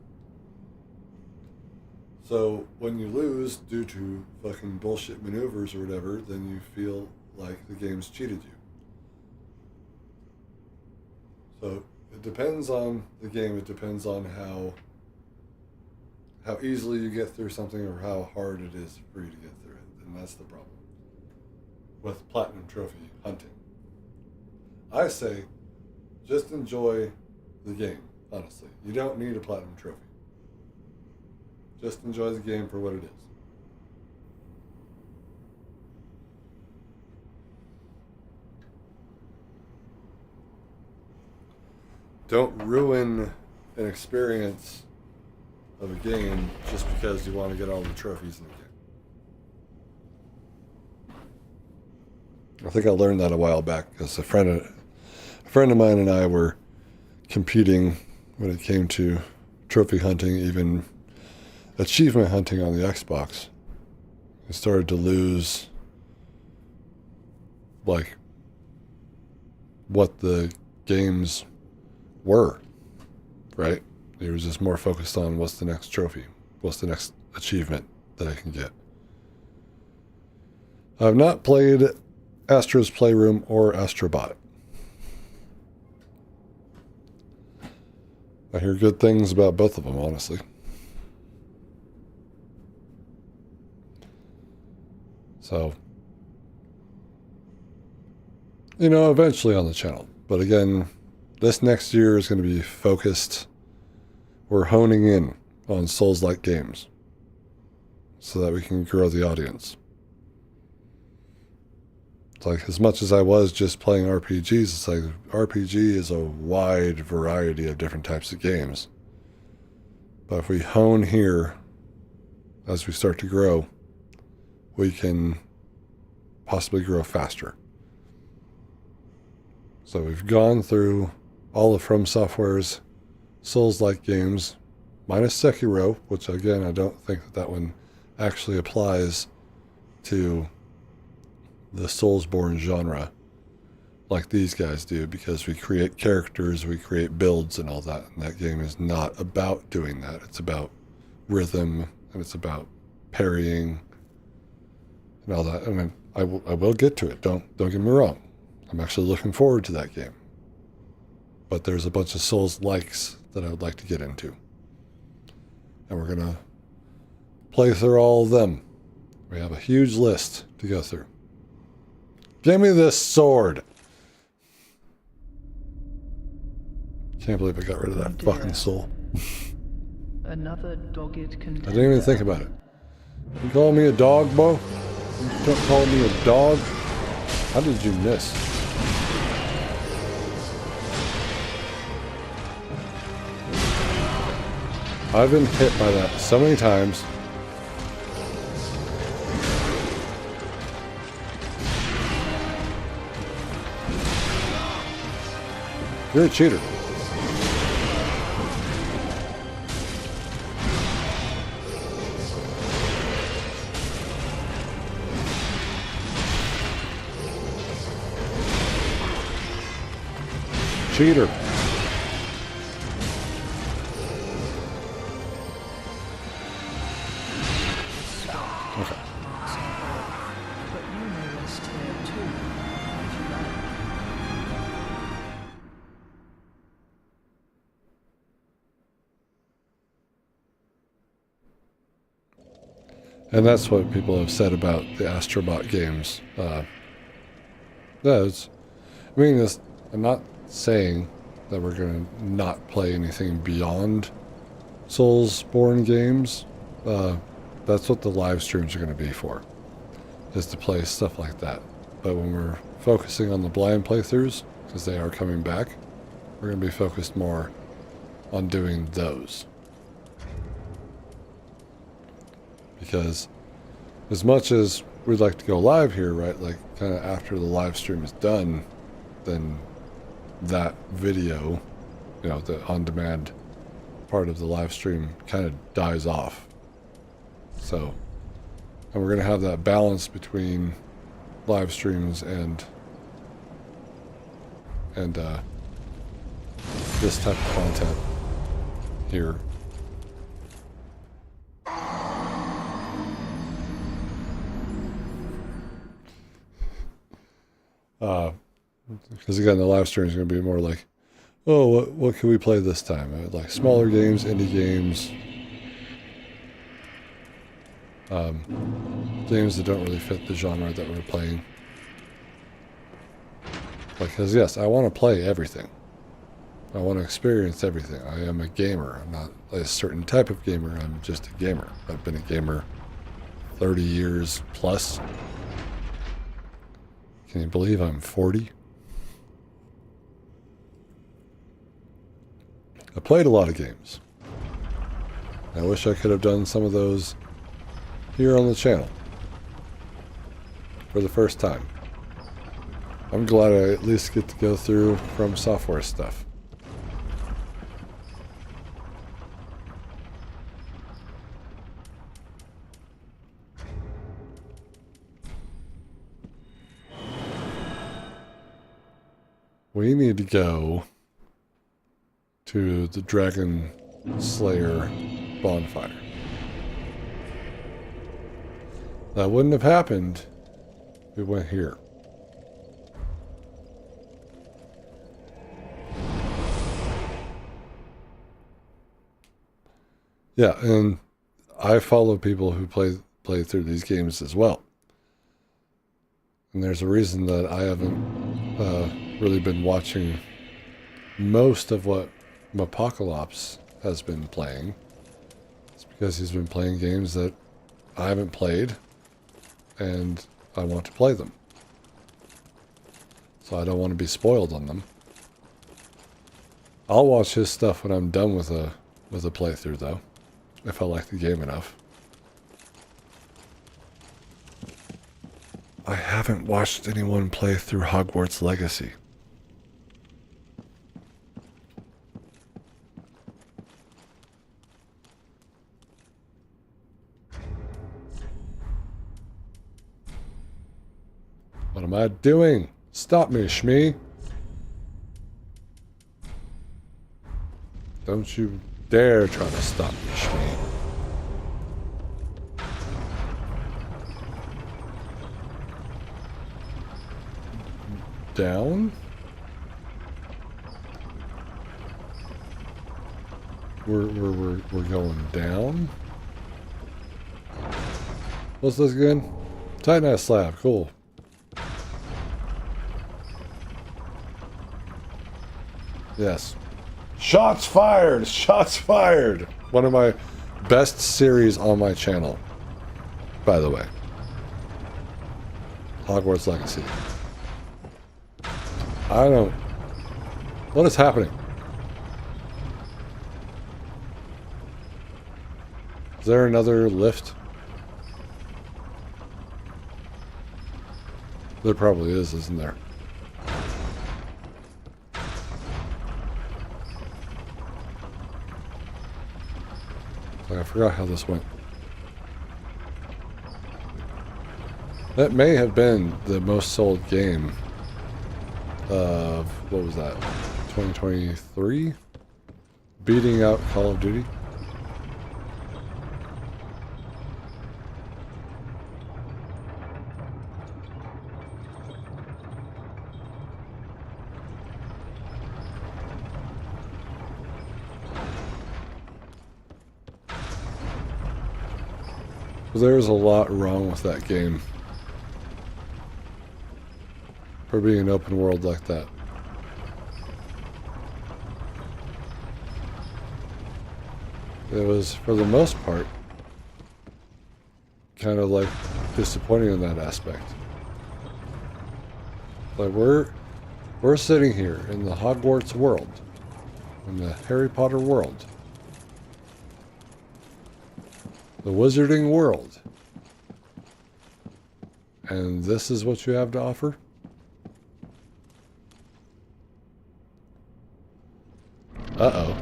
So when you lose due to fucking bullshit maneuvers or whatever, then you feel like the game's cheated you. So it depends on the game. It depends on how easily you get through something or how hard it is for you to get through it. And that's the problem with platinum trophy hunting. I say just enjoy the game, honestly. You don't need a platinum trophy. Just enjoy the game for what it is. Don't ruin an experience of a game just because you want to get all the trophies in the game. I think I learned that a while back because a friend of mine and I were competing when it came to trophy hunting, even achievement hunting on the Xbox. We started to lose like what the games were, right? It was just more focused on what's the next trophy, what's the next achievement that I can get. I've not played Astro's Playroom or Astrobot. I hear good things about both of them, honestly. So, eventually on the channel. But again, this next year is going to be focused. We're honing in on Souls-like games so that we can grow the audience. It's like, as much as I was just playing RPGs, it's like RPG is a wide variety of different types of games. But if we hone here as we start to grow, we can possibly grow faster. So we've gone through all of From Software's Souls-like games, minus Sekiro, which again, I don't think that one actually applies to the Soulsborne genre like these guys do, because we create characters, we create builds and all that, and that game is not about doing that. It's about rhythm, and it's about parrying and all that. I mean, I will get to it. Don't get me wrong. I'm actually looking forward to that game. But there's a bunch of Souls-likes that I would like to get into. And we're going to play through all of them. We have a huge list to go through. Give me this sword. Can't believe I got rid of that fucking soul. Another dogged contender. I didn't even think about it. You call me a dog, Bo? You don't call me a dog? How did you miss? I've been hit by that so many times. You're a cheater. Cheater. Okay. But you may rest here too, if you like. And that's what people have said about the Astrobot games. I'm not saying that we're going to not play anything beyond Soulsborne games. That's what the live streams are going to be for, is to play stuff like that. But when we're focusing on the blind playthroughs, because they are coming back, we're going to be focused more on doing those. Because as much as we'd like to go live here, right, like kind of after the live stream is done, then that video, you know, the on-demand part of the live stream kind of dies off. So, and we're going to have that balance between live streams and this type of content here. Because again, the live stream is going to be more like, oh, what can we play this time? Like smaller games, indie games, games that don't really fit the genre that we're playing. Because yes, I want to play everything. I want to experience everything. I am a gamer. I'm not a certain type of gamer. I'm just a gamer. I've been a gamer 30 years plus. Can you believe I'm 40? I played a lot of games. I wish I could have done some of those here on the channel for the first time. I'm glad I at least get to go through From Software stuff. We need to go to the Dragon Slayer bonfire. That wouldn't have happened if we went here. Yeah, and I follow people who play through these games as well. And there's a reason that I haven't really been watching most of what Apocalypse has been playing. It's because he's been playing games that I haven't played, and I want to play them. So I don't want to be spoiled on them. I'll watch his stuff when I'm done with a playthrough, though, if I like the game enough. I haven't watched anyone play through Hogwarts Legacy. What am I doing? Stop me, Shmee. Don't you dare try to stop me, Shmee. Down? We're going down? What's this again? Titan ass slab, cool. Yes. Shots fired! Shots fired! one of my best series on my channel, by the way. Hogwarts Legacy. I don't... What is happening? Is there another lift? There probably is, isn't there? I forgot how this went. That may have been the most sold game of, what was that, 2023? Beating out Call of Duty. There's a lot wrong with that game for being an open world like that. It was, for the most part, kind of like disappointing in that aspect. Like we're sitting here in the Hogwarts world, in the Harry Potter world. The wizarding world. And this is what you have to offer? Uh-oh.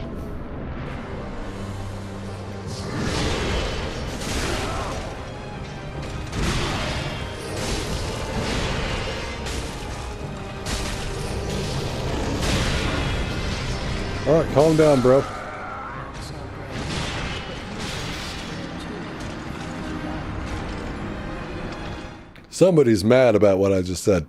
Alright, calm down, bro. Somebody's mad about what I just said.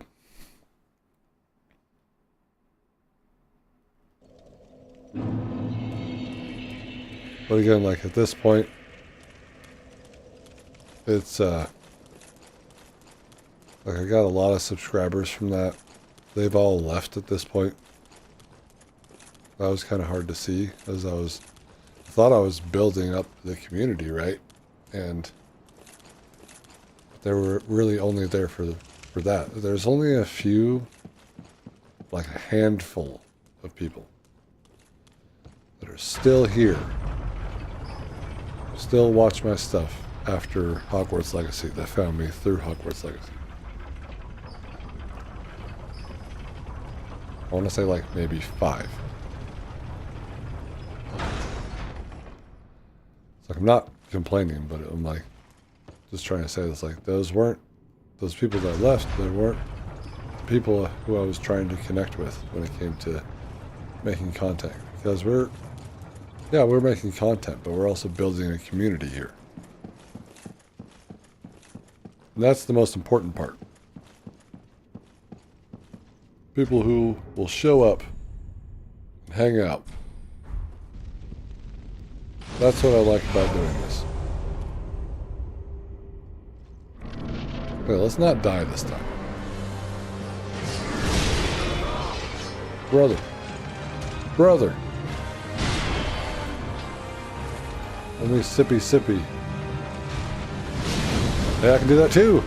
But again, like at this point, it's like I got a lot of subscribers from that. They've all left at this point. That was kind of hard to see as I thought I was building up the community, right? And they were really only there for that. There's only a few, like a handful of people that are still here, still watch my stuff after Hogwarts Legacy, that found me through Hogwarts Legacy. I want to say like maybe 5. It's like I'm not complaining, but I'm like just trying to say this, like those people that left, they weren't the people who I was trying to connect with when it came to making content. Because we're making content, but we're also building a community here. And that's the most important part. People who will show up and hang out. That's what I like about doing this. Okay, let's not die this time. Brother. Brother. Let me sippy. Hey, I can do that too.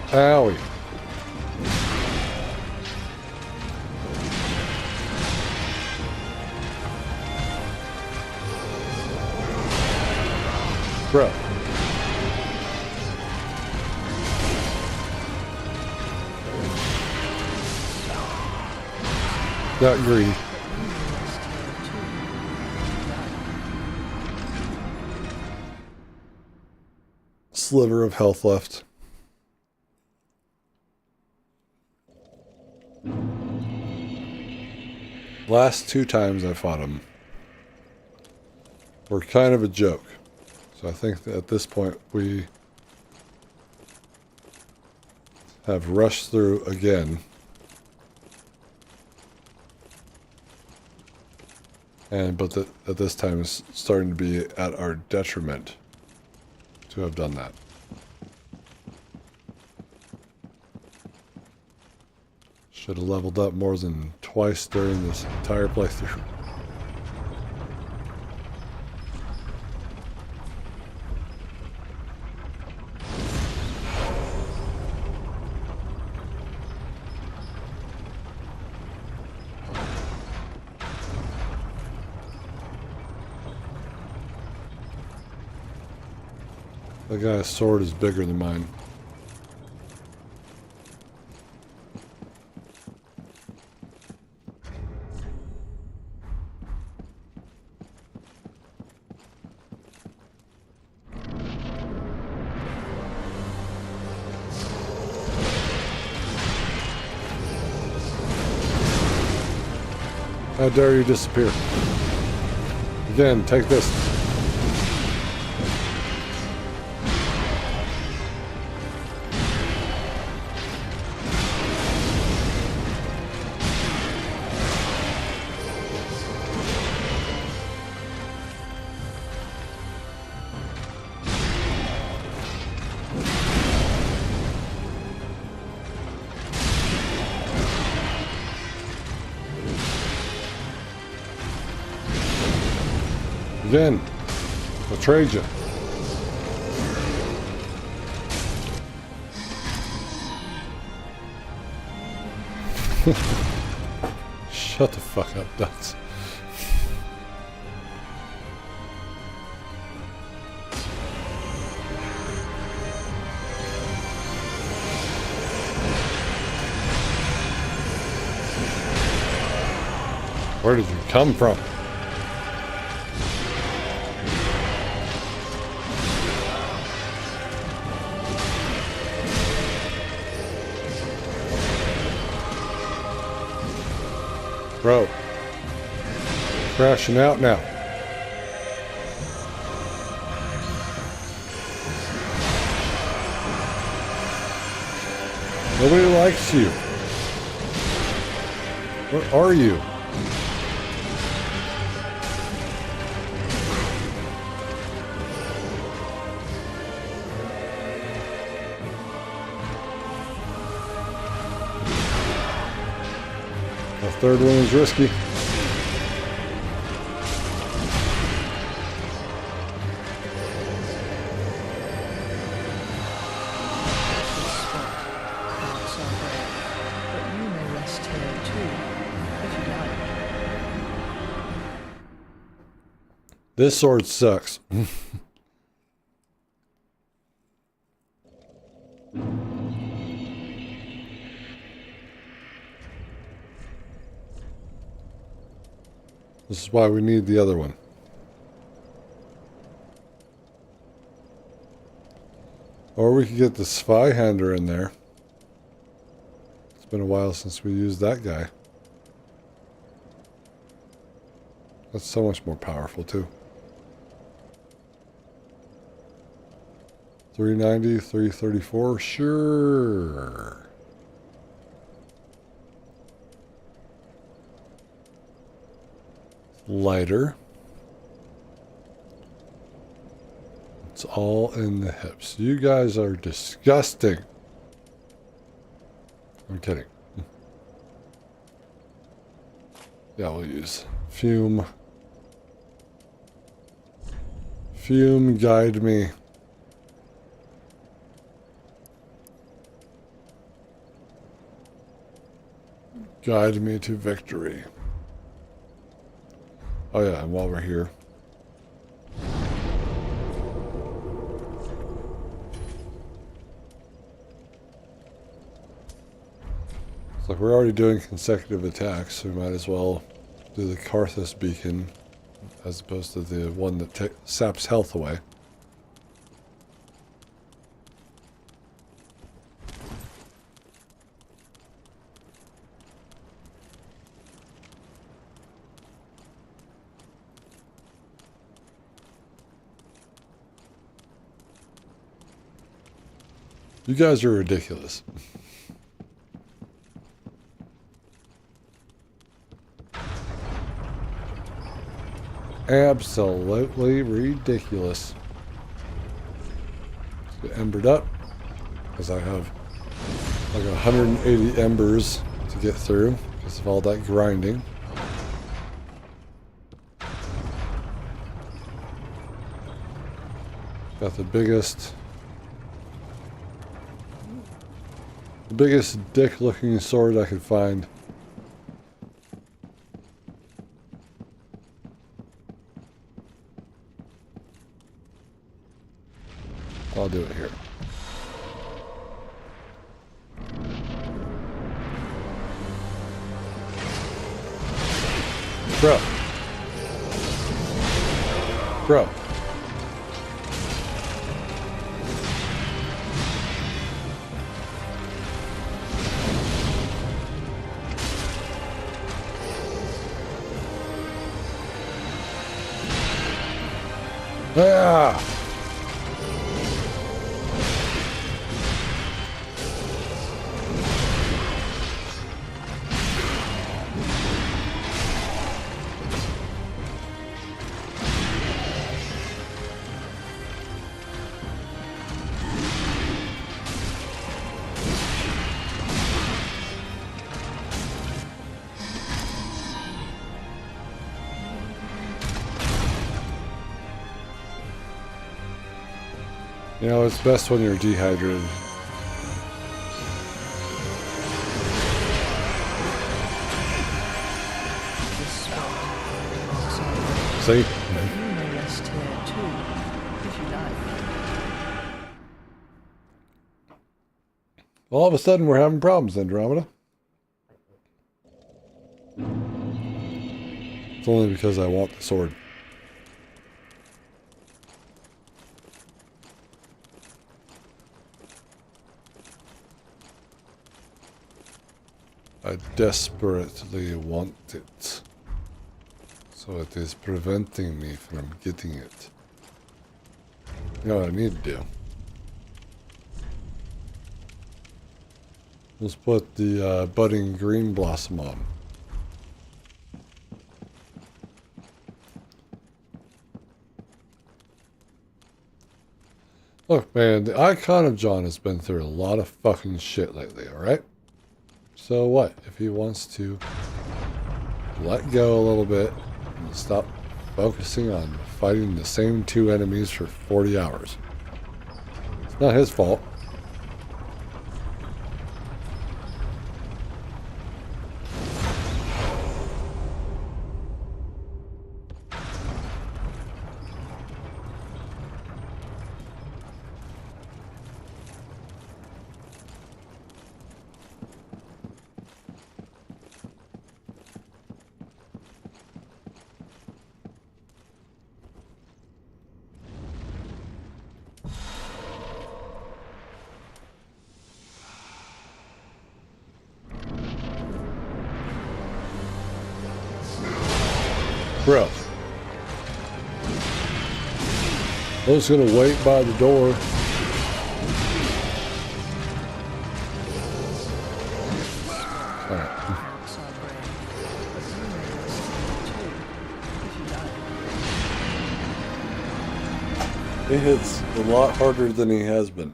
Owie. Bro. Got greedy. Sliver of health left. Last 2 times I fought him were kind of a joke. So I think that at this point we have rushed through again. But at this time it's starting to be at our detriment to have done that. Should have leveled up more than twice during this entire playthrough. That guy's sword is bigger than mine. How dare you disappear? Again, take this. Again, betrayed you. Shut the fuck up, nuts. Where did you come from? Bro, crashing out now. Nobody likes you. Where are you? The third one is risky. But you may rest here too, if you like. This sword sucks. This is why we need the other one. Or we could get the Zweihander in there. It's been a while since we used that guy. That's so much more powerful too. 390, 334, sure. Lighter. It's all in the hips. You guys are disgusting. I'm kidding. Yeah, we'll use fume. Fume, guide me. Guide me to victory. Oh yeah, and while we're here. It's like we're already doing consecutive attacks, so we might as well do the Karthus beacon as opposed to the one that saps health away. You guys are ridiculous. Absolutely ridiculous. Let's get embered up, because I have like 180 embers to get through because of all that grinding. Got the biggest dick looking sword I could find. I'll do it here. Bro. Bro. Ah! You know, it's best when you're dehydrated. This spot marks our See? but you may rest here too, if you like. All of a sudden, we're having problems, Andromeda. It's only because I want the sword. I desperately want it. So it is preventing me from getting it. You know what I need to do? Let's put the budding green blossom on. Look, man, the Icon of John has been through a lot of fucking shit lately, alright? So what? If he wants to let go a little bit and stop focusing on fighting the same two enemies for 40 hours. It's not his fault. Bro. I was gonna wait by the door. Alright. Marks our grave, but you may rest here too, if you like. It hits a lot harder than he has been.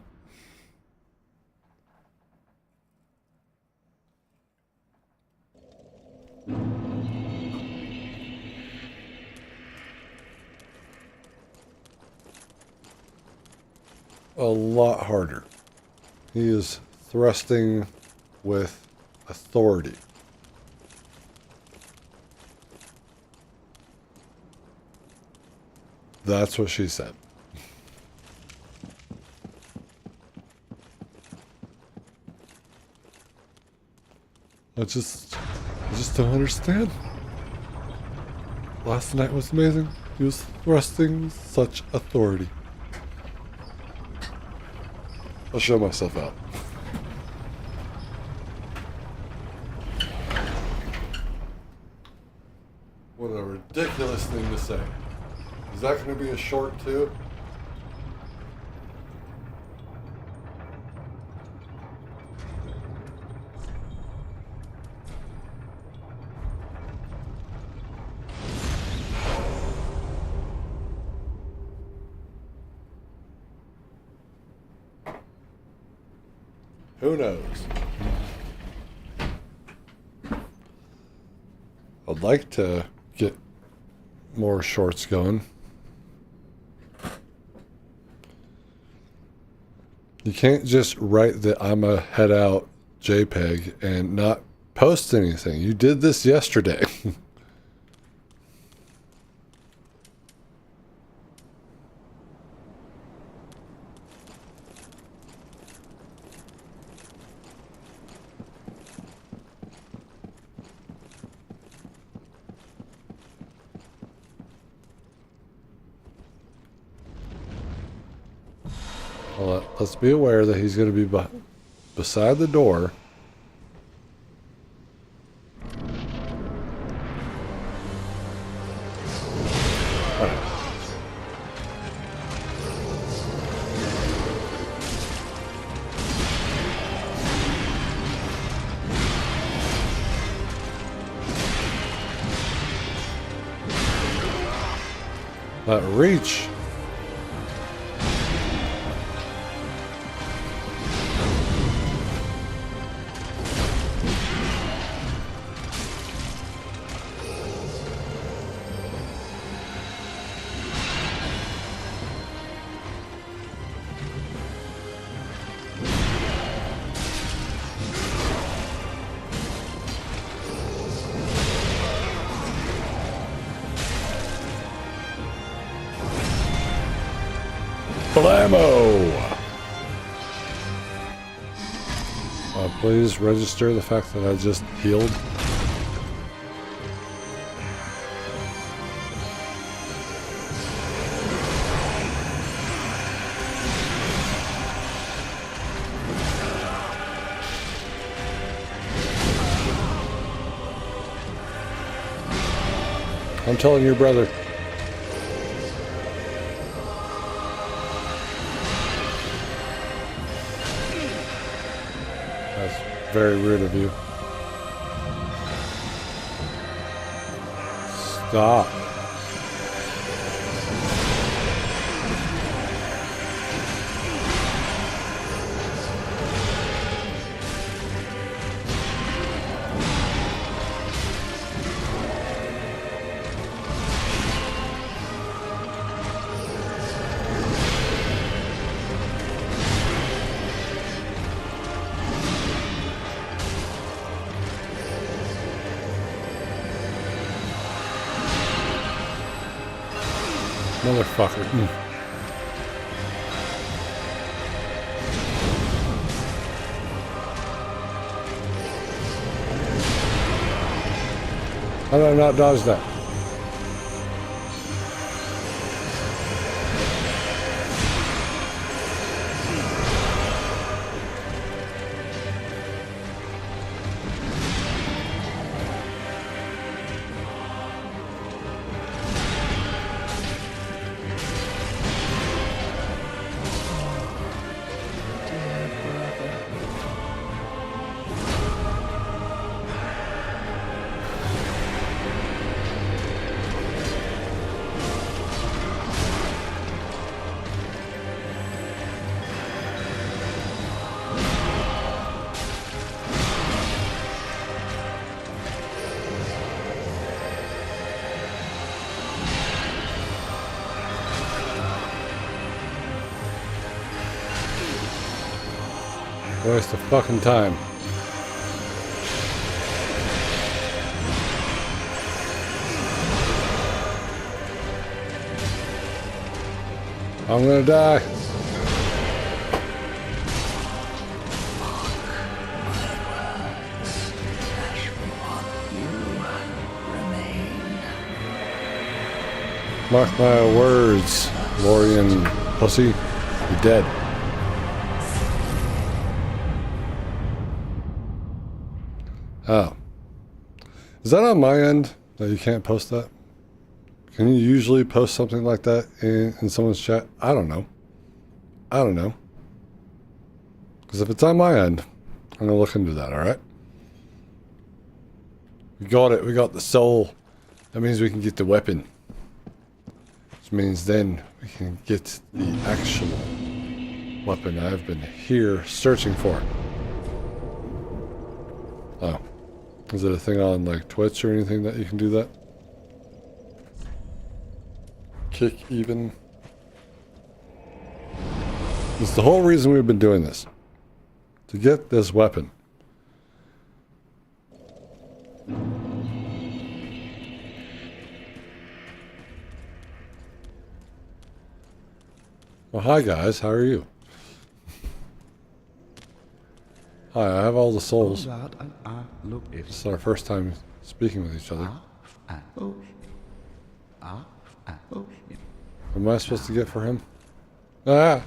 A lot harder. He is thrusting with authority. That's what she said. I just don't understand. Last night was amazing. He was thrusting with such authority. I'll show myself out. What a ridiculous thing to say. Is that going to be a short too? Who knows? I'd like to get more shorts going. You can't just write that I'm a head out JPEG and not post anything. You did this yesterday. Well, let's be aware that he's going to be beside the door. That reach. Blammo! Please register the fact that I just healed. I'm telling your brother. Very rude of you. Stop. Motherfucker. How did I not dodge that? Waste of fucking time. I'm gonna die. Mark my words, Lorian pussy. You're dead. Oh. Is that on my end that you can't post that? Can you usually post something like that in someone's chat? I don't know. I don't know. Because if it's on my end, I'm going to look into that, alright? We got it. We got the soul. That means we can get the weapon. Which means then we can get the actual weapon I've been here searching for. Oh. Is it a thing on like Twitch or anything that you can do that? Kick even? It's the whole reason we've been doing this. To get this weapon. Well, hi guys, how are you? Hi, I have all the souls. It's our first time speaking with each other. What am I supposed to get for him? Ah!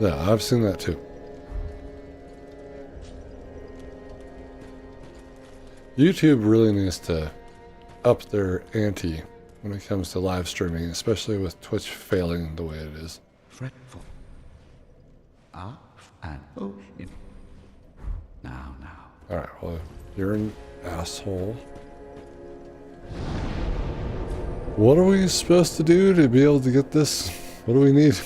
Yeah, I've seen that too. YouTube really needs to up their ante when it comes to live streaming, especially with Twitch failing the way it is. Fretful. And in. Now. Alright, well, you're an asshole. What are we supposed to do to be able to get this? What do we need?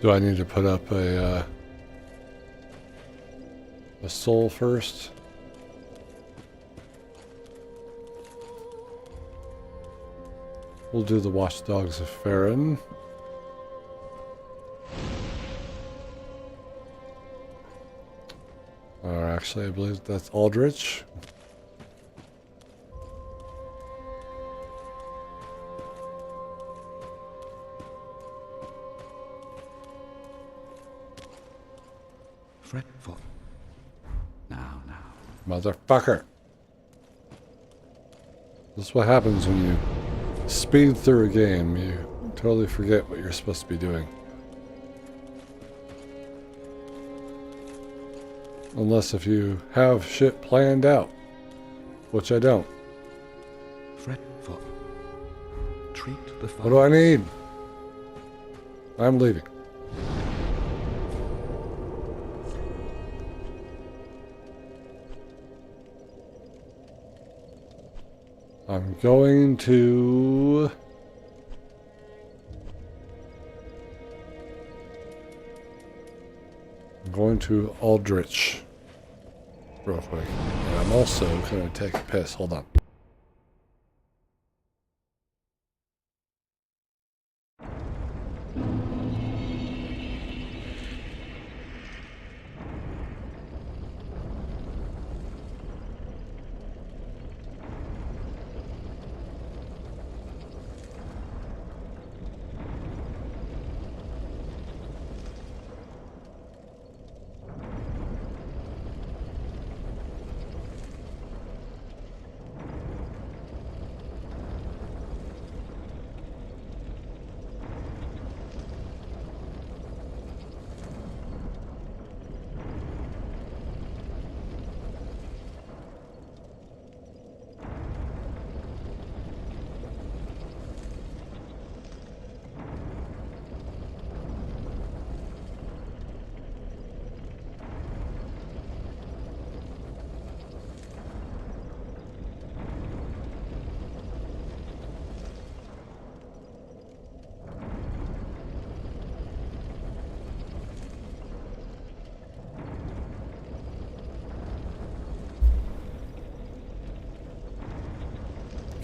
Do I need to put up a soul first? We'll do the Watchdogs of Farron. Or actually, I believe that's Aldrich. Fretful. Now. Motherfucker. This is what happens when you speed through a game. You totally forget what you're supposed to be doing. Unless if you have shit planned out. Which I don't. Fretful. Treat the fire. What do I need? I'm leaving. I'm going to... Aldrich real quick. And I'm also going to take a piss. Hold on.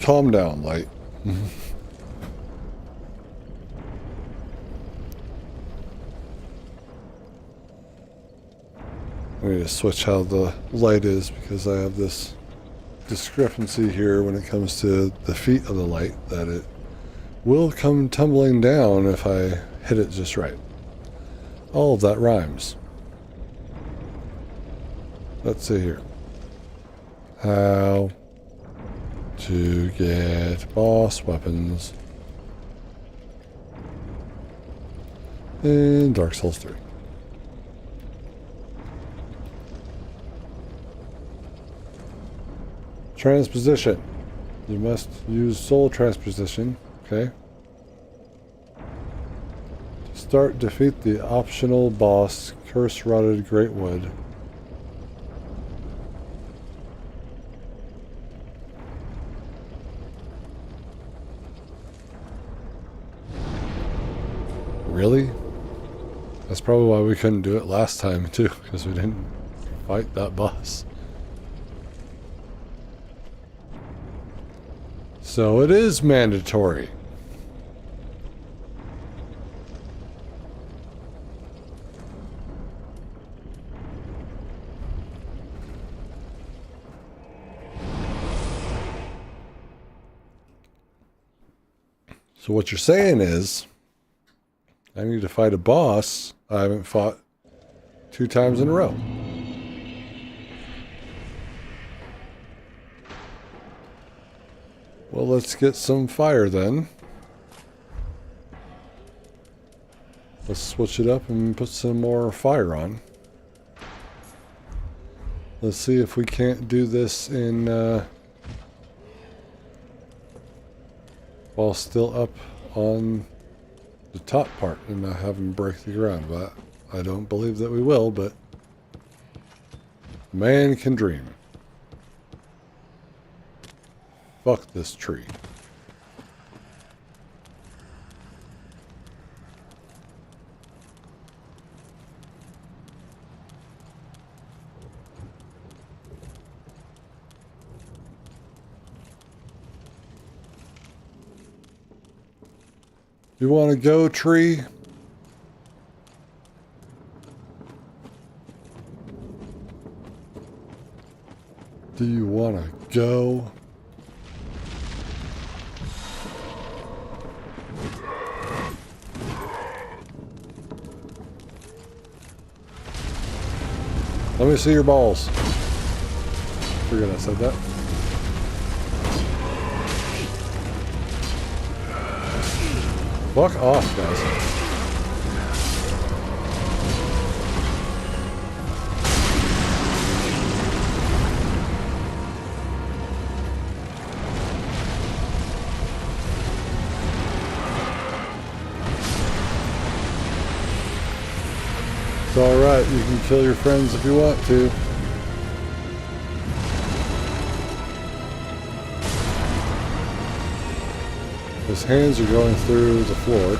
Calm down, Light. I need to switch how the light is because I have this discrepancy here when it comes to the feet of the light that it will come tumbling down if I hit it just right. All of that rhymes. Let's see here. How to get boss weapons in Dark Souls 3. Transposition. You must use soul transposition. Okay. To start, defeat the optional boss, Curse-Rotted Greatwood. Really? That's probably why we couldn't do it last time too, because we didn't fight that boss. So it is mandatory. So what you're saying is, I need to fight a boss I haven't fought 2 times in a row. Well, let's get some fire then. Let's switch it up and put some more fire on. Let's see if we can't do this in while still up on the top part and not having break the ground. But I don't believe that we will, but man can dream. Fuck this tree. You want to go, tree? Do you want to go? Let me see your balls. Forget I said that. Fuck off, guys. It's alright, you can kill your friends if you want to. His hands are going through the floor.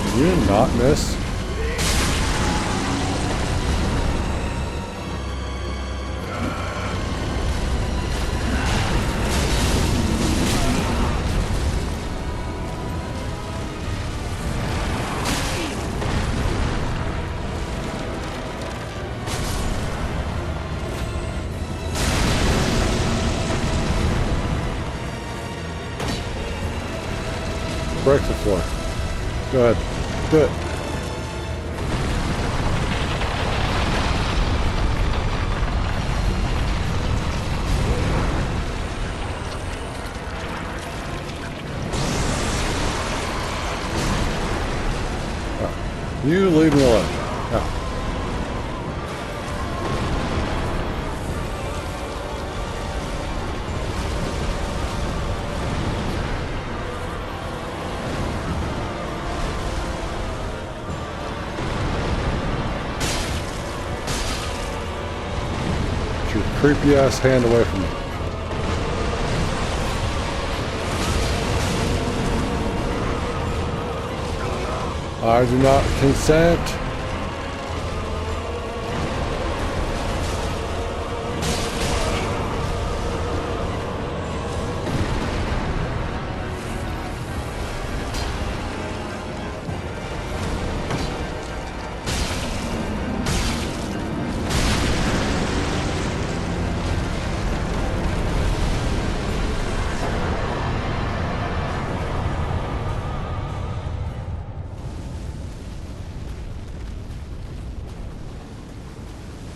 Did you not miss? Break the floor. Go ahead. Do it. Oh. You leave me alone. Oh. Creepy ass hand away from me. I do not consent.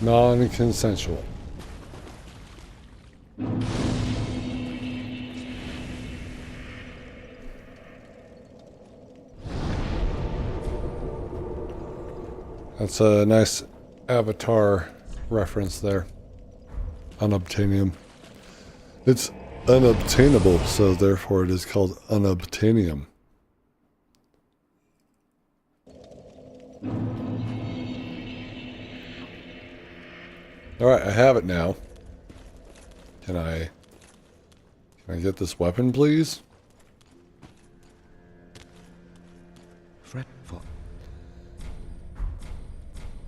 Non-consensual. That's a nice Avatar reference there. Unobtainium. It's unobtainable, so therefore it is called unobtainium. Alright, I have it now. Can I get this weapon, please? Fretful.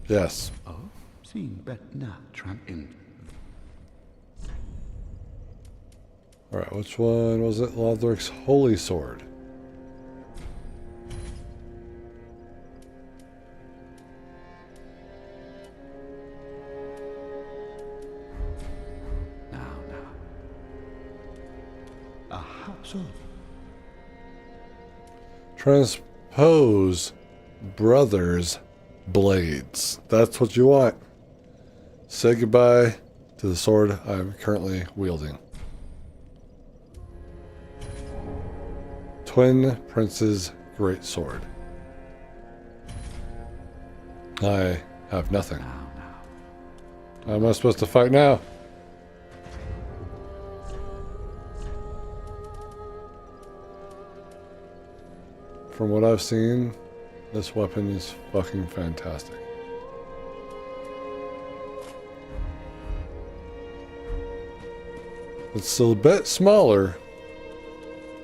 Yes. Oh, seen bet na tramp in. Alright, which one was it? Lothric's Holy Sword. Now. Aha, so. Transpose brothers' blades. That's what you want. Say goodbye to the sword I'm currently wielding. Twin Prince's Great Sword. I have nothing. Now. How am I supposed to fight now? From what I've seen, this weapon is fucking fantastic. It's still a bit smaller,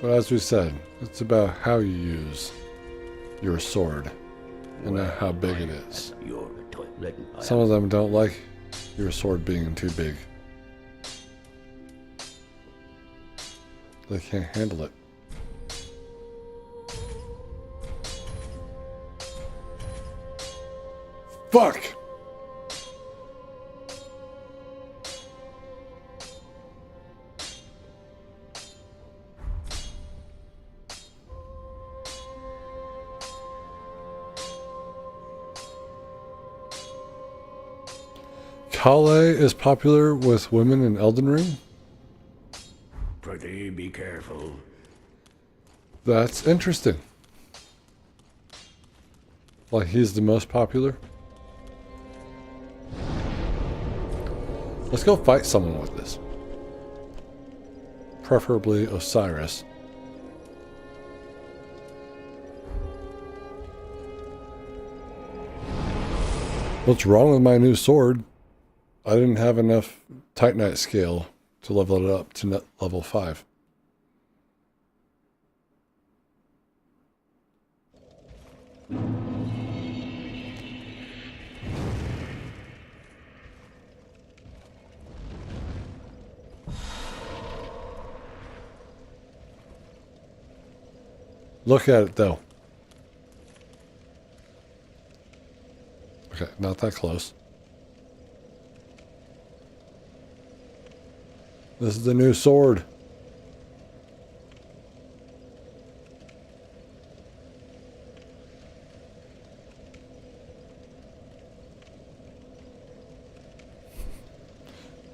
but as we said, it's about how you use your sword and how big it is. Some of them don't like your sword being too big. They can't handle it. Fuck! Kale is popular with women in Elden Ring? Pretty be careful. That's interesting. Like he's the most popular? Let's go fight someone with this. Preferably Osiris. What's wrong with my new sword? I didn't have enough Titanite scale to level it up to level 5. Look at it though. Okay, not that close. This is the new sword.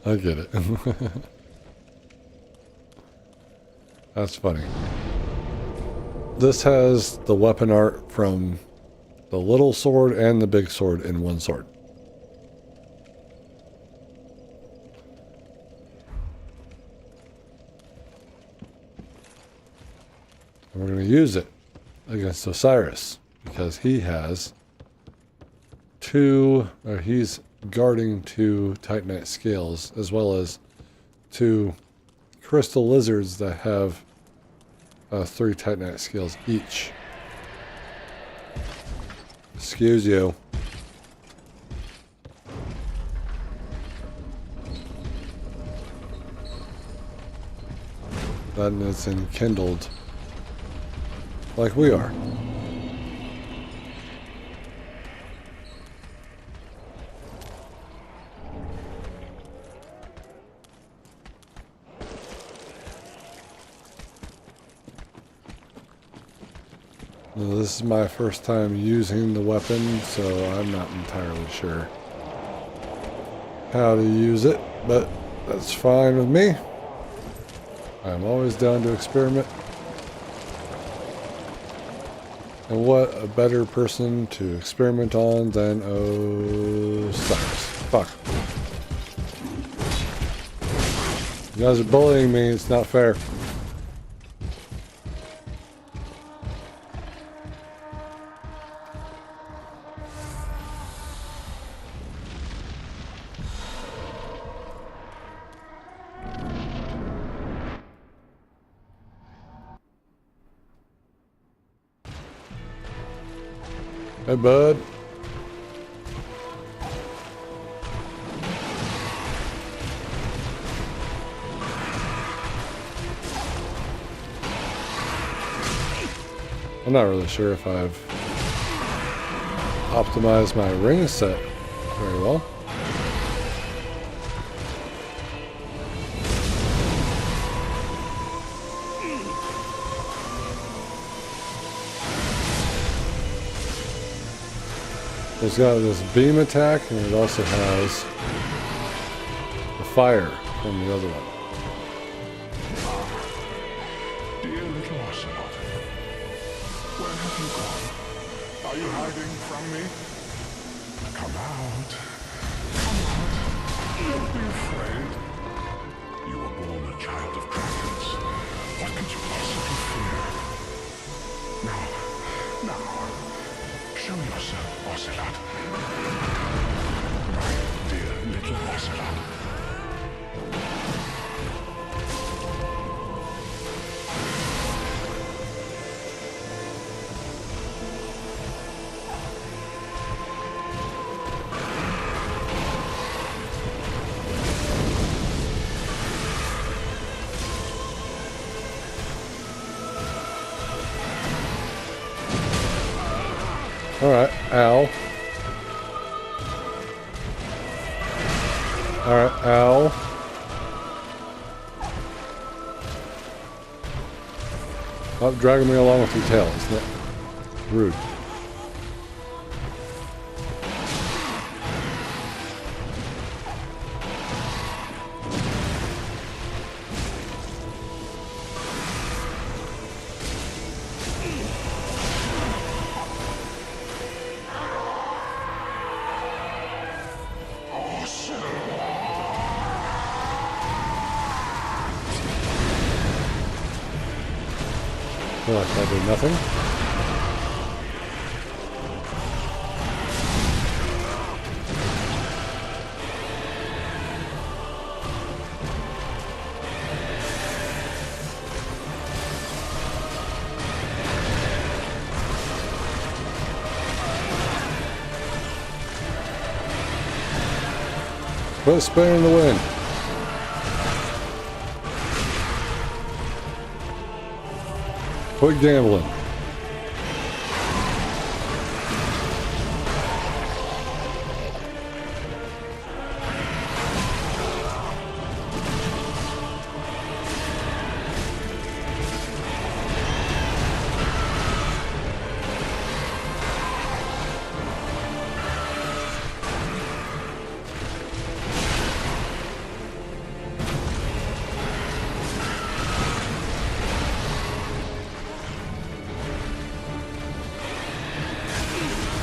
I get it. That's funny. This has the weapon art from the little sword and the big sword in one sword. And we're going to use it against Osiris because he has he's guarding 2 Titanite scales as well as 2 crystal lizards that have 3 Titanite scales each. Excuse you. That is enkindled like we are. Now, this is my first time using the weapon, so I'm not entirely sure how to use it, but that's fine with me. I'm always down to experiment. And what a better person to experiment on than Osiris. Fuck. You guys are bullying me, it's not fair. Hey, bud. I'm not really sure if I've optimized my ring set very well. It's got this beam attack, and it also has the fire from the other one. Dear little Ocelot, where have you gone? Are you hiding from me? Come out. Come out. Don't be afraid. You were born a child of dragons. What could you possibly fear? Now, show yourself, Ocelot. My dear little Ocelot. Alright, ow. Alright, ow. Stop dragging me along with your tail. It's not rude. I feel like I did nothing. Quit spinning in the wind. Quit gambling.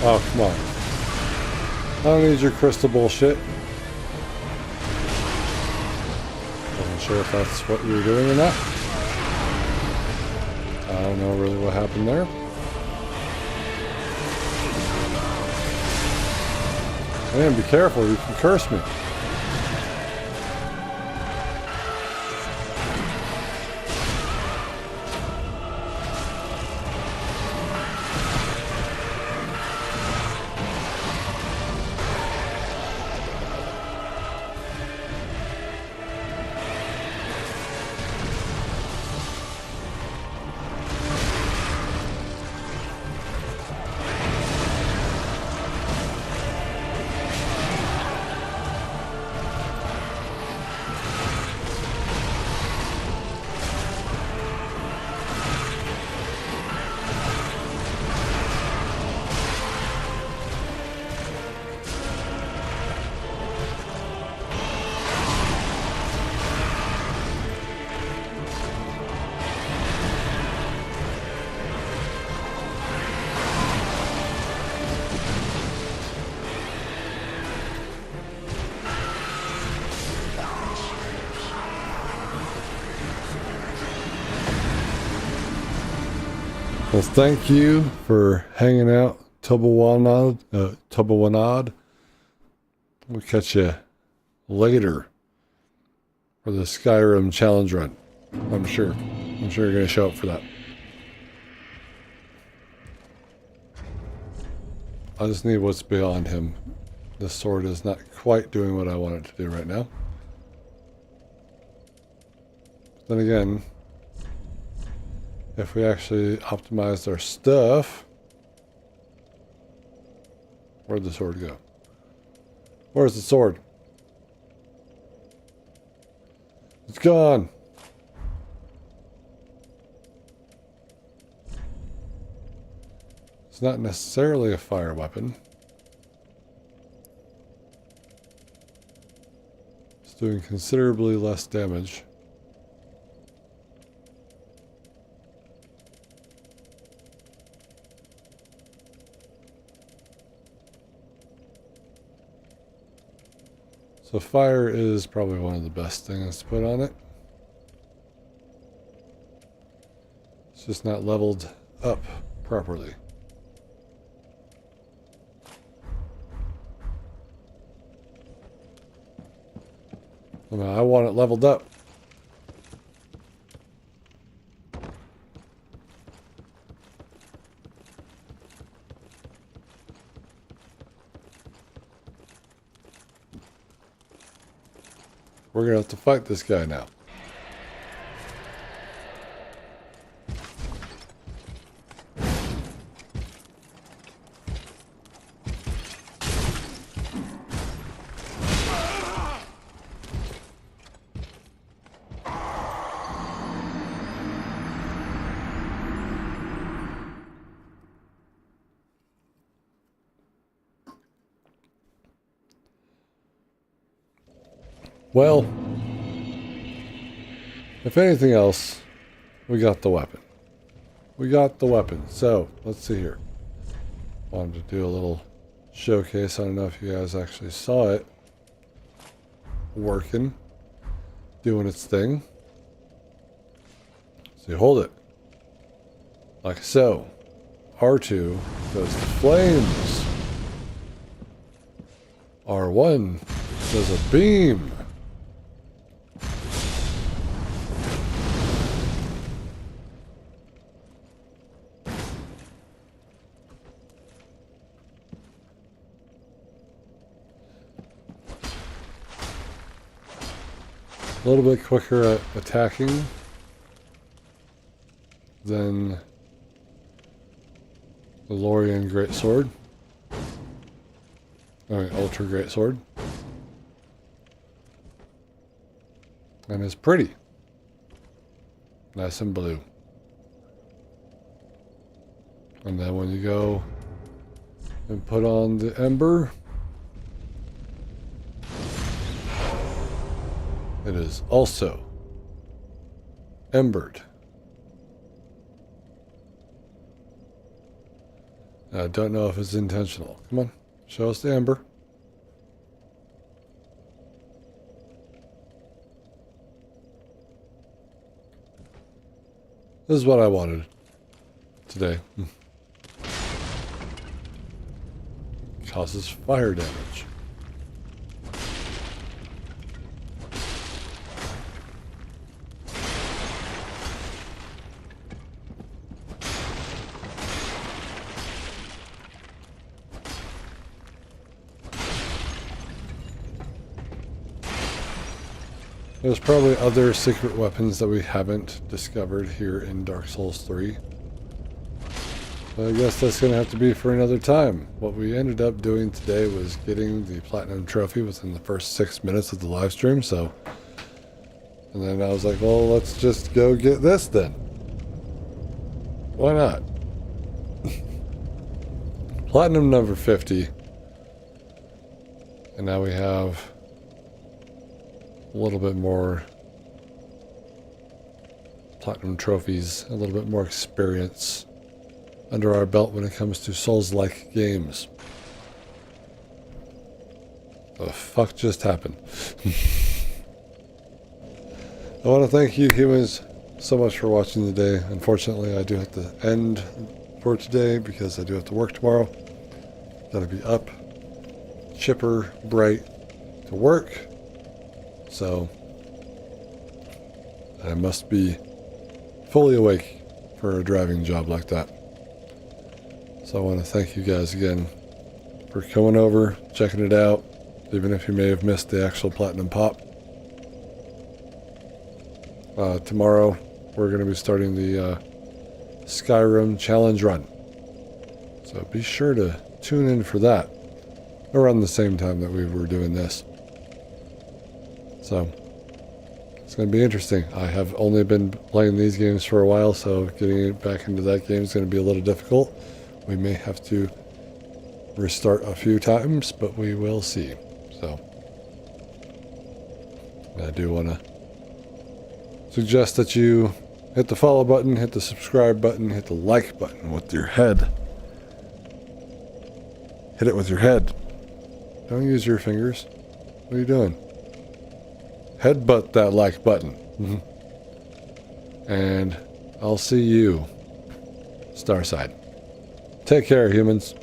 Oh, come on. I don't need your crystal bullshit. Wasn't sure if that's what you were doing or not. I don't know really what happened there. Man, be careful, you can curse me. Well, thank you for hanging out, Tubawanad. We'll catch you later for the Skyrim challenge run. I'm sure you're going to show up for that. I just need what's beyond him. This sword is not quite doing what I want it to do right now. Then again, if we actually optimized our stuff... Where'd the sword go? Where's the sword? It's gone! It's not necessarily a fire weapon. It's doing considerably less damage. So fire is probably one of the best things to put on it. It's just not leveled up properly. I mean, I want it leveled up. We're gonna have to fight this guy now. Well, if anything else, we got the weapon. We got the weapon. So, let's see here. Wanted to do a little showcase. I don't know if you guys actually saw it. Working. Doing its thing. So you hold it. Like so. R2 does the flames. R1 does a beam. A little bit quicker at attacking than the Lorien Greatsword. Ultra Greatsword. And it's pretty. Nice and blue. And then when you go and put on the Ember, it is also embered. I don't know if it's intentional. Come on, show us the ember. This is what I wanted today. Causes fire damage. There's probably other secret weapons that we haven't discovered here in Dark Souls 3. But I guess that's going to have to be for another time. What we ended up doing today was getting the Platinum Trophy within the first 6 minutes of the live stream, so... And then I was like, well, let's just go get this then. Why not? Platinum number 50. And now we have a little bit more Platinum trophies, a little bit more experience under our belt when it comes to Souls-like games. The fuck just happened? I want to thank you humans so much for watching today. Unfortunately, I do have to end for today because I do have to work tomorrow. Gotta be up, chipper, bright to work. So I must be fully awake for a driving job like that. So I want to thank you guys again for coming over, checking it out, even if you may have missed the actual Platinum Pop. Tomorrow we're going to be starting the Skyrim Challenge Run. So be sure to tune in for that around the same time that we were doing this. So it's going to be interesting. I have only been playing these games for a while, so getting back into that game is going to be a little difficult. We may have to restart a few times, but we will see. So I do want to suggest that you hit the follow button, hit the subscribe button, hit the like button with your head. Hit it with your head. Don't use your fingers. What are you doing? Headbutt that like button. And I'll see you Starside. Take care, humans.